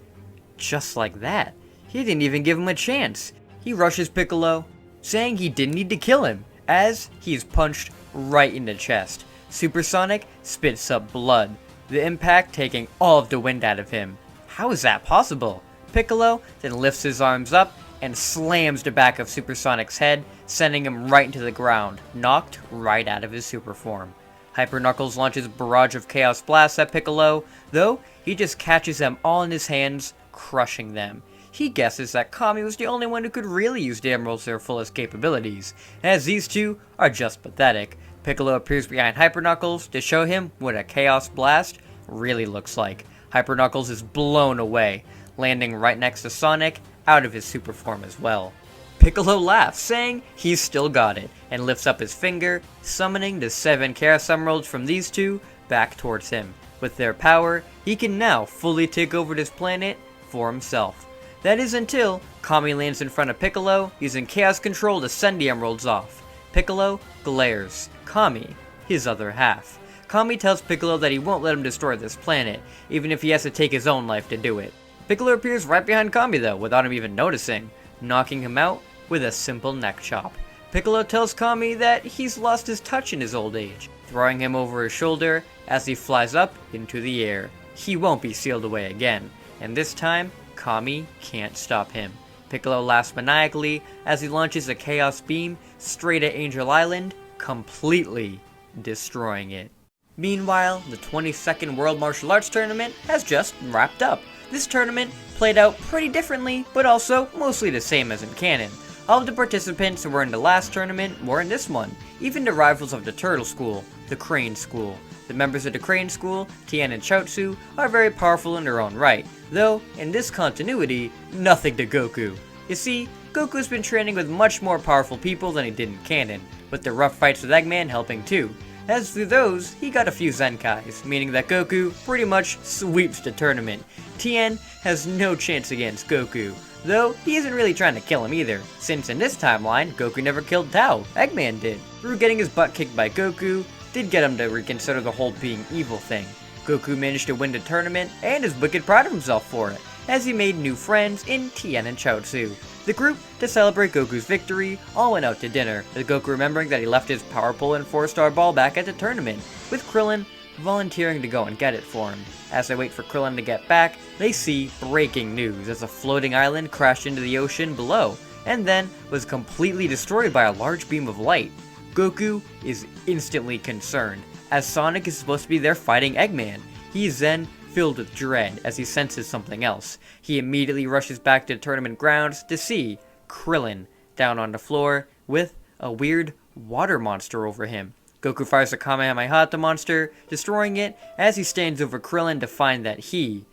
Just like that. He didn't even give him a chance. He rushes Piccolo, saying he didn't need to kill him, as he's punched right in the chest. Super Sonic spits up blood, the impact taking all of the wind out of him. How is that possible? Piccolo then lifts his arms up and slams the back of Super Sonic's head, sending him right into the ground, knocked right out of his super form. Hyper Knuckles launches a barrage of Chaos Blasts at Piccolo, though he just catches them all in his hands, crushing them. He guesses that Kami was the only one who could really use the emeralds to their fullest capabilities, as these two are just pathetic. Piccolo appears behind Hyper Knuckles to show him what a Chaos Blast really looks like. Hyper Knuckles is blown away, landing right next to Sonic, out of his super form as well. Piccolo laughs, saying he's still got it, and lifts up his finger, summoning the 7 Chaos Emeralds from these two back towards him. With their power, he can now fully take over this planet for himself. That is until Kami lands in front of Piccolo, using Chaos Control to send the emeralds off. Piccolo glares. Kami, his other half. Kami tells Piccolo that he won't let him destroy this planet, even if he has to take his own life to do it. Piccolo appears right behind Kami though, without him even noticing, knocking him out with a simple neck chop. Piccolo tells Kami that he's lost his touch in his old age, throwing him over his shoulder as he flies up into the air. He won't be sealed away again, and this time, Kami can't stop him. Piccolo laughs maniacally as he launches a Chaos Beam straight at Angel Island, completely destroying it. Meanwhile, the 22nd World Martial Arts Tournament has just wrapped up. This tournament played out pretty differently, but also mostly the same as in canon. All of the participants who were in the last tournament were in this one, even the rivals of the Turtle School, the Crane School. The members of the Crane School, Tien and Chaozu, are very powerful in their own right, though, in this continuity, nothing to Goku. You see, Goku's been training with much more powerful people than he did in canon, with the rough fights with Eggman helping too. As through those, he got a few Zenkais, meaning that Goku pretty much sweeps the tournament. Tien has no chance against Goku, though he isn't really trying to kill him either, since in this timeline, Goku never killed Tao, Eggman did. Through getting his butt kicked by Goku, did get him to reconsider the whole being evil thing. Goku managed to win the tournament, and is wicked proud of himself for it, as he made new friends in Tien and Chaozu. The group, to celebrate Goku's victory, all went out to dinner, with Goku remembering that he left his Power Pole and 4-star ball back at the tournament, with Krillin volunteering to go and get it for him. As they wait for Krillin to get back, they see breaking news as a floating island crashed into the ocean below, and then was completely destroyed by a large beam of light. Goku is instantly concerned, as Sonic is supposed to be there fighting Eggman. He is then filled with dread as he senses something else. He immediately rushes back to the tournament grounds to see Krillin down on the floor with a weird water monster over him. Goku fires a Kamehameha at the monster, destroying it as he stands over Krillin to find that he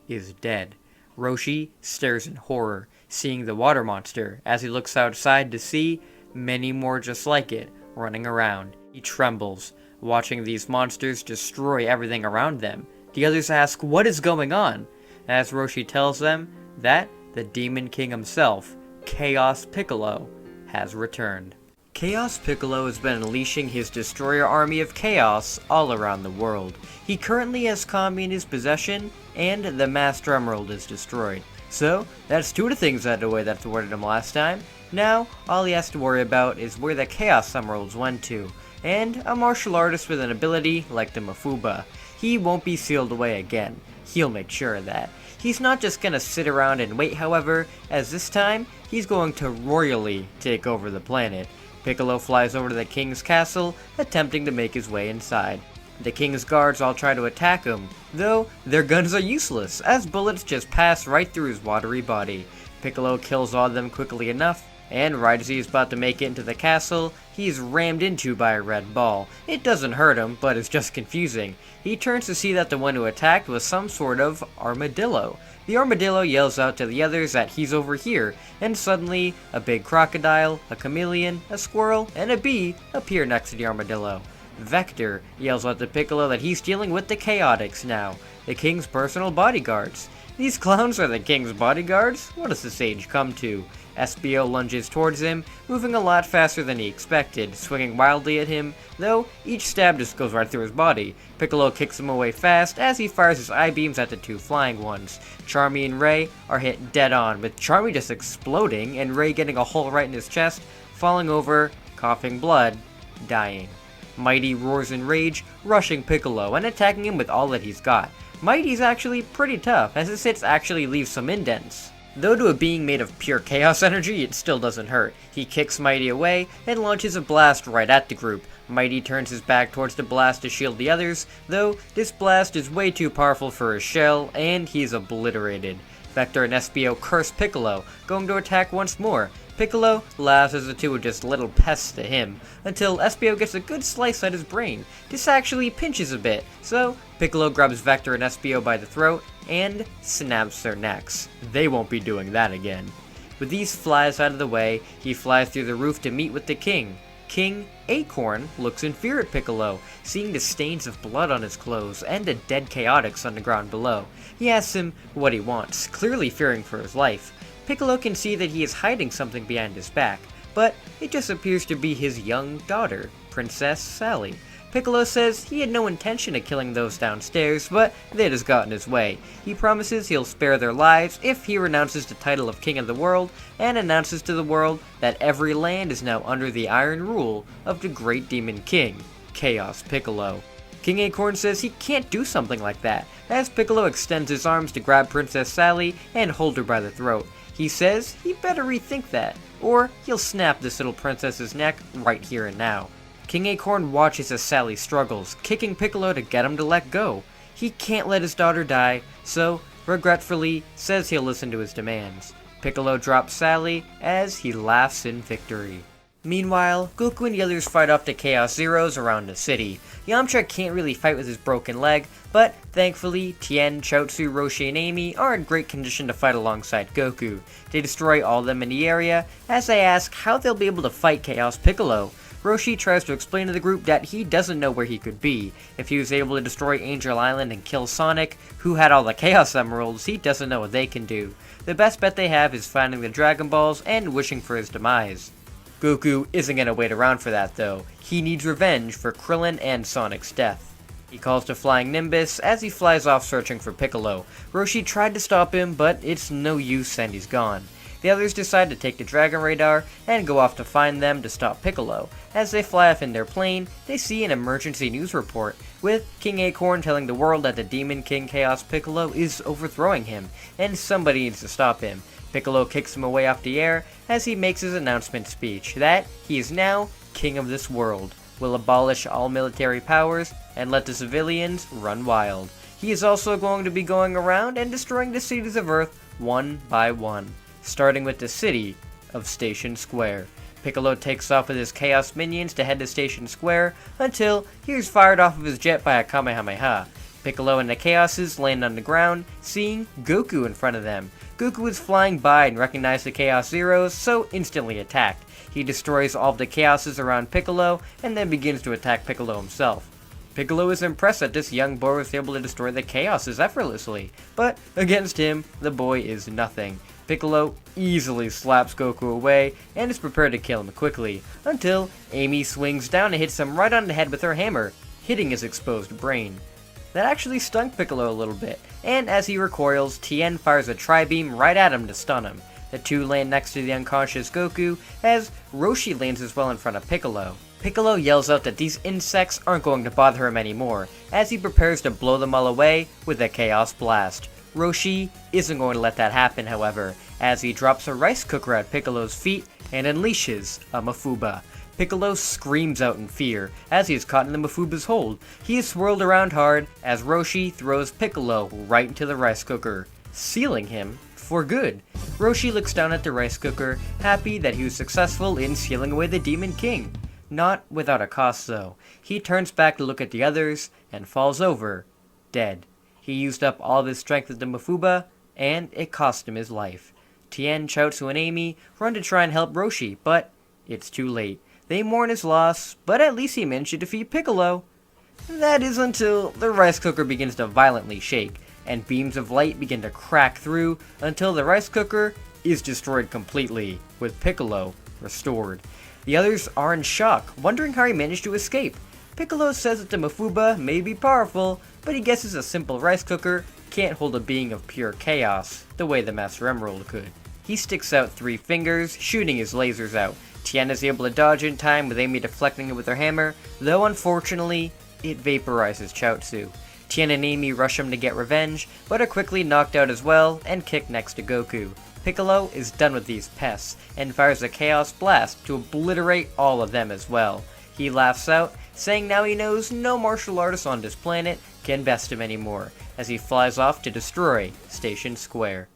is dead. Roshi stares in horror, seeing the water monster as he looks outside to see many more just like it running around. He trembles, watching these monsters destroy everything around them. The others ask what is going on, as Roshi tells them that the Demon King himself, Chaos Piccolo, has returned. Chaos Piccolo has been unleashing his destroyer army of chaos all around the world. He currently has Kami in his possession, and the Master Emerald is destroyed. So, that's two of the things out of the way that thwarted him last time. Now, all he has to worry about is where the Chaos Emeralds went to, and a martial artist with an ability like the Mafuba. He won't be sealed away again. He'll make sure of that. He's not just gonna sit around and wait, however, as this time, he's going to royally take over the planet. Piccolo flies over to the king's castle, attempting to make his way inside. The king's guards all try to attack him, though their guns are useless, as bullets just pass right through his watery body. Piccolo kills all of them quickly enough, and right as he is about to make it into the castle, he is rammed into by a red ball. It doesn't hurt him, but it's just confusing. He turns to see that the one who attacked was some sort of armadillo. The armadillo yells out to the others that he's over here, and suddenly, a big crocodile, a chameleon, a squirrel, and a bee appear next to the armadillo. Vector yells out to Piccolo that he's dealing with the Chaotix now, the king's personal bodyguards. These clowns are the king's bodyguards? What has the sage come to? SBO lunges towards him, moving a lot faster than he expected, swinging wildly at him, though each stab just goes right through his body. Piccolo kicks him away fast as he fires his I-beams at the two flying ones. Charmy and Ray are hit dead on, with Charmy just exploding and Ray getting a hole right in his chest, falling over, coughing blood, dying. Mighty roars in rage, rushing Piccolo and attacking him with all that he's got. Mighty's actually pretty tough, as his hits actually leave some indents. Though to a being made of pure chaos energy, it still doesn't hurt. He kicks Mighty away and launches a blast right at the group. Mighty turns his back towards the blast to shield the others, though this blast is way too powerful for his shell, and he's obliterated. Vector and Espio curse Piccolo, going to attack once more. Piccolo laughs as the two are just little pests to him, until Espio gets a good slice at his brain. This actually pinches a bit, so Piccolo grabs Vector and Espio by the throat and snaps their necks. They won't be doing that again. With these flies out of the way, he flies through the roof to meet with the king. King Acorn looks in fear at Piccolo, seeing the stains of blood on his clothes and a dead Chaotix on the ground below. He asks him what he wants, clearly fearing for his life. Piccolo can see that he is hiding something behind his back, but it just appears to be his young daughter, Princess Sally. Piccolo says he had no intention of killing those downstairs, but that has gotten his way. He promises he'll spare their lives if he renounces the title of King of the World, and announces to the world that every land is now under the iron rule of the Great Demon King, Chaos Piccolo. King Acorn says he can't do something like that, as Piccolo extends his arms to grab Princess Sally and hold her by the throat. He says he better rethink that, or he'll snap this little princess's neck right here and now. King Acorn watches as Sally struggles, kicking Piccolo to get him to let go. He can't let his daughter die, so regretfully says he'll listen to his demands. Piccolo drops Sally as he laughs in victory. Meanwhile, Goku and the others fight off the Chaos Zeros around the city. Yamcha can't really fight with his broken leg, but thankfully Tien, Chaozu, Roshi, and Amy are in great condition to fight alongside Goku. They destroy all of them in the area, as they ask how they'll be able to fight Chaos Piccolo. Roshi tries to explain to the group that he doesn't know where he could be. If he was able to destroy Angel Island and kill Sonic, who had all the Chaos Emeralds, he doesn't know what they can do. The best bet they have is finding the Dragon Balls and wishing for his demise. Goku isn't going to wait around for that though. He needs revenge for Krillin and Sonic's death. He calls to Flying Nimbus as he flies off searching for Piccolo. Roshi tried to stop him, but it's no use and he's gone. The others decide to take the Dragon Radar and go off to find them to stop Piccolo. As they fly off in their plane, they see an emergency news report, with King Acorn telling the world that the Demon King Chaos Piccolo is overthrowing him, and somebody needs to stop him. Piccolo kicks him away off the air as he makes his announcement speech that he is now king of this world, will abolish all military powers, and let the civilians run wild. He is also going to be going around and destroying the cities of Earth one by one, starting with the city of Station Square. Piccolo takes off with his Chaos minions to head to Station Square until he is fired off of his jet by a Kamehameha. Piccolo and the Chaoses land on the ground, seeing Goku in front of them. Goku is flying by and recognizes the Chaos Zeros, so instantly attacked. He destroys all of the Chaoses around Piccolo, and then begins to attack Piccolo himself. Piccolo is impressed that this young boy was able to destroy the Chaoses effortlessly, but against him, the boy is nothing. Piccolo easily slaps Goku away and is prepared to kill him quickly, until Amy swings down and hits him right on the head with her hammer, hitting his exposed brain. That actually stung Piccolo a little bit, and as he recoils, Tien fires a tri-beam right at him to stun him. The two land next to the unconscious Goku, as Roshi lands as well in front of Piccolo. Piccolo yells out that these insects aren't going to bother him anymore, as he prepares to blow them all away with a Chaos Blast. Roshi isn't going to let that happen, however, as he drops a rice cooker at Piccolo's feet and unleashes a Mafuba. Piccolo screams out in fear as he is caught in the Mafuba's hold. He is swirled around hard as Roshi throws Piccolo right into the rice cooker, sealing him for good. Roshi looks down at the rice cooker, happy that he was successful in sealing away the Demon King. Not without a cost though. He turns back to look at the others and falls over, dead. He used up all of his strength with the Mafuba, and it cost him his life. Tien, Chaozu, and Amy run to try and help Roshi, but it's too late. They mourn his loss, but at least he managed to defeat Piccolo. That is until the rice cooker begins to violently shake, and beams of light begin to crack through until the rice cooker is destroyed completely, with Piccolo restored. The others are in shock, wondering how he managed to escape. Piccolo says that the Mafuba may be powerful, but he guesses a simple rice cooker can't hold a being of pure chaos the way the Master Emerald could. He sticks out 3 fingers, shooting his lasers out, Tien is able to dodge in time with Amy deflecting it with her hammer, though unfortunately, it vaporizes Chaozu. Tien and Amy rush him to get revenge, but are quickly knocked out as well and kicked next to Goku. Piccolo is done with these pests and fires a Chaos Blast to obliterate all of them as well. He laughs out, saying now he knows no martial artist on this planet can best him anymore, as he flies off to destroy Station Square.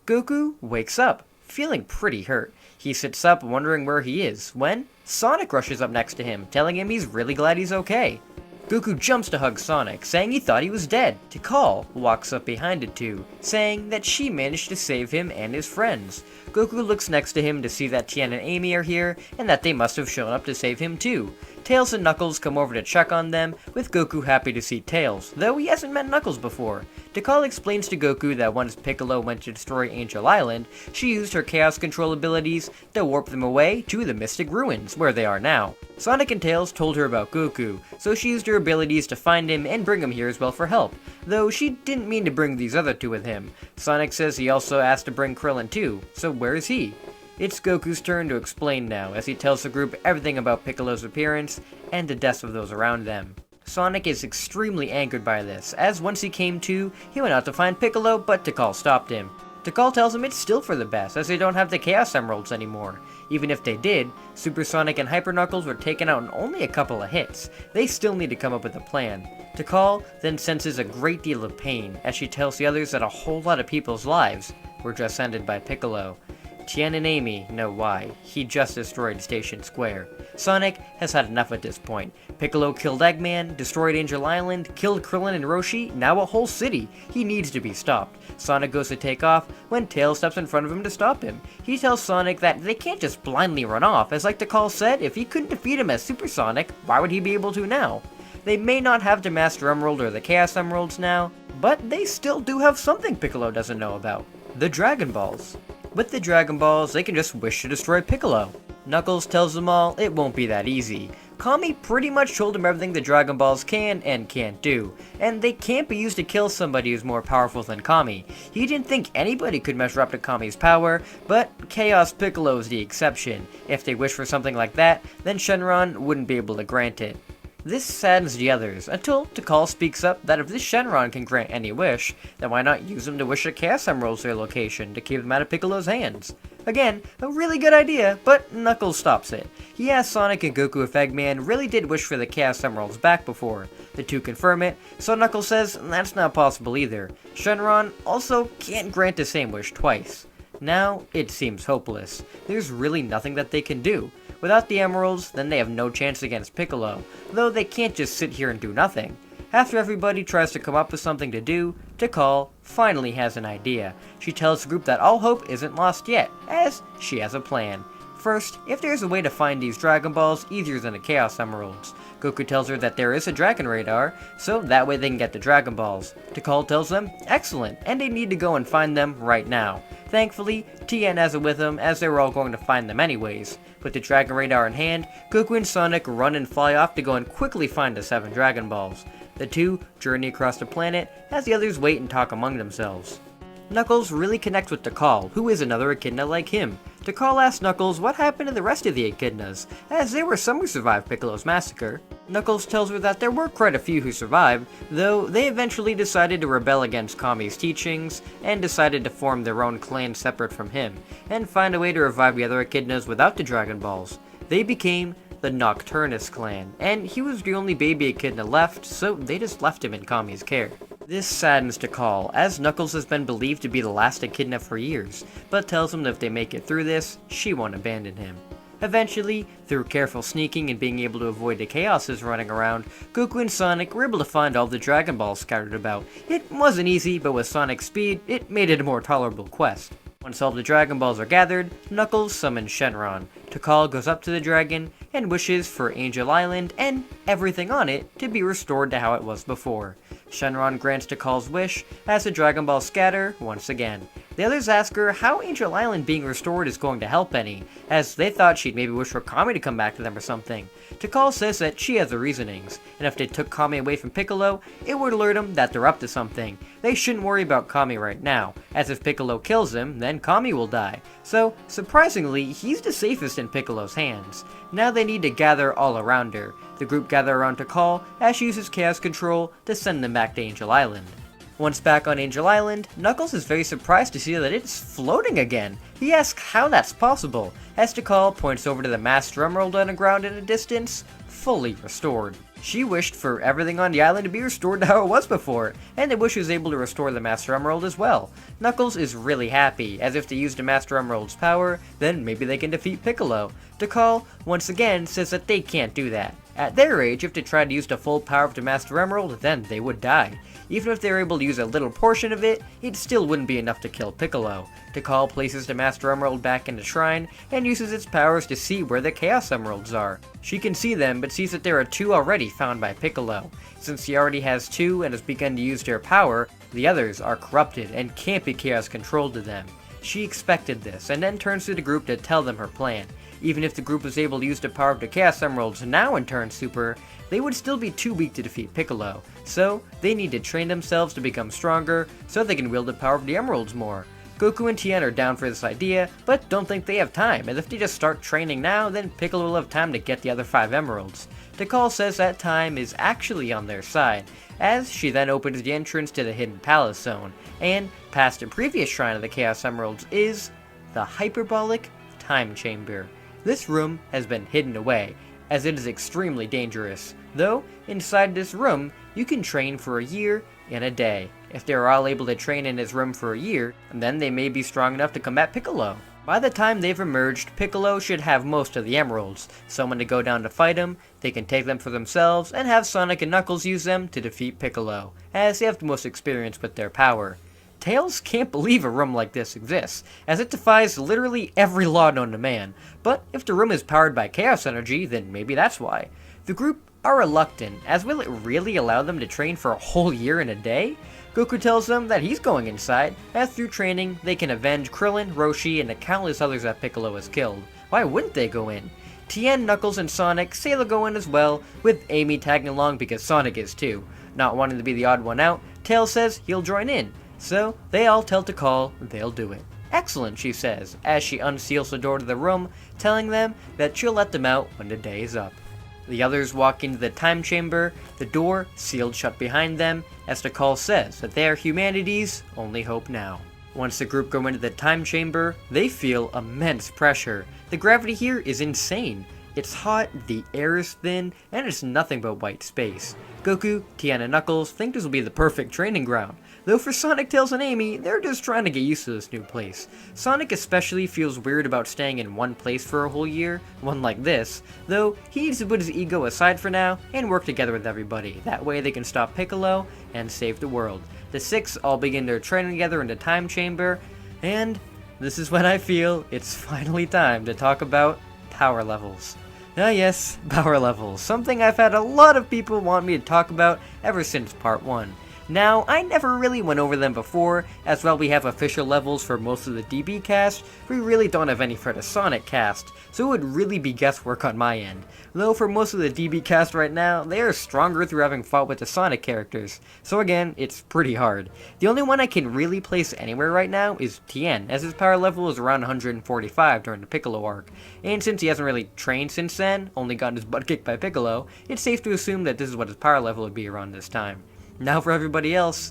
Goku wakes up, feeling pretty hurt. He sits up wondering where he is, when Sonic rushes up next to him, telling him he's really glad he's okay. Goku jumps to hug Sonic, saying he thought he was dead. Tikal walks up behind it too, saying that she managed to save him and his friends. Goku looks next to him to see that Tien and Amy are here, and that they must have shown up to save him too. Tails and Knuckles come over to check on them, with Goku happy to see Tails, though he hasn't met Knuckles before. Tikal explains to Goku that once Piccolo went to destroy Angel Island, she used her Chaos Control abilities to warp them away to the Mystic Ruins, where they are now. Sonic and Tails told her about Goku, so she used her abilities to find him and bring him here as well for help, though she didn't mean to bring these other two with him. Sonic says he also asked to bring Krillin too, so where is he? It's Goku's turn to explain now, as he tells the group everything about Piccolo's appearance and the deaths of those around them. Sonic is extremely angered by this, as once he came to, he went out to find Piccolo, but Tikal stopped him. Tikal tells him it's still for the best, as they don't have the Chaos Emeralds anymore. Even if they did, Super Sonic and Hyper Knuckles were taken out in only a couple of hits. They still need to come up with a plan. Tikal then senses a great deal of pain, as she tells the others that a whole lot of people's lives were just ended by Piccolo. Tien and Amy know why. He just destroyed Station Square. Sonic has had enough at this point. Piccolo killed Eggman, destroyed Angel Island, killed Krillin and Roshi, now a whole city. He needs to be stopped. Sonic goes to take off when Tails steps in front of him to stop him. He tells Sonic that they can't just blindly run off, as like Tikal said, if he couldn't defeat him as Super Sonic, why would he be able to now? They may not have the Master Emerald or the Chaos Emeralds now, but they still do have something Piccolo doesn't know about. The Dragon Balls. With the Dragon Balls, they can just wish to destroy Piccolo. Knuckles tells them all it won't be that easy. Kami pretty much told him everything the Dragon Balls can and can't do, and they can't be used to kill somebody who's more powerful than Kami. He didn't think anybody could measure up to Kami's power, but Chaos Piccolo is the exception. If they wish for something like that, then Shenron wouldn't be able to grant it. This saddens the others, until Tikal speaks up that if this Shenron can grant any wish, then why not use them to wish the Chaos Emeralds their location to keep them out of Piccolo's hands? Again, a really good idea, but Knuckles stops it. He asks Sonic and Goku if Eggman really did wish for the Chaos Emeralds back before. The two confirm it, so Knuckles says that's not possible either. Shenron also can't grant the same wish twice. Now, it seems hopeless. There's really nothing that they can do. Without the emeralds, then they have no chance against Piccolo, though they can't just sit here and do nothing. After everybody tries to come up with something to do, Tikal finally has an idea. She tells the group that all hope isn't lost yet, as she has a plan. First, if there's a way to find these Dragon Balls easier than the Chaos Emeralds. Goku tells her that there is a Dragon Radar, so that way they can get the Dragon Balls. Tikal tells them, excellent, and they need to go and find them right now. Thankfully, Tien has it with them, as they were all going to find them anyways. With the Dragon Radar in hand, Goku and Sonic run and fly off to go and quickly find the 7 Dragon Balls. The two journey across the planet, as the others wait and talk among themselves. Knuckles really connects with Tikal, who is another Echidna like him. Tikal asks Knuckles what happened to the rest of the Echidnas, as there were some who survived Piccolo's massacre. Knuckles tells her that there were quite a few who survived, though they eventually decided to rebel against Kami's teachings, and decided to form their own clan separate from him, and find a way to revive the other Echidnas without the Dragon Balls. They became the Nocturnus clan, and he was the only baby Echidna left, so they just left him in Kami's care. This saddens Tikal, as Knuckles has been believed to be the last Echidna for years, but tells him that if they make it through this, she won't abandon him. Eventually, through careful sneaking and being able to avoid the chaoses running around, Goku and Sonic were able to find all the Dragon Balls scattered about. It wasn't easy, but with Sonic's speed, it made it a more tolerable quest. Once all the Dragon Balls are gathered, Knuckles summons Shenron. Tikal goes up to the dragon and wishes for Angel Island and everything on it to be restored to how it was before. Shenron grants Tikal's wish as the Dragon Ball scatter once again. The others ask her how Angel Island being restored is going to help any, as they thought she'd maybe wish for Kami to come back to them or something. Tikal says that she has the reasonings, and if they took Kami away from Piccolo, it would alert them that they're up to something. They shouldn't worry about Kami right now, as if Piccolo kills him, then Kami will die. So, surprisingly, he's the safest in Piccolo's hands. Now they need to gather all around her. The group gather around Tikal as she uses Chaos Control to send them back to Angel Island. Once back on Angel Island, Knuckles is very surprised to see that it's floating again. He asks how that's possible, as Tikal points over to the Master Emerald underground in a distance, fully restored. She wished for everything on the island to be restored to how it was before, and they wish she was able to restore the Master Emerald as well. Knuckles is really happy, as if they use the Master Emerald's power, then maybe they can defeat Piccolo. Tikal, once again, says that they can't do that. At their age, if they tried to use the full power of the Master Emerald, then they would die. Even if they were able to use a little portion of it, it still wouldn't be enough to kill Piccolo. Tikal places the Master Emerald back in the shrine, and uses its powers to see where the Chaos Emeralds are. She can see them, but sees that there are 2 already found by Piccolo. Since he already has 2 and has begun to use their power, the others are corrupted and can't be Chaos controlled to them. She expected this, and then turns to the group to tell them her plan. Even if the group was able to use the power of the Chaos Emeralds now and turn super, they would still be too weak to defeat Piccolo, so they need to train themselves to become stronger so they can wield the power of the Emeralds more. Goku and Tien are down for this idea, but don't think they have time, as if they just start training now, then Piccolo will have time to get the other 5 Emeralds. Tikal says that time is actually on their side, as she then opens the entrance to the Hidden Palace Zone, and past the previous shrine of the Chaos Emeralds is the Hyperbolic Time Chamber. This room has been hidden away, as it is extremely dangerous, though inside this room you can train for a year in a day. If they are all able to train in this room for a year, then they may be strong enough to combat Piccolo. By the time they've emerged, Piccolo should have most of the emeralds, so when they go down to fight him, they can take them for themselves and have Sonic and Knuckles use them to defeat Piccolo, as they have the most experience with their power. Tails can't believe a room like this exists, as it defies literally every law known to man, but if the room is powered by Chaos Energy, then maybe that's why. The group are reluctant, as will it really allow them to train for a whole year in a day? Goku tells them that he's going inside, as through training they can avenge Krillin, Roshi, and the countless others that Piccolo has killed. Why wouldn't they go in? Tien, Knuckles, and Sonic say they'll go in as well, with Amy tagging along because Sonic is too. Not wanting to be the odd one out, Tails says he'll join in. So, they all tell Tikal they'll do it. Excellent, she says, as she unseals the door to the room, telling them that she'll let them out when the day is up. The others walk into the time chamber, the door sealed shut behind them, as Tikal says that they are humanity's only hope now. Once the group go into the time chamber, they feel immense pressure. The gravity here is insane. It's hot, the air is thin, and it's nothing but white space. Goku, Tien, and Knuckles think this will be the perfect training ground, though for Sonic, Tails, and Amy, they're just trying to get used to this new place. Sonic especially feels weird about staying in one place for a whole year, one like this, though he needs to put his ego aside for now and work together with everybody. That way they can stop Piccolo and save the world. The 6 all begin their training together in the time chamber, and this is when I feel it's finally time to talk about power levels. Ah yes, power levels, something I've had a lot of people want me to talk about ever since part 1. Now, I never really went over them before, as well we have official levels for most of the DB cast, we really don't have any for the Sonic cast, so it would really be guesswork on my end. Though for most of the DB cast right now, they are stronger through having fought with the Sonic characters, so again, it's pretty hard. The only one I can really place anywhere right now is Tien, as his power level is around 145 during the Piccolo arc, and since he hasn't really trained since then, only gotten his butt kicked by Piccolo, it's safe to assume that this is what his power level would be around this time. Now for everybody else,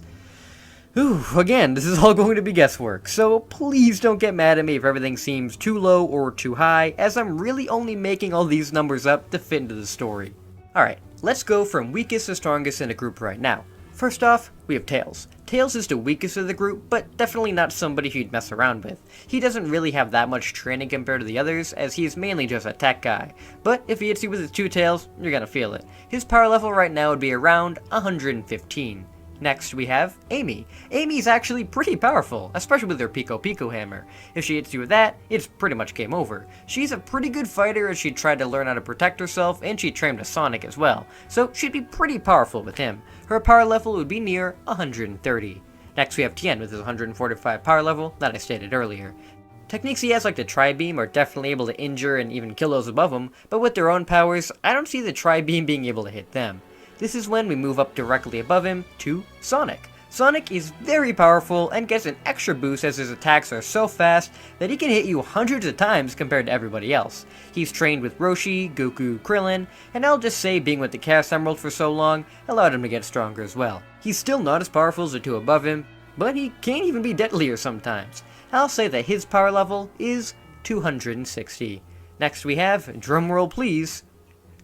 again, this is all going to be guesswork, so please don't get mad at me if everything seems too low or too high, as I'm really only making all these numbers up to fit into the story. Alright, let's go from weakest to strongest in a group right now. First off, we have Tails. Tails is the weakest of the group, but definitely not somebody who you'd mess around with. He doesn't really have that much training compared to the others, as he is mainly just a tech guy. But if he hits you with his 2 tails, you're gonna feel it. His power level right now would be around 115. Next we have Amy. Amy's actually pretty powerful, especially with her Pico Pico hammer. If she hits you with that, it's pretty much game over. She's a pretty good fighter as she tried to learn how to protect herself, and she trained with Sonic as well, so she'd be pretty powerful with him. Her power level would be near 130. Next we have Tien with his 145 power level that I stated earlier. Techniques he has like the Tri-Beam are definitely able to injure and even kill those above him, but with their own powers, I don't see the Tri-Beam being able to hit them. This is when we move up directly above him to Sonic. Sonic is very powerful and gets an extra boost as his attacks are so fast that he can hit you hundreds of times compared to everybody else. He's trained with Roshi, Goku, Krillin, and I'll just say being with the Chaos Emerald for so long allowed him to get stronger as well. He's still not as powerful as the two above him, but he can't even be deadlier sometimes. I'll say that his power level is 260. Next we have, drumroll please,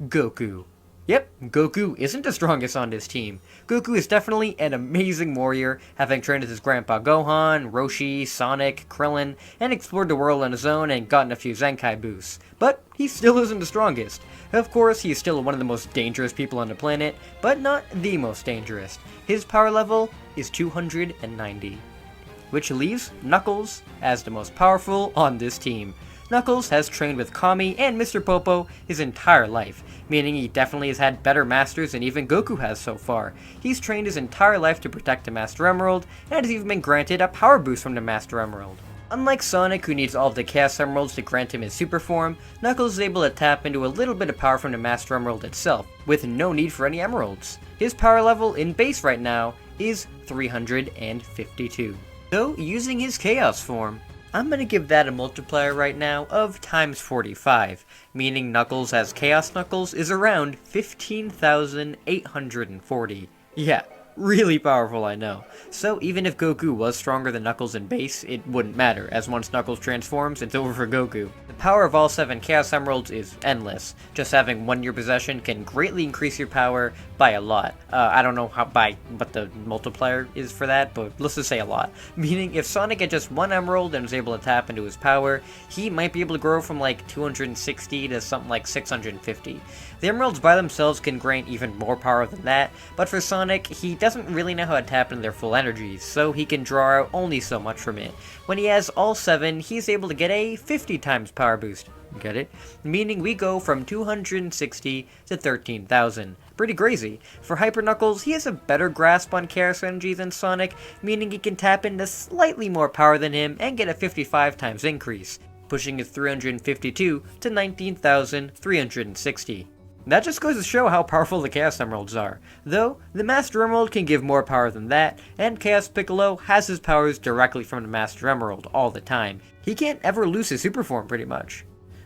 Goku. Yep, Goku isn't the strongest on this team. Goku is definitely an amazing warrior, having trained with his grandpa Gohan, Roshi, Sonic, Krillin, and explored the world on his own and gotten a few Zenkai boosts. But he still isn't the strongest. Of course, he is still one of the most dangerous people on the planet, but not the most dangerous. His power level is 290. Which leaves Knuckles as the most powerful on this team. Knuckles has trained with Kami and Mr. Popo his entire life, meaning he definitely has had better masters than even Goku has so far. He's trained his entire life to protect the Master Emerald, and has even been granted a power boost from the Master Emerald. Unlike Sonic, who needs all of the Chaos Emeralds to grant him his super form, Knuckles is able to tap into a little bit of power from the Master Emerald itself, with no need for any emeralds. His power level in base right now is 352. So, using his Chaos form, I'm going to give that a multiplier right now of times 45, meaning Knuckles as Chaos Knuckles is around 15,840. Yeah, really powerful, I know. So even if Goku was stronger than Knuckles in base, it wouldn't matter, as once Knuckles transforms, it's over for Goku. The power of all 7 Chaos Emeralds is endless. Just having one in your possession can greatly increase your power by a lot. I don't know what the multiplier is for that, but let's just say a lot. Meaning, if Sonic had just one emerald and was able to tap into his power, he might be able to grow from like 260 to something like 650. The emeralds by themselves can grant even more power than that, but for Sonic, he doesn't really know how to tap into their full energies, so he can draw out only so much from it. When he has all 7, he's able to get a 50 times power boost. Get it? Meaning we go from 260 to 13,000. Pretty crazy. For Hyper Knuckles, he has a better grasp on Chaos Energy than Sonic, meaning he can tap into slightly more power than him and get a 55 times increase, pushing his 352 to 19,360. That just goes to show how powerful the Chaos Emeralds are. Though, the Master Emerald can give more power than that, and Chaos Piccolo has his powers directly from the Master Emerald all the time. He can't ever lose his super form pretty much.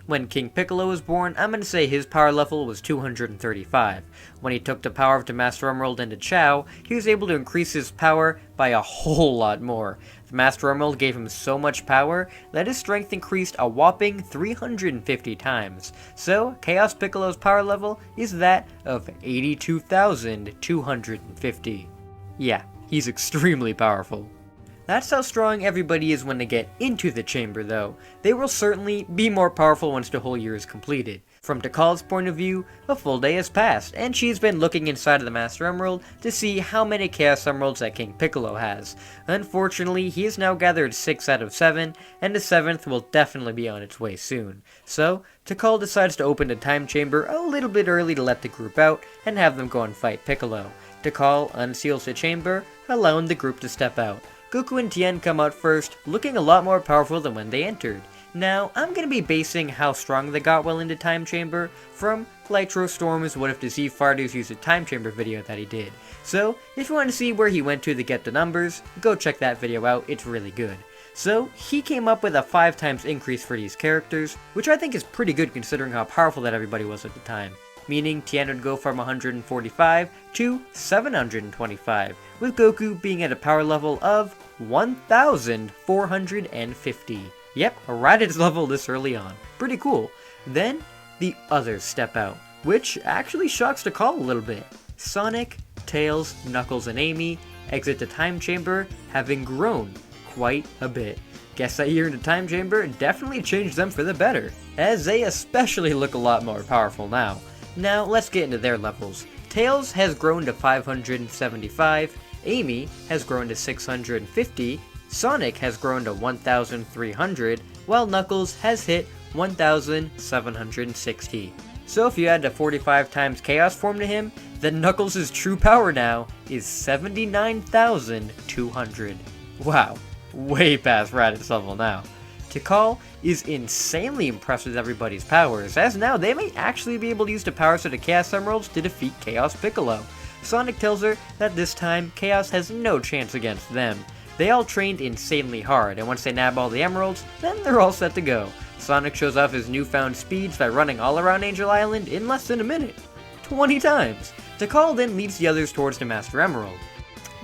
When King Piccolo was born, I'm going to say his power level was 235. When he took the power of the Master Emerald into Chao, he was able to increase his power by a whole lot more. The Master Emerald gave him so much power that his strength increased a whopping 350 times. So, Chaos Piccolo's power level is that of 82,250. Yeah, he's extremely powerful. That's how strong everybody is when they get into the chamber though. They will certainly be more powerful once the whole year is completed. From Tikal's point of view, a full day has passed, and she's been looking inside of the Master Emerald to see how many Chaos Emeralds that King Piccolo has. Unfortunately, he has now gathered 6 out of 7, and the 7th will definitely be on its way soon. So, Tikal decides to open the time chamber a little bit early to let the group out, and have them go and fight Piccolo. Tikal unseals the chamber, allowing the group to step out. Goku and Tien come out first, looking a lot more powerful than when they entered. Now, I'm going to be basing how strong they got while in the time chamber from Lytro Storm's What If the Z Fighters Used a Time Chamber video that he did. So, if you want to see where he went to get the numbers, go check that video out, it's really good. So, he came up with a 5 times increase for these characters, which I think is pretty good considering how powerful that everybody was at the time. Meaning Tien would go from 145 to 725, with Goku being at a power level of 1,450. Yep, right at his level this early on. Pretty cool. Then, the others step out, which actually shocks Tikal a little bit. Sonic, Tails, Knuckles, and Amy exit the time chamber, having grown quite a bit. Guess that year in the time chamber definitely changed them for the better, as they especially look a lot more powerful now. Now, let's get into their levels. Tails has grown to 575, Amy has grown to 650, Sonic has grown to 1,300, while Knuckles has hit 1,760. So if you add the 45 times Chaos form to him, then Knuckles' true power now is 79,200. Wow, way past Raditz level now. Tikal is insanely impressed with everybody's powers, as now they may actually be able to use the powers of the Chaos Emeralds to defeat Chaos Piccolo. Sonic tells her that this time Chaos has no chance against them. They all trained insanely hard, and once they nab all the emeralds, then they're all set to go. Sonic shows off his newfound speeds by running all around Angel Island in less than a minute. 20 times! Tikal then leads the others towards the Master Emerald.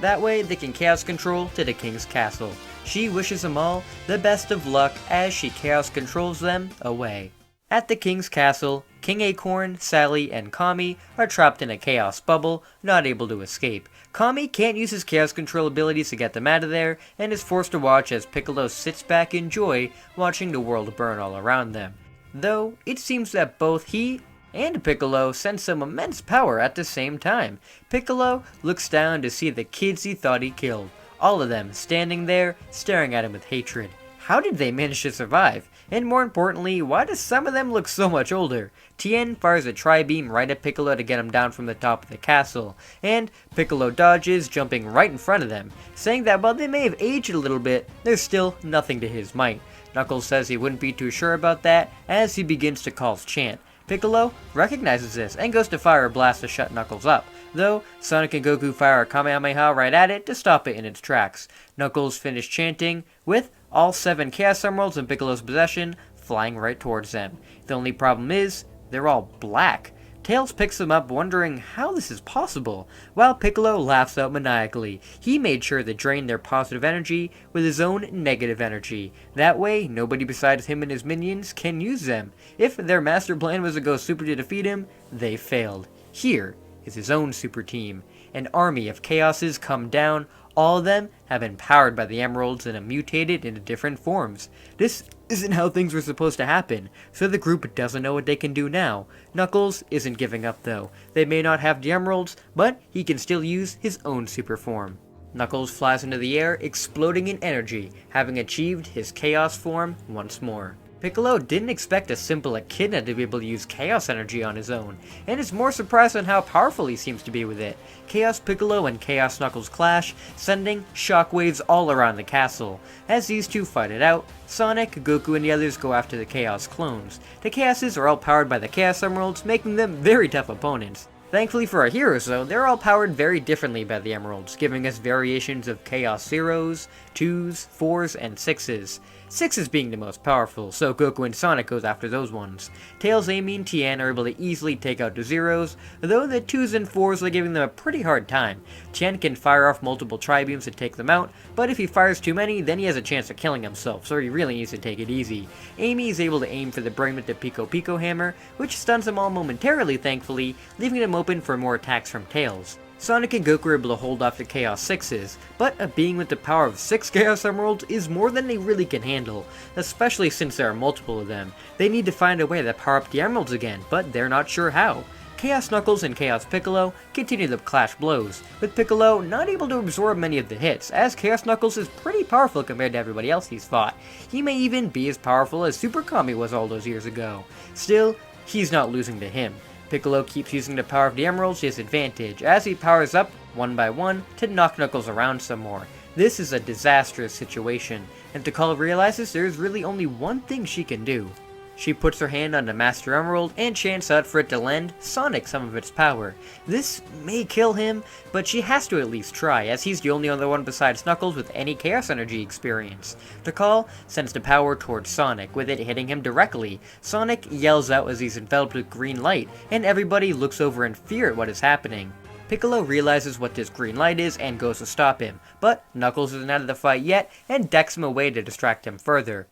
That way they can Chaos Control to the King's Castle. She wishes them all the best of luck as she Chaos Controls them away. At the King's Castle, King Acorn, Sally, and Kami are trapped in a Chaos bubble, not able to escape. Kami can't use his Chaos Control abilities to get them out of there, and is forced to watch as Piccolo sits back in joy, watching the world burn all around them. Though, it seems that both he and Piccolo sense some immense power at the same time. Piccolo looks down to see the kids he thought he killed, all of them standing there, staring at him with hatred. How did they manage to survive? And more importantly, why do some of them look so much older? Tien fires a tri-beam right at Piccolo to get him down from the top of the castle, and Piccolo dodges, jumping right in front of them, saying that while they may have aged a little bit, there's still nothing to his might. Knuckles says he wouldn't be too sure about that, as he begins to call chant. Piccolo recognizes this and goes to fire a blast to shut Knuckles up, though Sonic and Goku fire a Kamehameha right at it to stop it in its tracks. Knuckles finish chanting, with all 7 Chaos Emeralds in Piccolo's possession flying right towards them. The only problem is, they're all black. Tails picks them up, wondering how this is possible, while Piccolo laughs out maniacally. He made sure to drain their positive energy with his own negative energy. That way, nobody besides him and his minions can use them. If their master plan was to go super to defeat him, they failed. Here is his own super team. An army of Chaoses come down. All of them have been powered by the emeralds and have mutated into different forms. This isn't how things were supposed to happen, so the group doesn't know what they can do now. Knuckles isn't giving up though. They may not have the emeralds, but he can still use his own super form. Knuckles flies into the air, exploding in energy, having achieved his Chaos form once more. Piccolo didn't expect a simple Echidna to be able to use Chaos energy on his own, and is more surprised on how powerful he seems to be with it. Chaos Piccolo and Chaos Knuckles clash, sending shockwaves all around the castle. As these two fight it out, Sonic, Goku, and the others go after the Chaos clones. The Chaoses are all powered by the Chaos Emeralds, making them very tough opponents. Thankfully for our heroes though, they're all powered very differently by the Emeralds, giving us variations of Chaos Zeros, 2s, 4s, and 6s. 6s being the most powerful, so Goku and Sonic goes after those ones. Tails, Amy, and Tien are able to easily take out the Zeros, though the 2s and 4s are giving them a pretty hard time. Tien can fire off multiple tri-beams to take them out, but if he fires too many, then he has a chance of killing himself, so he really needs to take it easy. Amy is able to aim for the brain with the Pico Pico hammer, which stuns them all momentarily thankfully, leaving them open for more attacks from Tails. Sonic and Goku are able to hold off the Chaos 6s, but a being with the power of 6 Chaos Emeralds is more than they really can handle, especially since there are multiple of them. They need to find a way to power up the Emeralds again, but they're not sure how. Chaos Knuckles and Chaos Piccolo continue to clash blows, with Piccolo not able to absorb many of the hits, as Chaos Knuckles is pretty powerful compared to everybody else he's fought. He may even be as powerful as Super Kami was all those years ago. Still, he's not losing to him. Piccolo keeps using the power of the emeralds to his advantage, as he powers up, one by one, to knock Knuckles around some more. This is a disastrous situation, and Tikal realizes there is really only one thing she can do. She puts her hand on the Master Emerald and chants out for it to lend Sonic some of its power. This may kill him, but she has to at least try, as he's the only other one besides Knuckles with any Chaos Energy experience. Tikal sends the power towards Sonic, with it hitting him directly. Sonic yells out as he's enveloped with green light, and everybody looks over in fear at what is happening. Piccolo realizes what this green light is and goes to stop him, but Knuckles isn't out of the fight yet and decks him away to distract him further.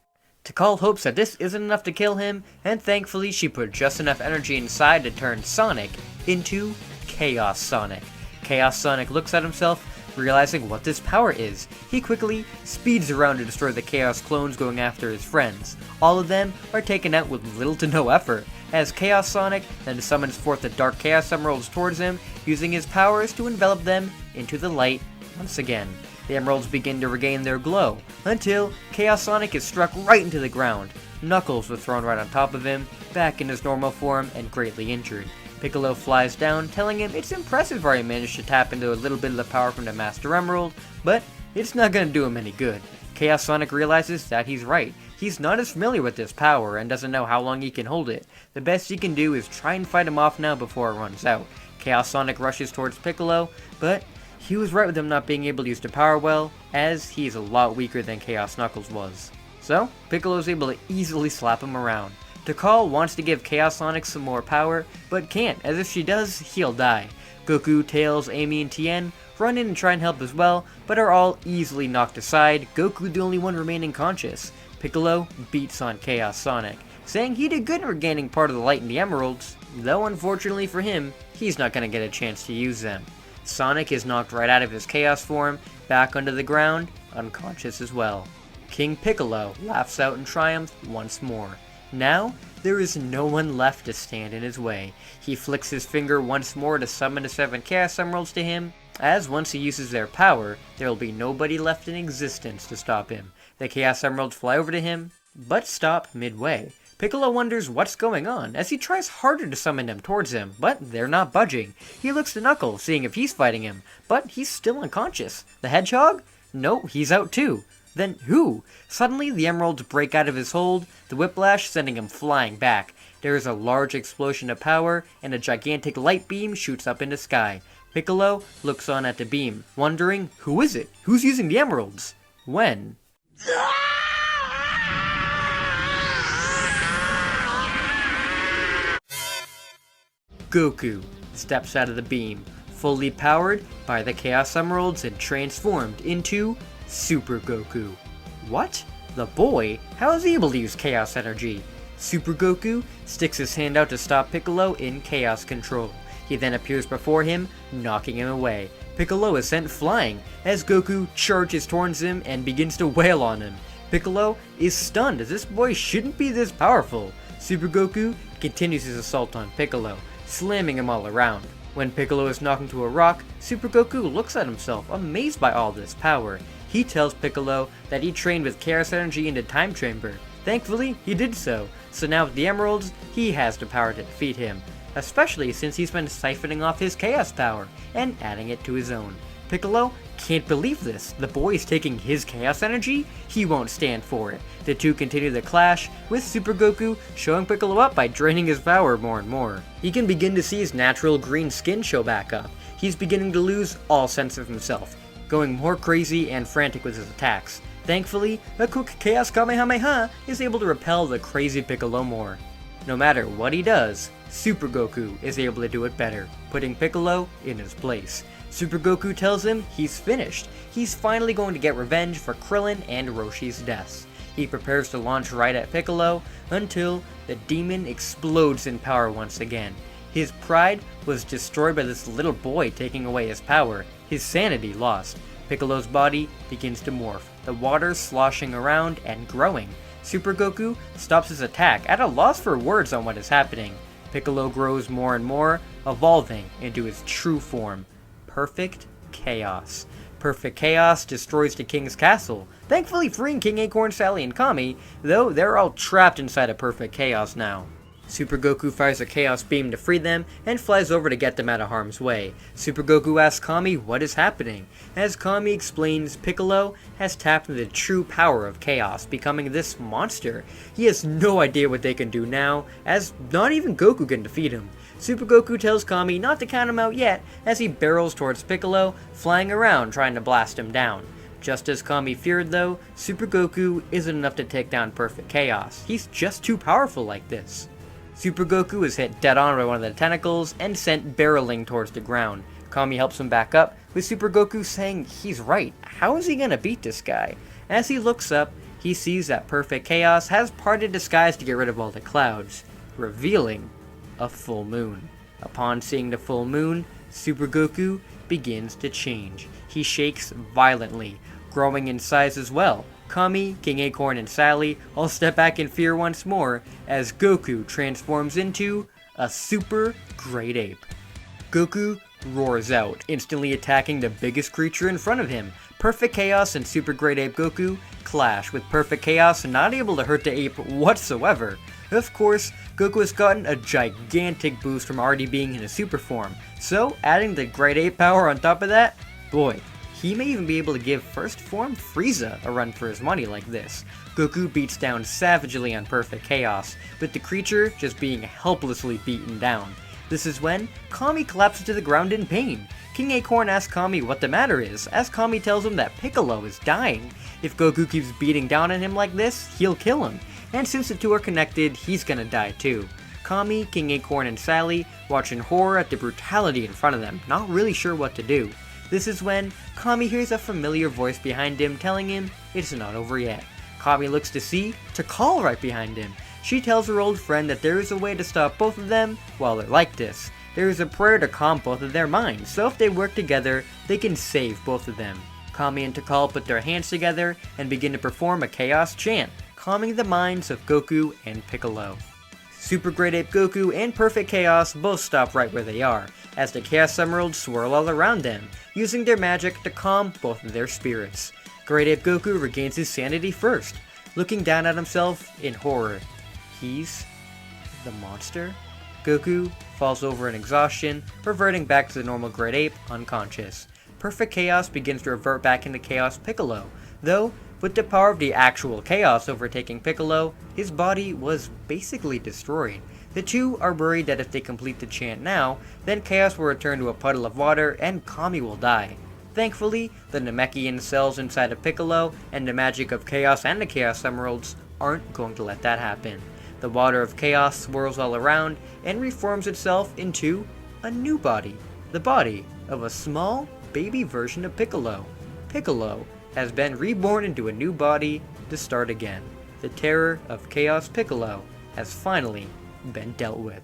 Tikal hopes that this isn't enough to kill him, and thankfully she put just enough energy inside to turn Sonic into Chaos Sonic. Chaos Sonic looks at himself, realizing what this power is. He quickly speeds around to destroy the Chaos clones going after his friends. All of them are taken out with little to no effort, as Chaos Sonic then summons forth the Dark Chaos Emeralds towards him, using his powers to envelop them into the light once again. The emeralds begin to regain their glow, until Chaos Sonic is struck right into the ground. Knuckles was thrown right on top of him, back in his normal form and greatly injured. Piccolo flies down, telling him it's impressive how he managed to tap into a little bit of the power from the Master Emerald, but it's not gonna do him any good. Chaos Sonic realizes that he's right. He's not as familiar with this power and doesn't know how long he can hold it. The best he can do is try and fight him off now before it runs out. Chaos Sonic rushes towards Piccolo, but he was right with him not being able to use the power well, as he is a lot weaker than Chaos Knuckles was. So, Piccolo is able to easily slap him around. Tikal wants to give Chaos Sonic some more power, but can't, as if she does, he'll die. Goku, Tails, Amy, and Tien run in and try and help as well, but are all easily knocked aside, Goku the only one remaining conscious. Piccolo beats on Chaos Sonic, saying he did good in regaining part of the light in the emeralds, though unfortunately for him, he's not going to get a chance to use them. Sonic is knocked right out of his Chaos form, back onto the ground, unconscious as well. King Piccolo laughs out in triumph once more. Now, there is no one left to stand in his way. He flicks his finger once more to summon the 7 Chaos Emeralds to him, as once he uses their power, there will be nobody left in existence to stop him. The Chaos Emeralds fly over to him, but stop midway. Piccolo wonders what's going on, as he tries harder to summon them towards him, but they're not budging. He looks to Knuckles, seeing if he's fighting him, but he's still unconscious. The Hedgehog? No, he's out too. Then who? Suddenly, the emeralds break out of his hold, the whiplash sending him flying back. There is a large explosion of power, and a gigantic light beam shoots up in the sky. Piccolo looks on at the beam, wondering, who is it? Who's using the emeralds? When? Goku steps out of the beam, fully powered by the Chaos Emeralds and transformed into Super Goku. What? The boy? How is he able to use Chaos Energy? Super Goku sticks his hand out to stop Piccolo in Chaos Control. He then appears before him, knocking him away. Piccolo is sent flying as Goku charges towards him and begins to wail on him. Piccolo is stunned as this boy shouldn't be this powerful. Super Goku continues his assault on Piccolo, slamming him all around. When Piccolo is knocked into a rock, Super Goku looks at himself, amazed by all this power. He tells Piccolo that he trained with Chaos Energy in the Time Chamber. Thankfully, he did so now with the Emeralds, he has the power to defeat him, especially since he's been siphoning off his Chaos power and adding it to his own. Piccolo can't believe this. The boy is taking his Chaos Energy? He won't stand for it. The two continue the clash, with Super Goku showing Piccolo up by draining his power more and more. He can begin to see his natural green skin show back up. He's beginning to lose all sense of himself, going more crazy and frantic with his attacks. Thankfully, a quick Chaos Kamehameha is able to repel the crazy Piccolo more. No matter what he does, Super Goku is able to do it better, putting Piccolo in his place. Super Goku tells him he's finished. He's finally going to get revenge for Krillin and Roshi's deaths. He prepares to launch right at Piccolo until the demon explodes in power once again. His pride was destroyed by this little boy taking away his power, his sanity lost. Piccolo's body begins to morph, the water sloshing around and growing. Super Goku stops his attack, at a loss for words on what is happening. Piccolo grows more and more, evolving into his true form, Perfect Chaos. Perfect Chaos destroys the King's castle, thankfully freeing King Acorn, Sally, and Kami, though they're all trapped inside of Perfect Chaos now. Super Goku fires a Chaos Beam to free them, and flies over to get them out of harm's way. Super Goku asks Kami what is happening. As Kami explains, Piccolo has tapped into the true power of Chaos, becoming this monster. He has no idea what they can do now, as not even Goku can defeat him. Super Goku tells Kami not to count him out yet, as he barrels towards Piccolo, flying around trying to blast him down. Just as Kami feared though, Super Goku isn't enough to take down Perfect Chaos. He's just too powerful like this. Super Goku is hit dead on by one of the tentacles and sent barreling towards the ground. Kami helps him back up, with Super Goku saying he's right. How is he gonna beat this guy? As he looks up, he sees that Perfect Chaos has parted the skies to get rid of all the clouds, revealing a full moon. Upon seeing the full moon, Super Goku begins to change. He shakes violently, growing in size as well. Kami, King Acorn, and Sally all step back in fear once more as Goku transforms into a super great ape. Goku roars out, instantly attacking the biggest creature in front of him. Perfect Chaos and Super Great Ape Goku clash, with Perfect Chaos not able to hurt the ape whatsoever. Of course, Goku has gotten a gigantic boost from already being in a super form, so adding the Great Ape power on top of that, boy, he may even be able to give First Form Frieza a run for his money like this. Goku beats down savagely on Perfect Chaos, with the creature just being helplessly beaten down. This is when Kami collapses to the ground in pain. King Acorn asks Kami what the matter is, as Kami tells him that Piccolo is dying. If Goku keeps beating down on him like this, he'll kill him. And since the two are connected, he's gonna die too. Kami, King Acorn, and Sally watch in horror at the brutality in front of them, not really sure what to do. This is when Kami hears a familiar voice behind him telling him it's not over yet. Kami looks to see Tikal right behind him. She tells her old friend that there is a way to stop both of them while they're like this. There is a prayer to calm both of their minds, so if they work together, they can save both of them. Kami and Tikal put their hands together and begin to perform a chaos chant, calming the minds of Goku and Piccolo. Super Great Ape Goku and Perfect Chaos both stop right where they are, as the Chaos Emeralds swirl all around them, using their magic to calm both of their spirits. Great Ape Goku regains his sanity first, looking down at himself in horror. He's the monster? Goku falls over in exhaustion, reverting back to the normal Great Ape, unconscious. Perfect Chaos begins to revert back into Chaos Piccolo, though with the power of the actual Chaos overtaking Piccolo, his body was basically destroyed. The two are worried that if they complete the chant now, then Chaos will return to a puddle of water and Kami will die. Thankfully, the Namekian cells inside of Piccolo and the magic of Chaos and the Chaos Emeralds aren't going to let that happen. The water of Chaos swirls all around and reforms itself into a new body. The body of a small, baby version of Piccolo. Piccolo has been reborn into a new body to start again. The terror of Chaos Piccolo has finally been dealt with.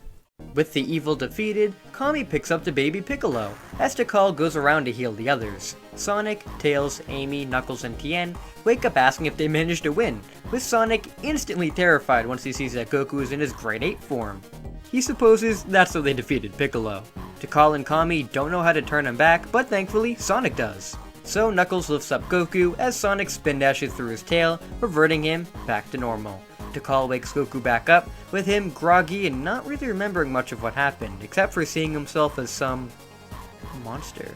With the evil defeated, Kami picks up the baby Piccolo, as Tikal goes around to heal the others. Sonic, Tails, Amy, Knuckles, and Tien wake up asking if they managed to win, with Sonic instantly terrified once he sees that Goku is in his Great Ape form. He supposes that's how they defeated Piccolo. Tikal and Kami don't know how to turn him back, but thankfully Sonic does. So Knuckles lifts up Goku as Sonic spin dashes through his tail, reverting him back to normal. Tikal wakes Goku back up, with him groggy and not really remembering much of what happened, except for seeing himself as some monster.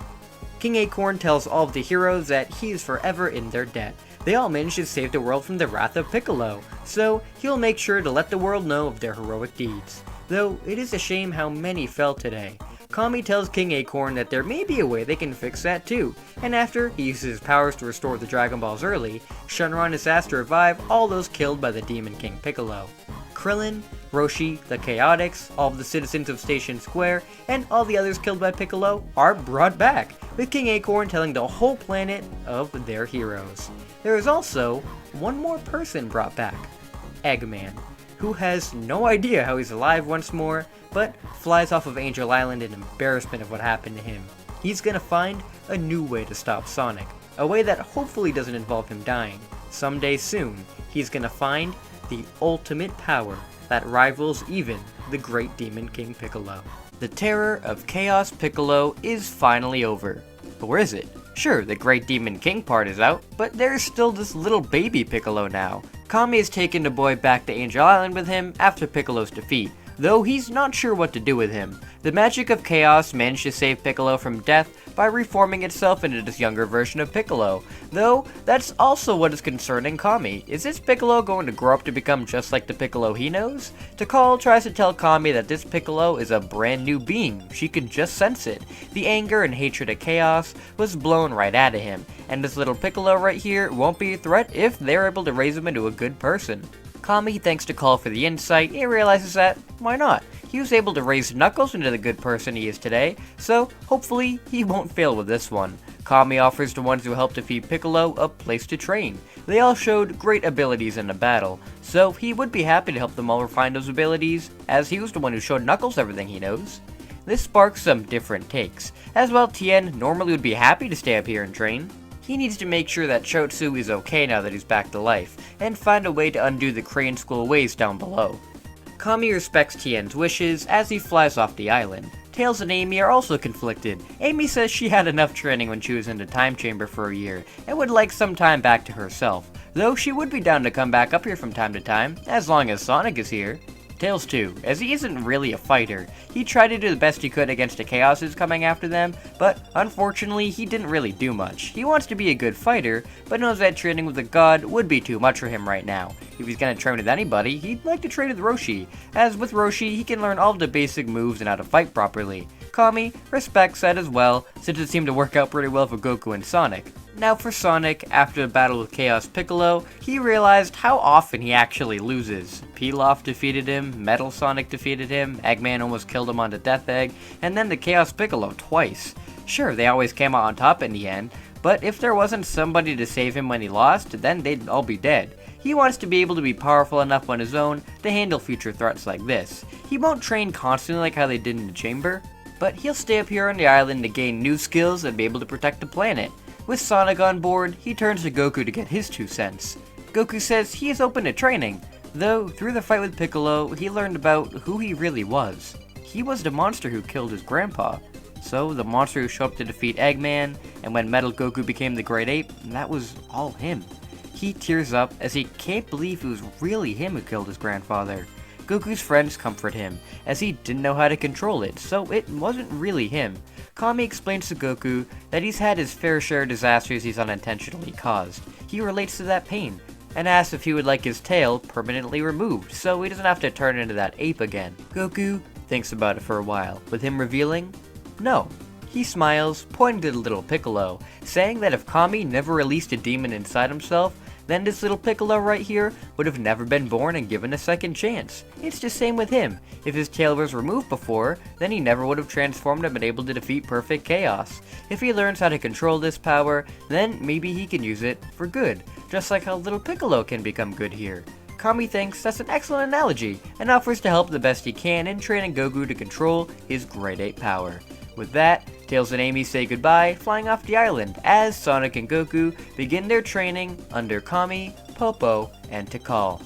King Acorn tells all of the heroes that he is forever in their debt. They all managed to save the world from the wrath of Piccolo, so he'll make sure to let the world know of their heroic deeds. Though it is a shame how many fell today. Kami tells King Acorn that there may be a way they can fix that too, and after he uses his powers to restore the Dragon Balls early, Shenron is asked to revive all those killed by the Demon King Piccolo. Krillin, Roshi, the Chaotix, all of the citizens of Station Square, and all the others killed by Piccolo are brought back, with King Acorn telling the whole planet of their heroes. There is also one more person brought back, Eggman, who has no idea how he's alive once more, but flies off of Angel Island in embarrassment of what happened to him. He's gonna find a new way to stop Sonic, a way that hopefully doesn't involve him dying. Someday soon, he's gonna find the ultimate power that rivals even the great Demon King Piccolo. The terror of Chaos Piccolo is finally over. But where is it? Sure, the great Demon King part is out, but there's still this little baby Piccolo now. Kami has taken the boy back to Angel Island with him after Piccolo's defeat, though he's not sure what to do with him. The magic of Chaos managed to save Piccolo from death by reforming itself into this younger version of Piccolo, though that's also what is concerning Kami. Is this Piccolo going to grow up to become just like the Piccolo he knows? Tikal tries to tell Kami that this Piccolo is a brand new being, she can just sense it. The anger and hatred of Chaos was blown right out of him, and this little Piccolo right here won't be a threat if they're able to raise him into a good person. Kami thanks Tikal for the insight and realizes that, why not? He was able to raise Knuckles into the good person he is today, so hopefully he won't fail with this one. Kami offers the ones who helped defeat Piccolo a place to train. They all showed great abilities in the battle, so he would be happy to help them all refine those abilities, as he was the one who showed Knuckles everything he knows. This sparks some different takes, as while Tien normally would be happy to stay up here and train, he needs to make sure that Chotsu is okay now that he's back to life, and find a way to undo the Crane School ways down below. Kami respects Tien's wishes as he flies off the island. Tails and Amy are also conflicted. Amy says she had enough training when she was in the time chamber for a year, and would like some time back to herself, though she would be down to come back up here from time to time, as long as Sonic is here. Tails too, as he isn't really a fighter. He tried to do the best he could against the Chaoses coming after them, but unfortunately he didn't really do much. He wants to be a good fighter, but knows that training with a god would be too much for him right now. If he's gonna train with anybody, he'd like to train with Roshi, as with Roshi he can learn all of the basic moves and how to fight properly. Kami respects that as well, since it seemed to work out pretty well for Goku and Sonic. Now for Sonic, after the battle with Chaos Piccolo, he realized how often he actually loses. Pilaf defeated him, Metal Sonic defeated him, Eggman almost killed him on the Death Egg, and then the Chaos Piccolo twice. Sure, they always came out on top in the end, but if there wasn't somebody to save him when he lost, then they'd all be dead. He wants to be able to be powerful enough on his own to handle future threats like this. He won't train constantly like how they did in the chamber, but he'll stay up here on the island to gain new skills and be able to protect the planet. With Sonic on board, he turns to Goku to get his 2 cents. Goku says he is open to training, though through the fight with Piccolo, he learned about who he really was. He was the monster who killed his grandpa. So the monster who showed up to defeat Eggman, and when Metal Goku became the Great Ape, that was all him. He tears up as he can't believe it was really him who killed his grandfather. Goku's friends comfort him, as he didn't know how to control it, so it wasn't really him. Kami explains to Goku that he's had his fair share of disasters he's unintentionally caused. He relates to that pain, and asks if he would like his tail permanently removed, so he doesn't have to turn into that ape again. Goku thinks about it for a while, with him revealing, no. He smiles, pointing to the little Piccolo, saying that if Kami never released a demon inside himself, then this little Piccolo right here would have never been born and given a second chance. It's the same with him. If his tail was removed before, then he never would have transformed and been able to defeat perfect chaos. If he learns how to control this power, then maybe he can use it for good, just like how little Piccolo can become good here. Kami thinks that's an excellent analogy, and offers to help the best he can in training Goku to control his Great Ape power. With that, Tails and Amy say goodbye, flying off the island, as Sonic and Goku begin their training under Kami, Popo, and Tikal.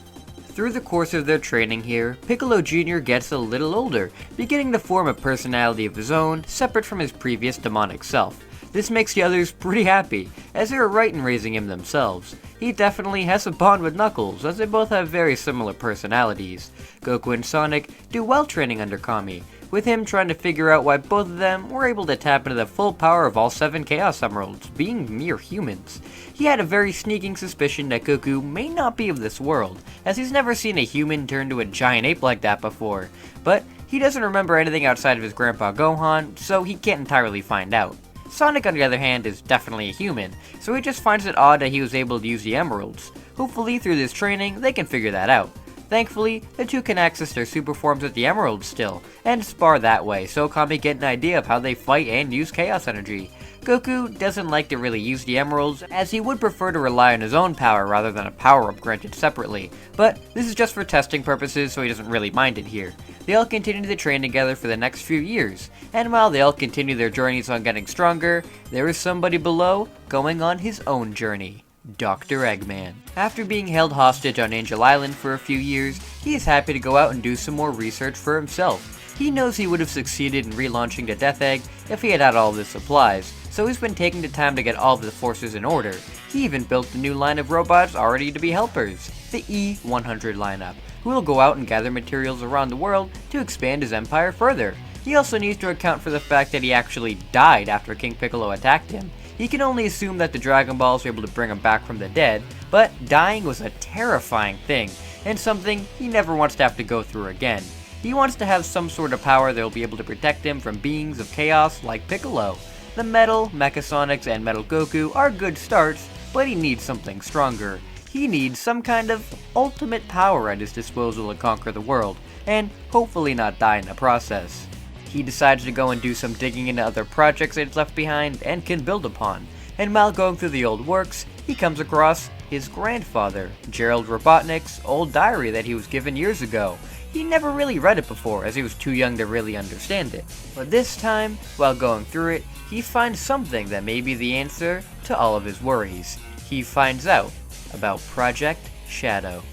Through the course of their training here, Piccolo Jr. gets a little older, beginning to form a personality of his own, separate from his previous demonic self. This makes the others pretty happy, as they were right in raising him themselves. He definitely has a bond with Knuckles, as they both have very similar personalities. Goku and Sonic do well training under Kami, with him trying to figure out why both of them were able to tap into the full power of all 7 Chaos Emeralds, being mere humans. He had a very sneaking suspicion that Goku may not be of this world, as he's never seen a human turn to a giant ape like that before, but he doesn't remember anything outside of his grandpa Gohan, so he can't entirely find out. Sonic, on the other hand, is definitely a human, so he just finds it odd that he was able to use the emeralds. Hopefully, through this training, they can figure that out. Thankfully, the two can access their super forms with the emeralds still, and spar that way, so Kami get an idea of how they fight and use chaos energy. Goku doesn't like to really use the emeralds, as he would prefer to rely on his own power rather than a power-up granted separately, but this is just for testing purposes, so he doesn't really mind it here. They all continue to train together for the next few years, and while they all continue their journeys on getting stronger, there is somebody below going on his own journey. Dr. Eggman. After being held hostage on Angel Island for a few years, he is happy to go out and do some more research for himself. He knows he would have succeeded in relaunching the Death Egg if he had had all of the supplies, so he's been taking the time to get all of the forces in order. He even built the new line of robots already to be helpers, the E-100 lineup, who will go out and gather materials around the world to expand his empire further. He also needs to account for the fact that he actually died after King Piccolo attacked him. He can only assume that the Dragon Balls were able to bring him back from the dead, but dying was a terrifying thing, and something he never wants to have to go through again. He wants to have some sort of power that will be able to protect him from beings of chaos like Piccolo. The Metal, Mecha Sonics, and Metal Goku are good starts, but he needs something stronger. He needs some kind of ultimate power at his disposal to conquer the world, and hopefully not die in the process. He decides to go and do some digging into other projects that he's left behind and can build upon, and while going through the old works, he comes across his grandfather, Gerald Robotnik's old diary that he was given years ago. He never really read it before, as he was too young to really understand it, but this time, while going through it, he finds something that may be the answer to all of his worries. He finds out about Project Shadow.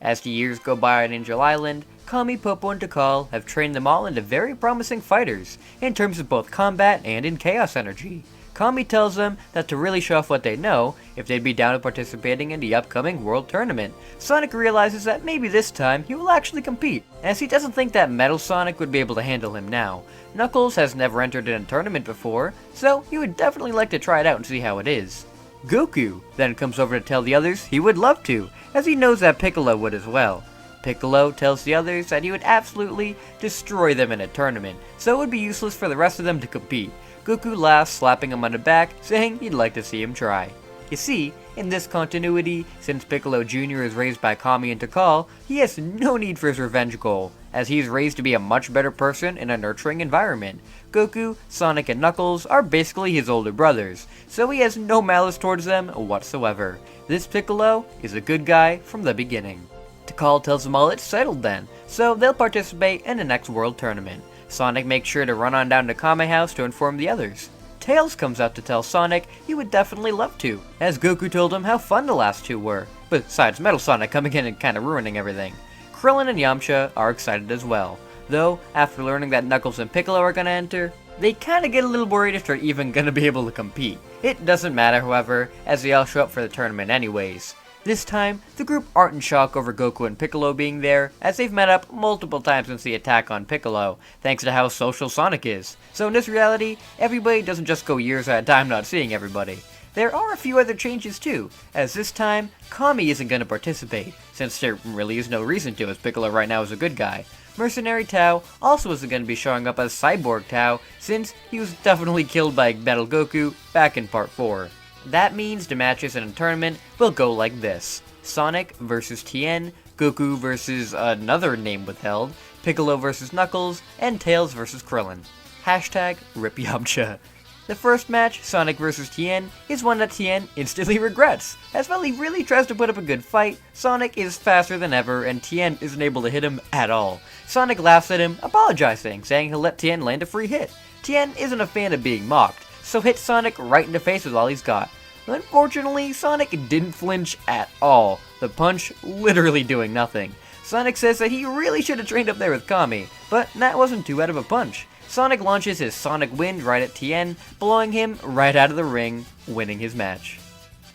As the years go by on Angel Island, Kami, Popo, and Tikal have trained them all into very promising fighters, in terms of both combat and in chaos energy. Kami tells them that to really show off what they know, if they'd be down to participating in the upcoming World Tournament. Sonic realizes that maybe this time he will actually compete, as he doesn't think that Metal Sonic would be able to handle him now. Knuckles has never entered in a tournament before, so he would definitely like to try it out and see how it is. Goku then comes over to tell the others he would love to, as he knows that Piccolo would as well. Piccolo tells the others that he would absolutely destroy them in a tournament, so it would be useless for the rest of them to compete. Goku laughs, slapping him on the back, saying he'd like to see him try. You see, in this continuity, since Piccolo Jr. is raised by Kami and Tikal, he has no need for his revenge goal, as he is raised to be a much better person in a nurturing environment. Goku, Sonic, and Knuckles are basically his older brothers, so he has no malice towards them whatsoever. This Piccolo is a good guy from the beginning. Tikal tells them all it's settled then, so they'll participate in the next World Tournament. Sonic makes sure to run on down to Kame House to inform the others. Tails comes out to tell Sonic he would definitely love to, as Goku told him how fun the last two were, besides Metal Sonic coming in and kinda ruining everything. Krillin and Yamcha are excited as well, though after learning that Knuckles and Piccolo are gonna enter, they kinda get a little worried if they're even gonna be able to compete. It doesn't matter, however, as they all show up for the tournament anyways. This time, the group aren't in shock over Goku and Piccolo being there, as they've met up multiple times since the attack on Piccolo, thanks to how social Sonic is. So in this reality, everybody doesn't just go years at a time not seeing everybody. There are a few other changes too, as this time, Kami isn't going to participate, since there really is no reason to, as Piccolo right now is a good guy. Mercenary Tao also isn't going to be showing up as Cyborg Tao, since he was definitely killed by Metal Goku back in Part 4. That means the matches in a tournament will go like this: Sonic vs Tien, Goku versus another name withheld, Piccolo versus Knuckles, and Tails versus Krillin. Hashtag Rip Yamcha. The first match, Sonic vs Tien, is one that Tien instantly regrets, as while he really tries to put up a good fight, Sonic is faster than ever and Tien isn't able to hit him at all. Sonic laughs at him, apologizing, saying he'll let Tien land a free hit. Tien isn't a fan of being mocked, so hits Sonic right in the face with all he's got. Unfortunately, Sonic didn't flinch at all, the punch literally doing nothing. Sonic says that he really should have trained up there with Kami, but that wasn't too bad of a punch. Sonic launches his Sonic Wind right at Tien, blowing him right out of the ring, winning his match.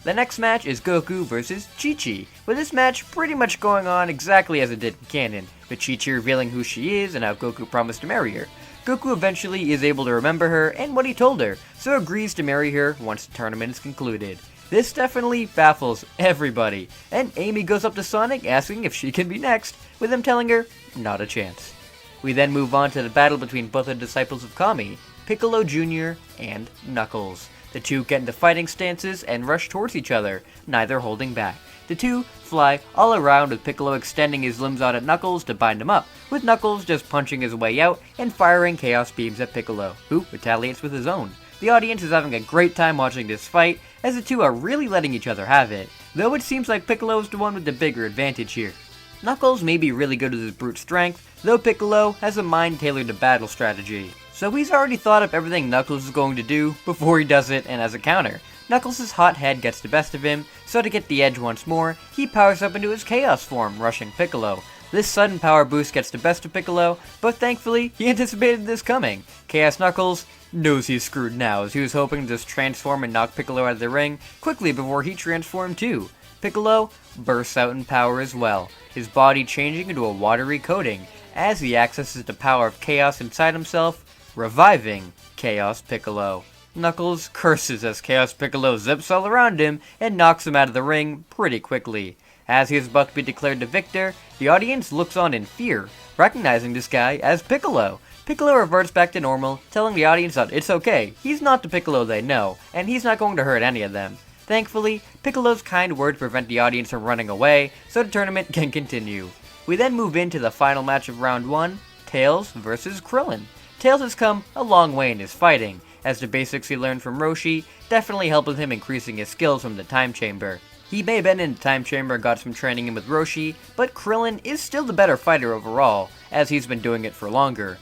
The next match is Goku vs Chi-Chi, with this match pretty much going on exactly as it did in canon, with Chi-Chi revealing who she is and how Goku promised to marry her. Goku eventually is able to remember her and what he told her, so agrees to marry her once the tournament is concluded. This definitely baffles everybody, and Amy goes up to Sonic asking if she can be next, with him telling her, not a chance. We then move on to the battle between both the disciples of Kami, Piccolo Jr. and Knuckles. The two get into fighting stances and rush towards each other, neither holding back. The two fly all around, with Piccolo extending his limbs out at Knuckles to bind him up, with Knuckles just punching his way out and firing chaos beams at Piccolo, who retaliates with his own. The audience is having a great time watching this fight, as the two are really letting each other have it, though it seems like Piccolo is the one with the bigger advantage here. Knuckles may be really good with his brute strength, though Piccolo has a mind tailored to battle strategy. So he's already thought of everything Knuckles is going to do before he does it, and as a counter, Knuckles' hot head gets the best of him, so to get the edge once more, he powers up into his Chaos form, rushing Piccolo. This sudden power boost gets the best of Piccolo, but thankfully, he anticipated this coming. Chaos Knuckles knows he's screwed now, as he was hoping to just transform and knock Piccolo out of the ring quickly before he transformed too. Piccolo bursts out in power as well, his body changing into a watery coating, as he accesses the power of Chaos inside himself, reviving Chaos Piccolo. Knuckles curses as Chaos Piccolo zips all around him and knocks him out of the ring pretty quickly. As he is about to be declared the victor, the audience looks on in fear, recognizing this guy as Piccolo. Piccolo reverts back to normal, telling the audience that it's okay, he's not the Piccolo they know, and he's not going to hurt any of them. Thankfully, Piccolo's kind words prevent the audience from running away, so the tournament can continue. We then move into the final match of round 1, Tails vs Krillin. Tails has come a long way in his fighting, as the basics he learned from Roshi definitely helped with him increasing his skills from the Time Chamber. He may have been in the Time Chamber and got some training in with Roshi, but Krillin is still the better fighter overall, as he's been doing it for longer.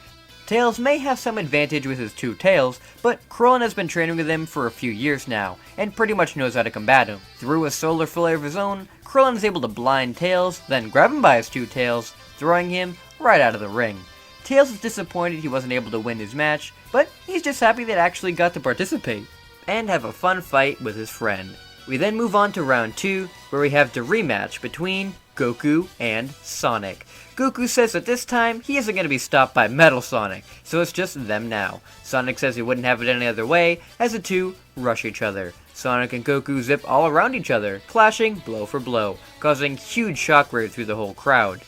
Tails may have some advantage with his two tails, but Krillin has been training with him for a few years now, and pretty much knows how to combat him. Through a solar flare of his own, Krillin is able to blind Tails, then grab him by his two tails, throwing him right out of the ring. Tails is disappointed he wasn't able to win his match, but he's just happy that actually got to participate and have a fun fight with his friend. We then move on to round 2, where we have the rematch between Goku and Sonic. Goku says that this time he isn't going to be stopped by Metal Sonic, so it's just them now. Sonic says he wouldn't have it any other way, as the two rush each other. Sonic and Goku zip all around each other, clashing blow for blow, causing huge shockwave through the whole crowd.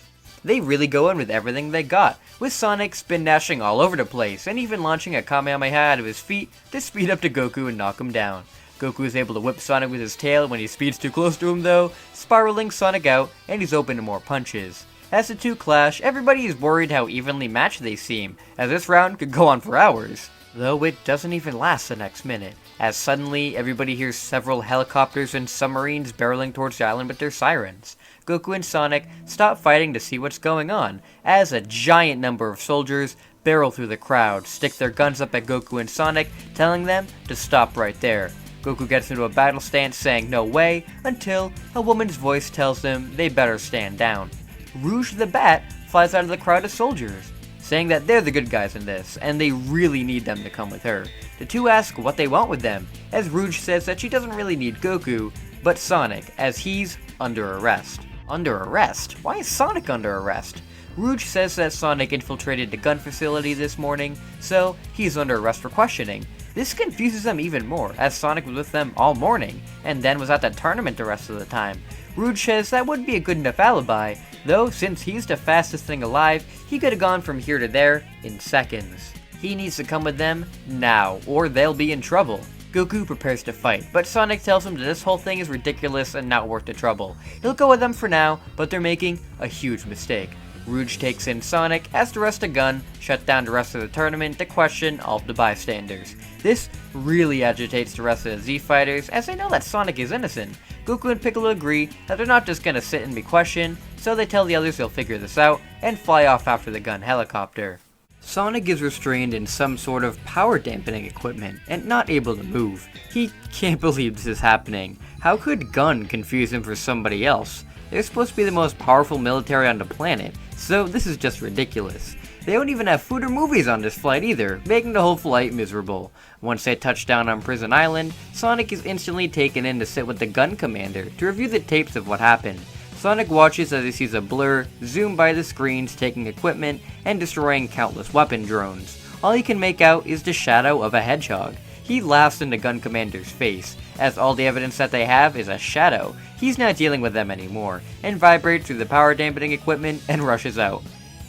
They really go in with everything they got, with Sonic spin dashing all over the place, and even launching a Kamehameha out of his feet to speed up to Goku and knock him down. Goku is able to whip Sonic with his tail when he speeds too close to him though, spiraling Sonic out, and he's open to more punches. As the two clash, everybody is worried how evenly matched they seem, as this round could go on for hours. Though it doesn't even last the next minute, as suddenly everybody hears several helicopters and submarines barreling towards the island with their sirens. Goku and Sonic stop fighting to see what's going on, as a giant number of soldiers barrel through the crowd, stick their guns up at Goku and Sonic, telling them to stop right there. Goku gets into a battle stance saying no way, until a woman's voice tells them they better stand down. Rouge the Bat flies out of the crowd of soldiers, saying that they're the good guys in this, and they really need them to come with her. The two ask what they want with them, as Rouge says that she doesn't really need Goku, but Sonic, as he's under arrest. Under arrest? Why is Sonic under arrest? Rouge says that Sonic infiltrated the gun facility this morning, so he's under arrest for questioning. This confuses them even more, as Sonic was with them all morning, and then was at the tournament the rest of the time. Rouge says that would be a good enough alibi, though since he's the fastest thing alive, he could have gone from here to there in seconds. He needs to come with them now, or they'll be in trouble. Goku prepares to fight, but Sonic tells him that this whole thing is ridiculous and not worth the trouble. He'll go with them for now, but they're making a huge mistake. Rouge takes in Sonic, as the rest of Gun shut down the rest of the tournament to question all of the bystanders. This really agitates the rest of the Z fighters, as they know that Sonic is innocent. Goku and Piccolo agree that they're not just gonna sit and be questioned, so they tell the others they'll figure this out, and fly off after the Gun helicopter. Sonic is restrained in some sort of power dampening equipment, and not able to move. He can't believe this is happening. How could Gun confuse him for somebody else? They're supposed to be the most powerful military on the planet, so this is just ridiculous. They don't even have food or movies on this flight either, making the whole flight miserable. Once they touch down on Prison Island, Sonic is instantly taken in to sit with the Gun Commander to review the tapes of what happened. Sonic watches as he sees a blur zoom by the screens, taking equipment and destroying countless weapon drones. All he can make out is the shadow of a hedgehog. He laughs in the Gun Commander's face, as all the evidence that they have is a shadow. He's not dealing with them anymore, and vibrates through the power dampening equipment and rushes out.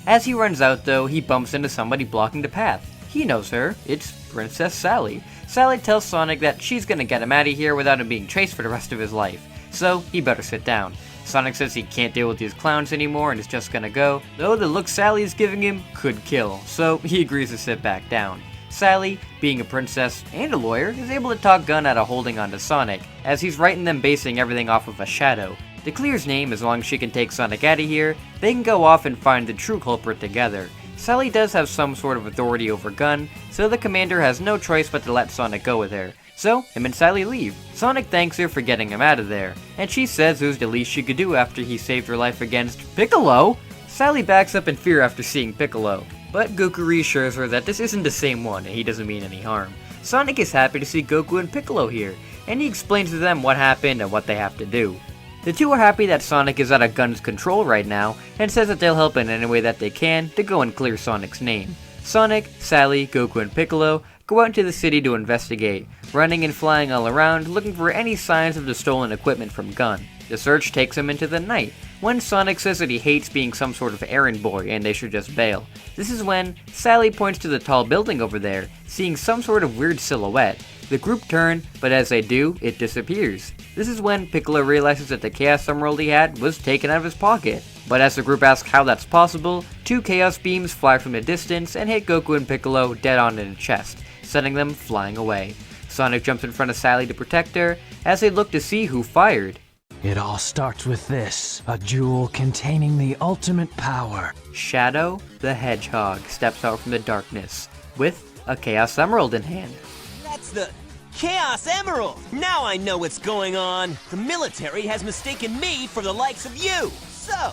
As he runs out though, he bumps into somebody blocking the path. He knows her, it's Princess Sally. Sally tells Sonic that she's gonna get him out of here without him being chased for the rest of his life, so he better sit down. Sonic says he can't deal with these clowns anymore and is just gonna go, though the look Sally is giving him could kill, so he agrees to sit back down. Sally, being a princess and a lawyer, is able to talk Gun out of holding on to Sonic, as he's writing them basing everything off of a shadow. To clear his name, as long as she can take Sonic out of here, they can go off and find the true culprit together. Sally does have some sort of authority over Gun, so the commander has no choice but to let Sonic go with her. So, him and Sally leave. Sonic thanks her for getting him out of there, and she says it was the least she could do after he saved her life against Piccolo! Sally backs up in fear after seeing Piccolo, but Goku reassures her that this isn't the same one and he doesn't mean any harm. Sonic is happy to see Goku and Piccolo here, and he explains to them what happened and what they have to do. The two are happy that Sonic is out of Gun's control right now, and says that they'll help in any way that they can to go and clear Sonic's name. Sonic, Sally, Goku, and Piccolo go out into the city to investigate, running and flying all around, looking for any signs of the stolen equipment from Gun. The search takes them into the night, when Sonic says that he hates being some sort of errand boy and they should just bail. This is when Sally points to the tall building over there, seeing some sort of weird silhouette. The group turn, but as they do, it disappears. This is when Piccolo realizes that the Chaos Emerald he had was taken out of his pocket. But as the group asks how that's possible, two Chaos Beams fly from the distance and hit Goku and Piccolo dead on in the chest, sending them flying away. Sonic jumps in front of Sally to protect her, as they look to see who fired. It all starts with this, a jewel containing the ultimate power. Shadow the Hedgehog steps out from the darkness, with a Chaos Emerald in hand. That's the Chaos Emerald! Now I know what's going on! The military has mistaken me for the likes of you! So,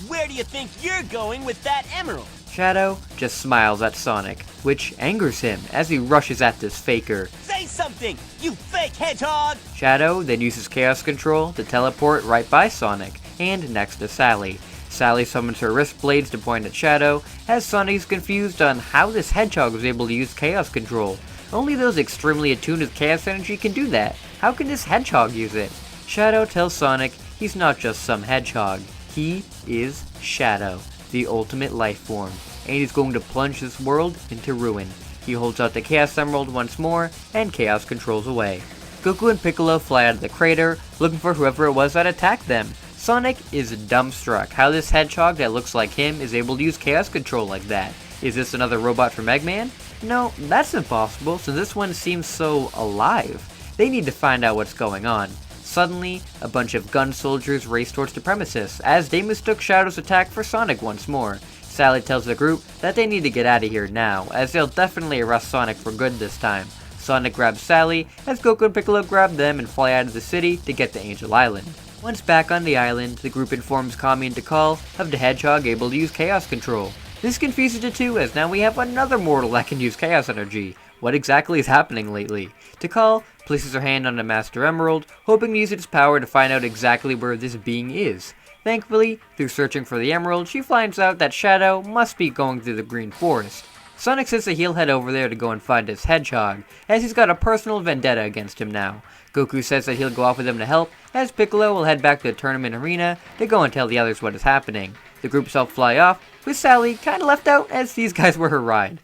Where do you think you're going with that emerald? Shadow just smiles at Sonic, which angers him as he rushes at this faker. Say something, you fake hedgehog! Shadow then uses Chaos Control to teleport right by Sonic, and next to Sally. Sally summons her wrist blades to point at Shadow, as Sonic is confused on how this hedgehog was able to use Chaos Control. Only those extremely attuned with Chaos Energy can do that. How can this hedgehog use it? Shadow tells Sonic he's not just some hedgehog. He is Shadow, the ultimate life form, and he's going to plunge this world into ruin. He holds out the Chaos Emerald once more, and Chaos Controls away. Goku and Piccolo fly out of the crater, looking for whoever it was that attacked them. Sonic is dumbstruck how this hedgehog that looks like him is able to use Chaos Control like that. Is this another robot from Eggman? No, that's impossible, since this one seems so alive. They need to find out what's going on. Suddenly, a bunch of gun soldiers race towards the premises, as they mistook Shadow's attack for Sonic once more. Sally tells the group that they need to get out of here now, as they'll definitely arrest Sonic for good this time. Sonic grabs Sally, as Goku and Piccolo grab them and fly out of the city to get to Angel Island. Once back on the island, the group informs Kami and Tikal of the Hedgehog able to use Chaos Control. This confuses the two, as now we have another mortal that can use Chaos Energy. What exactly is happening lately? Tikal places her hand on the Master Emerald, hoping to use its power to find out exactly where this being is. Thankfully, through searching for the emerald, she finds out that Shadow must be going through the Green Forest. Sonic says that he'll head over there to go and find his Hedgehog, as he's got a personal vendetta against him now. Goku says that he'll go off with him to help, as Piccolo will head back to the tournament arena to go and tell the others what is happening. The groups all fly off, with Sally kinda left out, as these guys were her ride.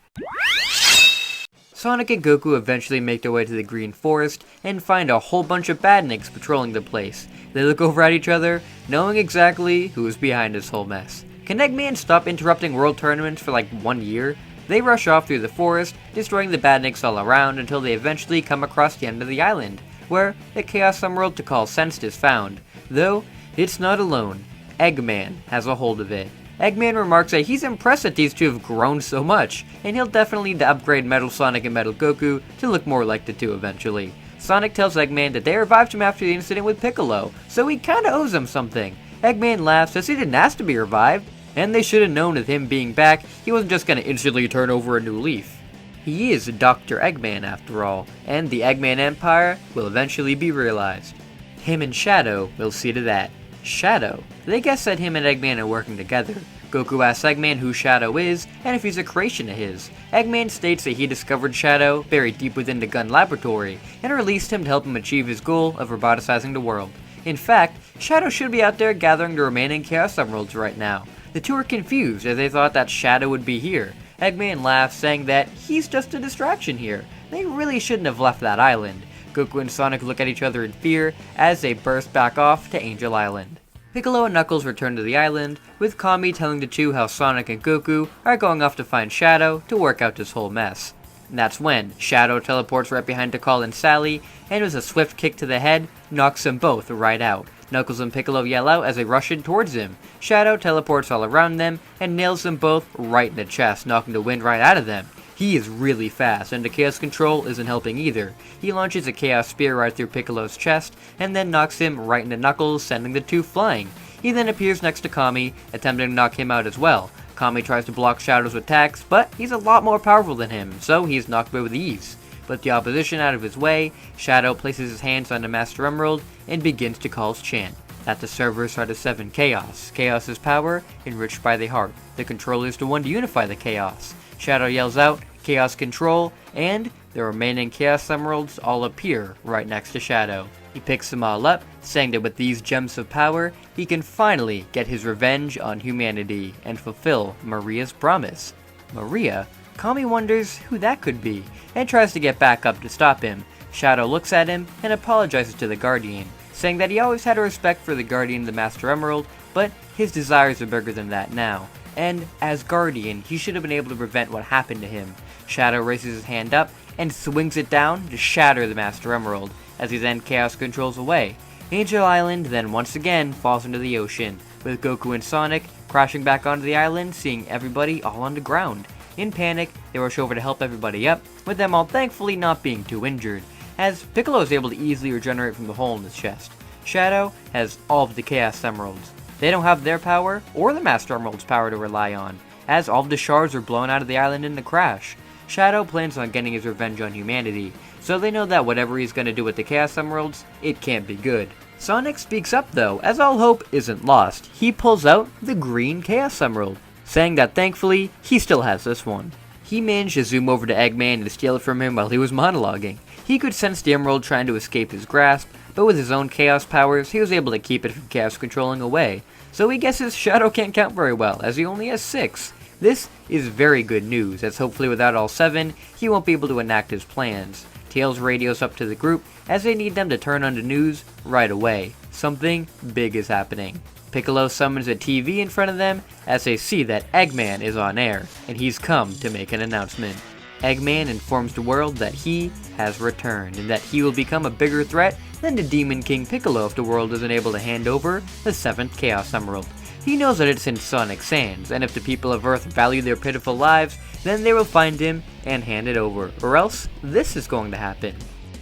Sonic and Goku eventually make their way to the Green Forest and find a whole bunch of badniks patrolling the place. They look over at each other, knowing exactly who's behind this whole mess. Can Eggman stop interrupting world tournaments for like 1 year? They rush off through the forest, destroying the badniks all around until they eventually come across the end of the island, where the Chaos Emerald Tikal sensed is found. Though, it's not alone. Eggman has a hold of it. Eggman remarks that he's impressed that these two have grown so much, and he'll definitely need to upgrade Metal Sonic and Metal Goku to look more like the two eventually. Sonic tells Eggman that they revived him after the incident with Piccolo, so he kinda owes him something. Eggman laughs as he didn't ask to be revived, and they should have known with him being back, he wasn't just gonna instantly turn over a new leaf. He is Dr. Eggman after all, and the Eggman Empire will eventually be realized. Him and Shadow will see to that. Shadow? They guess that him and Eggman are working together. Goku asks Eggman who Shadow is, and if he's a creation of his. Eggman states that he discovered Shadow buried deep within the gun laboratory, and released him to help him achieve his goal of roboticizing the world. In fact, Shadow should be out there gathering the remaining Chaos Emeralds right now. The two are confused as they thought that Shadow would be here. Eggman laughs, saying that he's just a distraction here. They really shouldn't have left that island. Goku and Sonic look at each other in fear as they burst back off to Angel Island. Piccolo and Knuckles return to the island, with Kami telling the two how Sonic and Goku are going off to find Shadow to work out this whole mess. And that's when Shadow teleports right behind Tikal and Sally, and with a swift kick to the head, knocks them both right out. Knuckles and Piccolo yell out as they rush in towards him. Shadow teleports all around them, and nails them both right in the chest, knocking the wind right out of them. He is really fast, and the Chaos Control isn't helping either. He launches a Chaos Spear right through Piccolo's chest, and then knocks him right into Knuckles, sending the two flying. He then appears next to Kami, attempting to knock him out as well. Kami tries to block Shadow's attacks, but he's a lot more powerful than him, so he's knocked away with ease. But the opposition out of his way, Shadow places his hands on the Master Emerald, and begins to call his chant. That the servers are to 7 Chaos. Chaos is power, enriched by the heart. The controller is the one to unify the Chaos. Shadow yells out, Chaos Control, and the remaining Chaos Emeralds all appear right next to Shadow. He picks them all up, saying that with these gems of power, he can finally get his revenge on humanity and fulfill Maria's promise. Maria? Kami wonders who that could be, and tries to get back up to stop him. Shadow looks at him and apologizes to the Guardian, saying that he always had a respect for the Guardian of the Master Emerald, but his desires are bigger than that now. And as Guardian, he should have been able to prevent what happened to him. Shadow raises his hand up and swings it down to shatter the Master Emerald, as he then Chaos Controls away. Angel Island then once again falls into the ocean, with Goku and Sonic crashing back onto the island, seeing everybody all on the ground. In panic, they rush over to help everybody up, with them all thankfully not being too injured, as Piccolo is able to easily regenerate from the hole in his chest. Shadow has all of the Chaos Emeralds. They don't have their power, or the Master Emerald's power to rely on, as all of the shards are blown out of the island in the crash. Shadow plans on getting his revenge on humanity, so they know that whatever he's gonna do with the Chaos Emeralds, it can't be good. Sonic speaks up though, as all hope isn't lost. He pulls out the green Chaos Emerald, saying that thankfully, he still has this one. He managed to zoom over to Eggman and steal it from him while he was monologuing. He could sense the emerald trying to escape his grasp, but with his own chaos powers, he was able to keep it from chaos controlling away. So he guesses Shadow can't count very well, as he only has 6. This is very good news, as hopefully without all 7, he won't be able to enact his plans. Tails radios up to the group, as they need them to turn on the news right away. Something big is happening. Piccolo summons a TV in front of them, as they see that Eggman is on air, and he's come to make an announcement. Eggman informs the world that he has returned, and that he will become a bigger threat than the Demon King Piccolo if the world isn't able to hand over the 7th Chaos Emerald. He knows that it's in Sonic's hands, and if the people of Earth value their pitiful lives, then they will find him and hand it over, or else this is going to happen.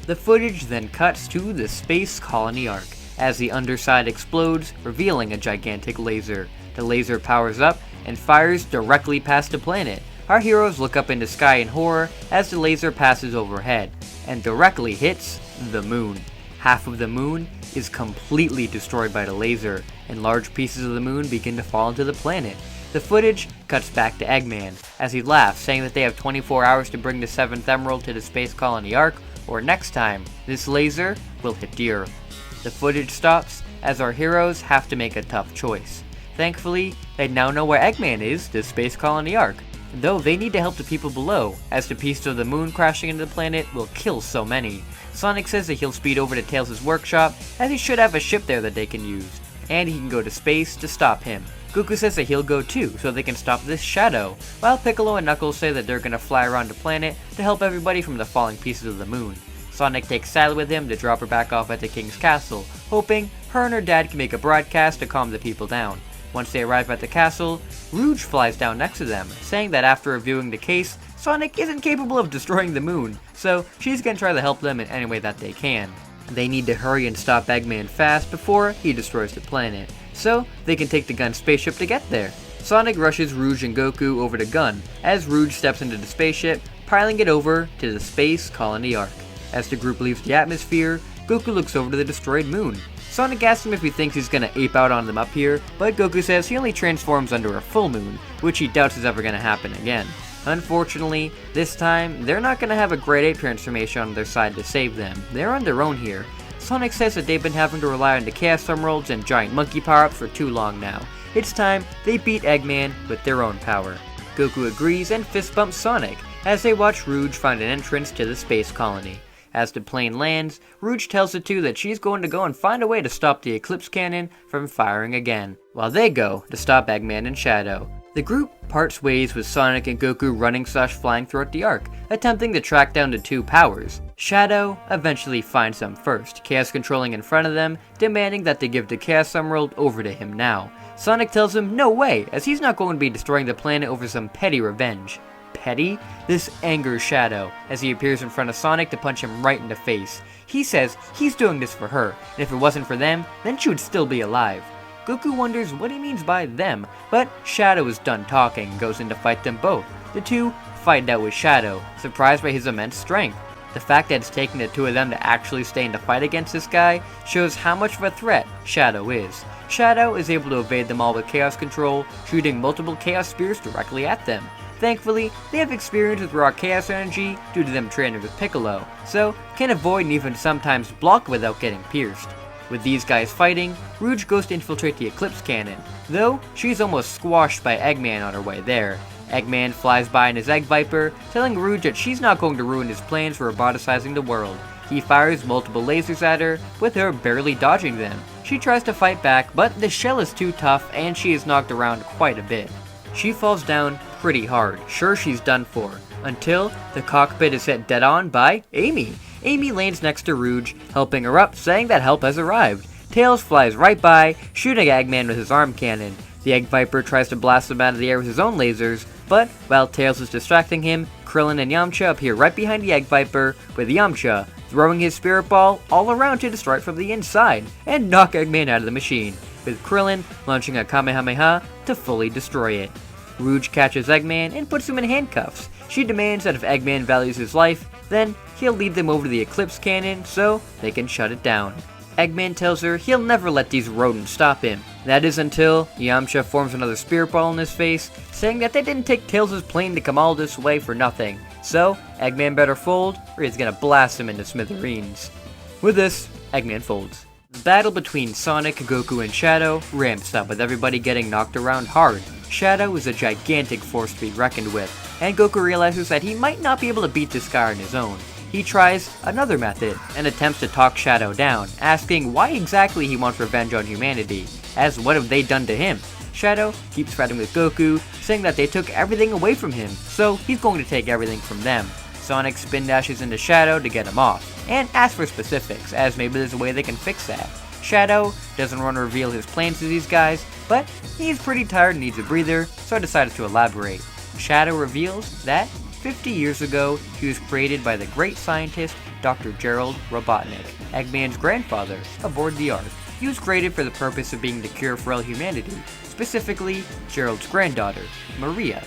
The footage then cuts to the Space Colony Ark, as the underside explodes, revealing a gigantic laser. The laser powers up and fires directly past the planet. Our heroes look up in the sky in horror as the laser passes overhead, and directly hits the moon. Half of the moon is completely destroyed by the laser, and large pieces of the moon begin to fall into the planet. The footage cuts back to Eggman, as he laughs, saying that they have 24 hours to bring the 7th Emerald to the Space Colony Ark, or next time, this laser will hit the Earth. The footage stops, as our heroes have to make a tough choice. Thankfully, they now know where Eggman is, the Space Colony Ark, though they need to help the people below, as the piece of the moon crashing into the planet will kill so many. Sonic says that he'll speed over to Tails' workshop, as he should have a ship there that they can use, and he can go to space to stop him. Goku says that he'll go too, so they can stop this Shadow, while Piccolo and Knuckles say that they're gonna fly around the planet to help everybody from the falling pieces of the moon. Sonic takes Sally with him to drop her back off at the King's castle, hoping her and her dad can make a broadcast to calm the people down. Once they arrive at the castle, Rouge flies down next to them, saying that after reviewing the case, Sonic isn't capable of destroying the moon, so she's gonna try to help them in any way that they can. They need to hurry and stop Eggman fast before he destroys the planet, so they can take the Gun spaceship to get there. Sonic rushes Rouge and Goku over to Gun, as Rouge steps into the spaceship, piling it over to the Space Colony Ark. As the group leaves the atmosphere, Goku looks over to the destroyed moon. Sonic asks him if he thinks he's gonna ape out on them up here, but Goku says he only transforms under a full moon, which he doubts is ever gonna happen again. Unfortunately, this time, they're not gonna have a Great Ape transformation on their side to save them. They're on their own here. Sonic says that they've been having to rely on the Chaos Emeralds and giant monkey power-ups for too long now. It's time they beat Eggman with their own power. Goku agrees and fist bumps Sonic, as they watch Rouge find an entrance to the space colony. As the plane lands, Rouge tells the two that she's going to go and find a way to stop the Eclipse Cannon from firing again, while they go to stop Eggman and Shadow. The group parts ways with Sonic and Goku running/flying throughout the Ark, attempting to track down the two powers. Shadow eventually finds them first, Chaos controlling in front of them, demanding that they give the Chaos Emerald over to him now. Sonic tells him no way, as he's not going to be destroying the planet over some petty revenge. Petty? This angers Shadow, as he appears in front of Sonic to punch him right in the face. He says he's doing this for her, and if it wasn't for them, then she would still be alive. Goku wonders what he means by them, but Shadow is done talking and goes in to fight them both. The two fight out with Shadow, surprised by his immense strength. The fact that it's taken the two of them to actually stay in the fight against this guy shows how much of a threat Shadow is. Shadow is able to evade them all with Chaos Control, shooting multiple Chaos Spears directly at them. Thankfully, they have experience with raw Chaos Energy due to them training with Piccolo, so can avoid and even sometimes block without getting pierced. With these guys fighting, Rouge goes to infiltrate the Eclipse Cannon, though she's almost squashed by Eggman on her way there. Eggman flies by in his Egg Viper, telling Rouge that she's not going to ruin his plans for roboticizing the world. He fires multiple lasers at her, with her barely dodging them. She tries to fight back, but the shell is too tough and she is knocked around quite a bit. She falls down pretty hard, sure she's done for, until the cockpit is hit dead on by Amy. Amy lands next to Rouge, helping her up, saying that help has arrived. Tails flies right by, shooting Eggman with his arm cannon. The Egg Viper tries to blast him out of the air with his own lasers, but while Tails is distracting him, Krillin and Yamcha appear right behind the Egg Viper, with Yamcha throwing his spirit ball all around to destroy it from the inside, and knock Eggman out of the machine. with Krillin launching a Kamehameha to fully destroy it. Rouge catches Eggman and puts him in handcuffs. She demands that if Eggman values his life, then he'll lead them over to the Eclipse Cannon so they can shut it down. Eggman tells her he'll never let these rodents stop him. That is until Yamcha forms another spirit ball in his face, saying that they didn't take Tails' plane to come all this way for nothing. So, Eggman better fold, or he's gonna blast him into smithereens. With this, Eggman folds. The battle between Sonic, Goku, and Shadow ramps up with everybody getting knocked around hard. Shadow is a gigantic force to be reckoned with, and Goku realizes that he might not be able to beat this guy on his own. He tries another method and attempts to talk Shadow down, asking why exactly he wants revenge on humanity, as what have they done to him? Shadow keeps fighting with Goku, saying that they took everything away from him, so he's going to take everything from them. Sonic spin dashes into Shadow to get him off, and asks for specifics, as maybe there's a way they can fix that. Shadow doesn't want to reveal his plans to these guys, but he's pretty tired and needs a breather, so decided to elaborate. Shadow reveals that 50 years ago, he was created by the great scientist Dr. Gerald Robotnik, Eggman's grandfather, aboard the Ark. He was created for the purpose of being the cure for all humanity, specifically Gerald's granddaughter, Maria,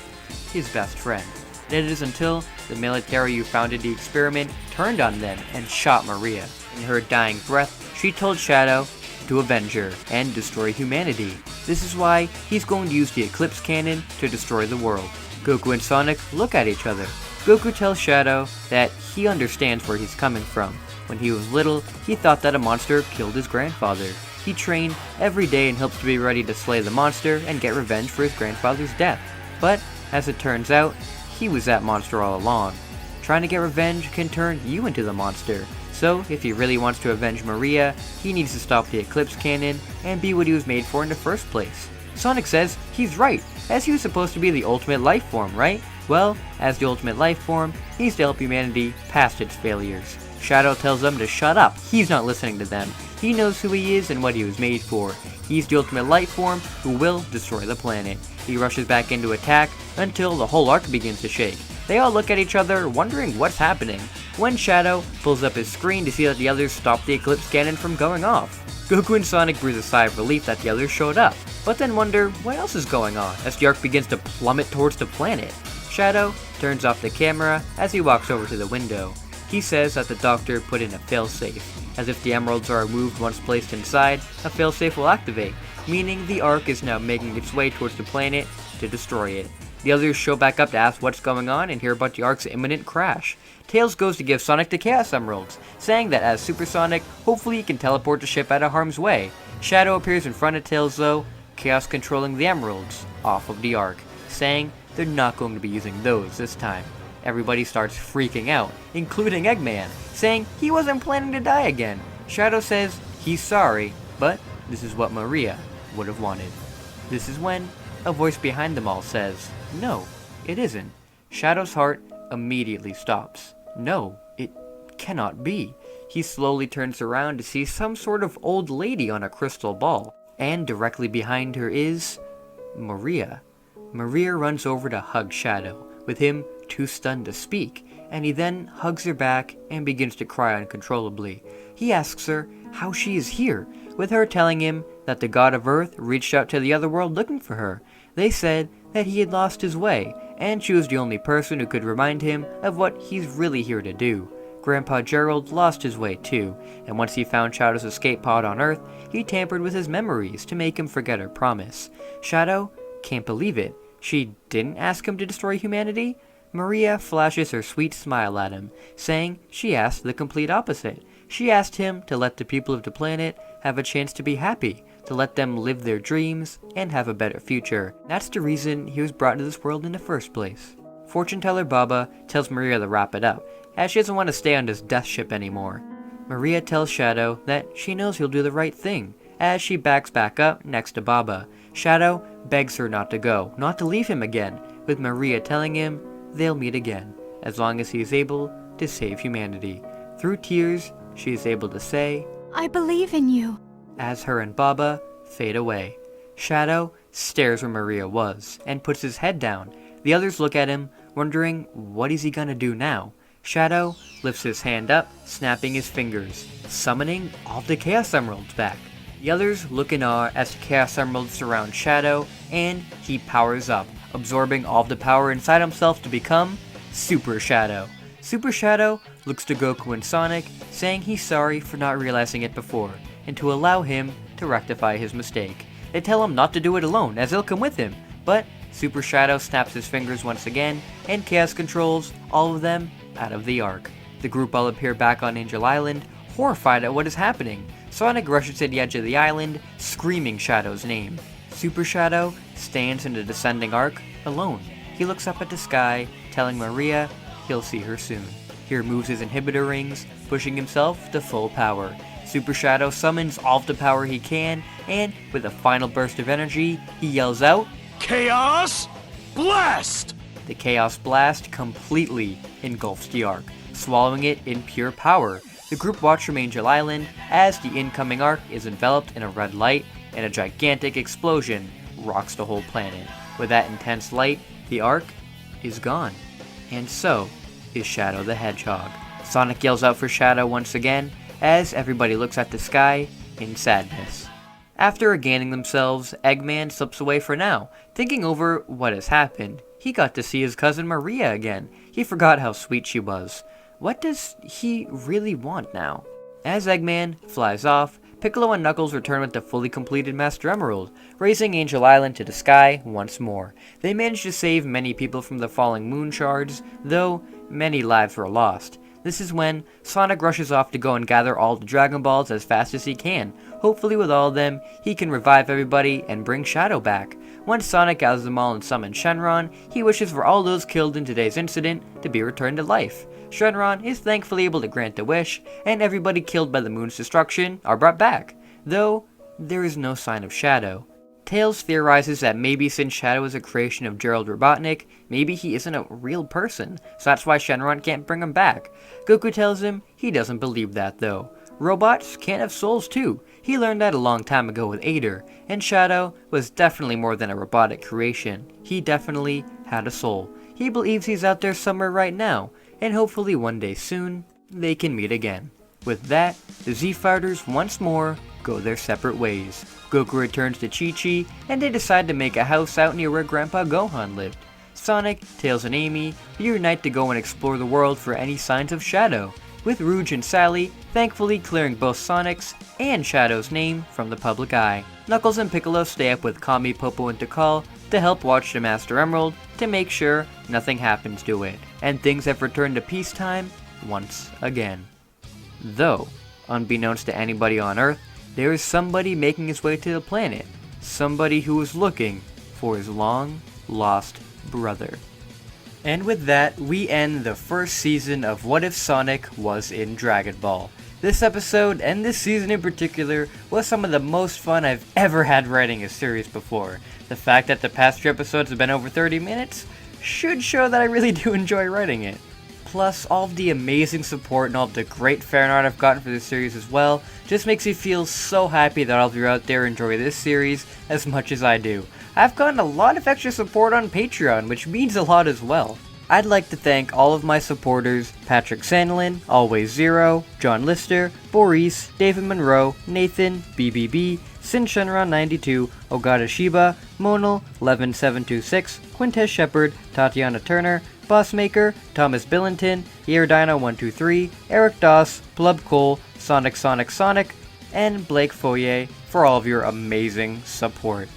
his best friend. And it is until the military who founded the experiment turned on them and shot Maria. In her dying breath, she told Shadow to avenge her and destroy humanity. This is why he's going to use the Eclipse Cannon to destroy the world. Goku and Sonic look at each other. Goku tells Shadow that he understands where he's coming from. When he was little, he thought that a monster killed his grandfather. He trained every day in hopes to be ready to slay the monster and get revenge for his grandfather's death. But, as it turns out, he was that monster all along. Trying to get revenge can turn you into the monster. So, if he really wants to avenge Maria, he needs to stop the Eclipse Cannon and be what he was made for in the first place. Sonic says he's right, as he was supposed to be the ultimate life form, right? Well, as the ultimate life form, he's to help humanity past its failures. Shadow tells them to shut up, he's not listening to them. He knows who he is and what he was made for. He's the ultimate life form who will destroy the planet. He rushes back into attack until the whole arc begins to shake. They all look at each other, wondering what's happening, when Shadow pulls up his screen to see that the others stopped the Eclipse Cannon from going off. Goku and Sonic breathe a sigh of relief that the others showed up, but then wonder what else is going on as the arc begins to plummet towards the planet. Shadow turns off the camera as he walks over to the window. He says that the doctor put in a failsafe, as if the emeralds are removed once placed inside, a failsafe will activate, meaning the arc is now making its way towards the planet to destroy it. The others show back up to ask what's going on and hear about the arc's imminent crash. Tails goes to give Sonic the Chaos Emeralds, saying that as Super Sonic, hopefully he can teleport the ship out of harm's way. Shadow appears in front of Tails though, Chaos controlling the emeralds off of the arc, saying they're not going to be using those this time. Everybody starts freaking out, including Eggman, saying he wasn't planning to die again. Shadow says he's sorry, but this is what Maria would have wanted. This is when a voice behind them all says, "No, it isn't." Shadow's heart immediately stops. No, it cannot be. He slowly turns around to see some sort of old lady on a crystal ball, and directly behind her is Maria. Maria runs over to hug Shadow, with him too stunned to speak, and he then hugs her back and begins to cry uncontrollably. He asks her how she is here, with her telling him that the god of Earth reached out to the other world looking for her. They said that he had lost his way, and she was the only person who could remind him of what he's really here to do. Grandpa Gerald lost his way too, and once he found Shadow's escape pod on Earth, he tampered with his memories to make him forget her promise. Shadow can't believe it. She didn't ask him to destroy humanity? Maria flashes her sweet smile at him, saying she asked the complete opposite. She asked him to let the people of the planet have a chance to be happy, to let them live their dreams and have a better future. That's the reason he was brought into this world in the first place. Fortune teller Baba tells Maria to wrap it up, as she doesn't want to stay on this death ship anymore. Maria tells Shadow that she knows he'll do the right thing, as she backs back up next to Baba. Shadow begs her not to go, not to leave him again, with Maria telling him they'll meet again, as long as he is able to save humanity. Through tears, she is able to say, I believe in you. As her and Baba fade away. Shadow stares where Maria was, and puts his head down. The others look at him, wondering what is he gonna do now. Shadow lifts his hand up, snapping his fingers, summoning all the Chaos Emeralds back. The others look in awe as the Chaos Emeralds surround Shadow, and he powers up, absorbing all of the power inside himself to become Super Shadow. Super Shadow looks to Goku and Sonic, saying he's sorry for not realizing it before, and to allow him to rectify his mistake. They tell him not to do it alone, as they'll come with him, but Super Shadow snaps his fingers once again, and Chaos controls all of them out of the Ark. The group all appear back on Angel Island, horrified at what is happening. Sonic rushes to the edge of the island, screaming Shadow's name. Super Shadow stands in the descending Ark, alone. He looks up at the sky, telling Maria he'll see her soon. He removes his inhibitor rings, pushing himself to full power. Super Shadow summons all of the power he can, and with a final burst of energy, he yells out, Chaos Blast! The Chaos Blast completely engulfs the Ark, swallowing it in pure power. The group watch from Angel Island as the incoming Ark is enveloped in a red light, and a gigantic explosion rocks the whole planet. With that intense light, the Ark is gone. And so is Shadow the Hedgehog. Sonic yells out for Shadow once again, as everybody looks at the sky in sadness. After regaining themselves, Eggman slips away for now, thinking over what has happened. He got to see his cousin Maria again. He forgot how sweet she was. What does he really want now? As Eggman flies off, Piccolo and Knuckles return with the fully completed Master Emerald, raising Angel Island to the sky once more. They manage to save many people from the falling moon shards, though many lives were lost. This is when Sonic rushes off to go and gather all the Dragon Balls as fast as he can. Hopefully with all of them, he can revive everybody and bring Shadow back. Once Sonic gathers them all and summons Shenron, he wishes for all those killed in today's incident to be returned to life. Shenron is thankfully able to grant the wish, and everybody killed by the moon's destruction are brought back, though there is no sign of Shadow. Tails theorizes that maybe since Shadow is a creation of Gerald Robotnik, maybe he isn't a real person, so that's why Shenron can't bring him back. Goku tells him he doesn't believe that though. Robots can't have souls too. He learned that a long time ago with Ader, and Shadow was definitely more than a robotic creation. He definitely had a soul. He believes he's out there somewhere right now, and hopefully one day soon, they can meet again. With that, the Z-Fighters once more go their separate ways. Goku returns to Chi-Chi, and they decide to make a house out near where Grandpa Gohan lived. Sonic, Tails, and Amy reunite to go and explore the world for any signs of Shadow, with Rouge and Sally thankfully clearing both Sonic's and Shadow's name from the public eye. Knuckles and Piccolo stay up with Kami, Popo, and Tikal to help watch the Master Emerald to make sure nothing happens to it, and things have returned to peacetime once again. Though, unbeknownst to anybody on Earth, there is somebody making his way to the planet, somebody who is looking for his long-lost brother. And with that, we end the first season of What If Sonic Was in Dragon Ball. This episode, and this season in particular, was some of the most fun I've ever had writing a series before. The fact that the past 3 episodes have been over 30 minutes should show that I really do enjoy writing it. Plus, all of the amazing support and all of the great fan art I've gotten for this series as well just makes me feel so happy that all of you out there enjoy this series as much as I do. I've gotten a lot of extra support on Patreon, which means a lot as well. I'd like to thank all of my supporters: Patrick Sandlin, Always Zero, John Lister, Boris, David Monroe, Nathan, BBB, Sin Shenron 92, Ogata Shiba, Monal, Levin726, Quintez Shepard, Tatiana Turner, Bossmaker, Thomas Billington, Yeardino123, Eric Doss, Blub Cole, Sonic, and Blake Foyer for all of your amazing support.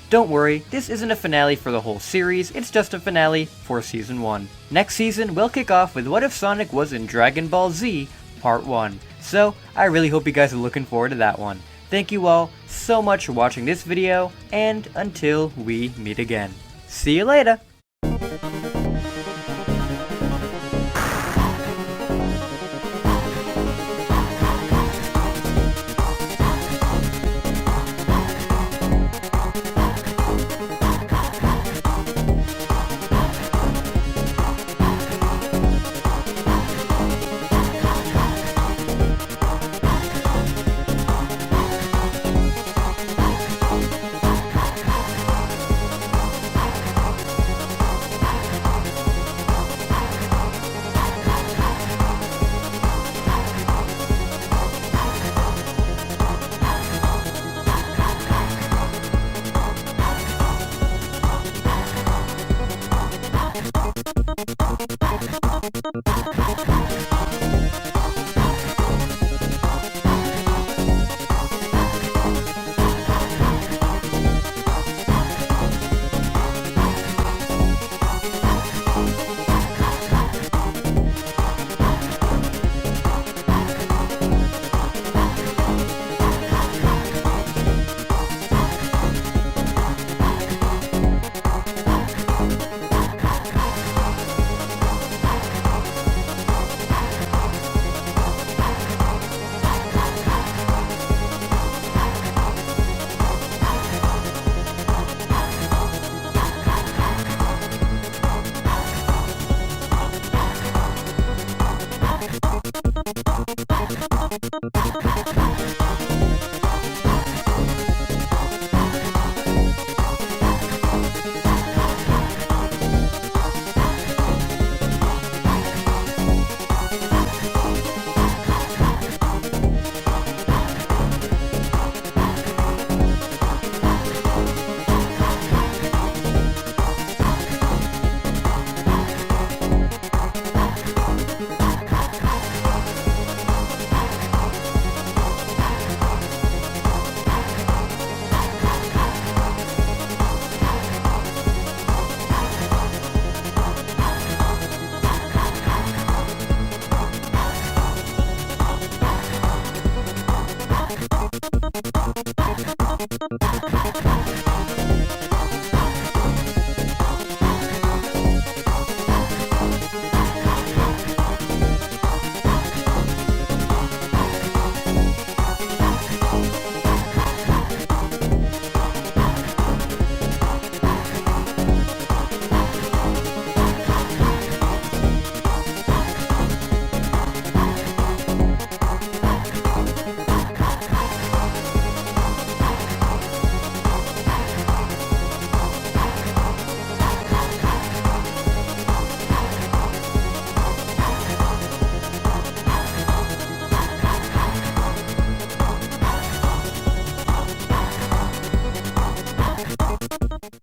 Don't worry, this isn't a finale for the whole series, it's just a finale for Season 1. Next season, we'll kick off with What If Sonic Was in Dragon Ball Z Part 1. So, I really hope you guys are looking forward to that one. Thank you all so much for watching this video, and until we meet again. See you later!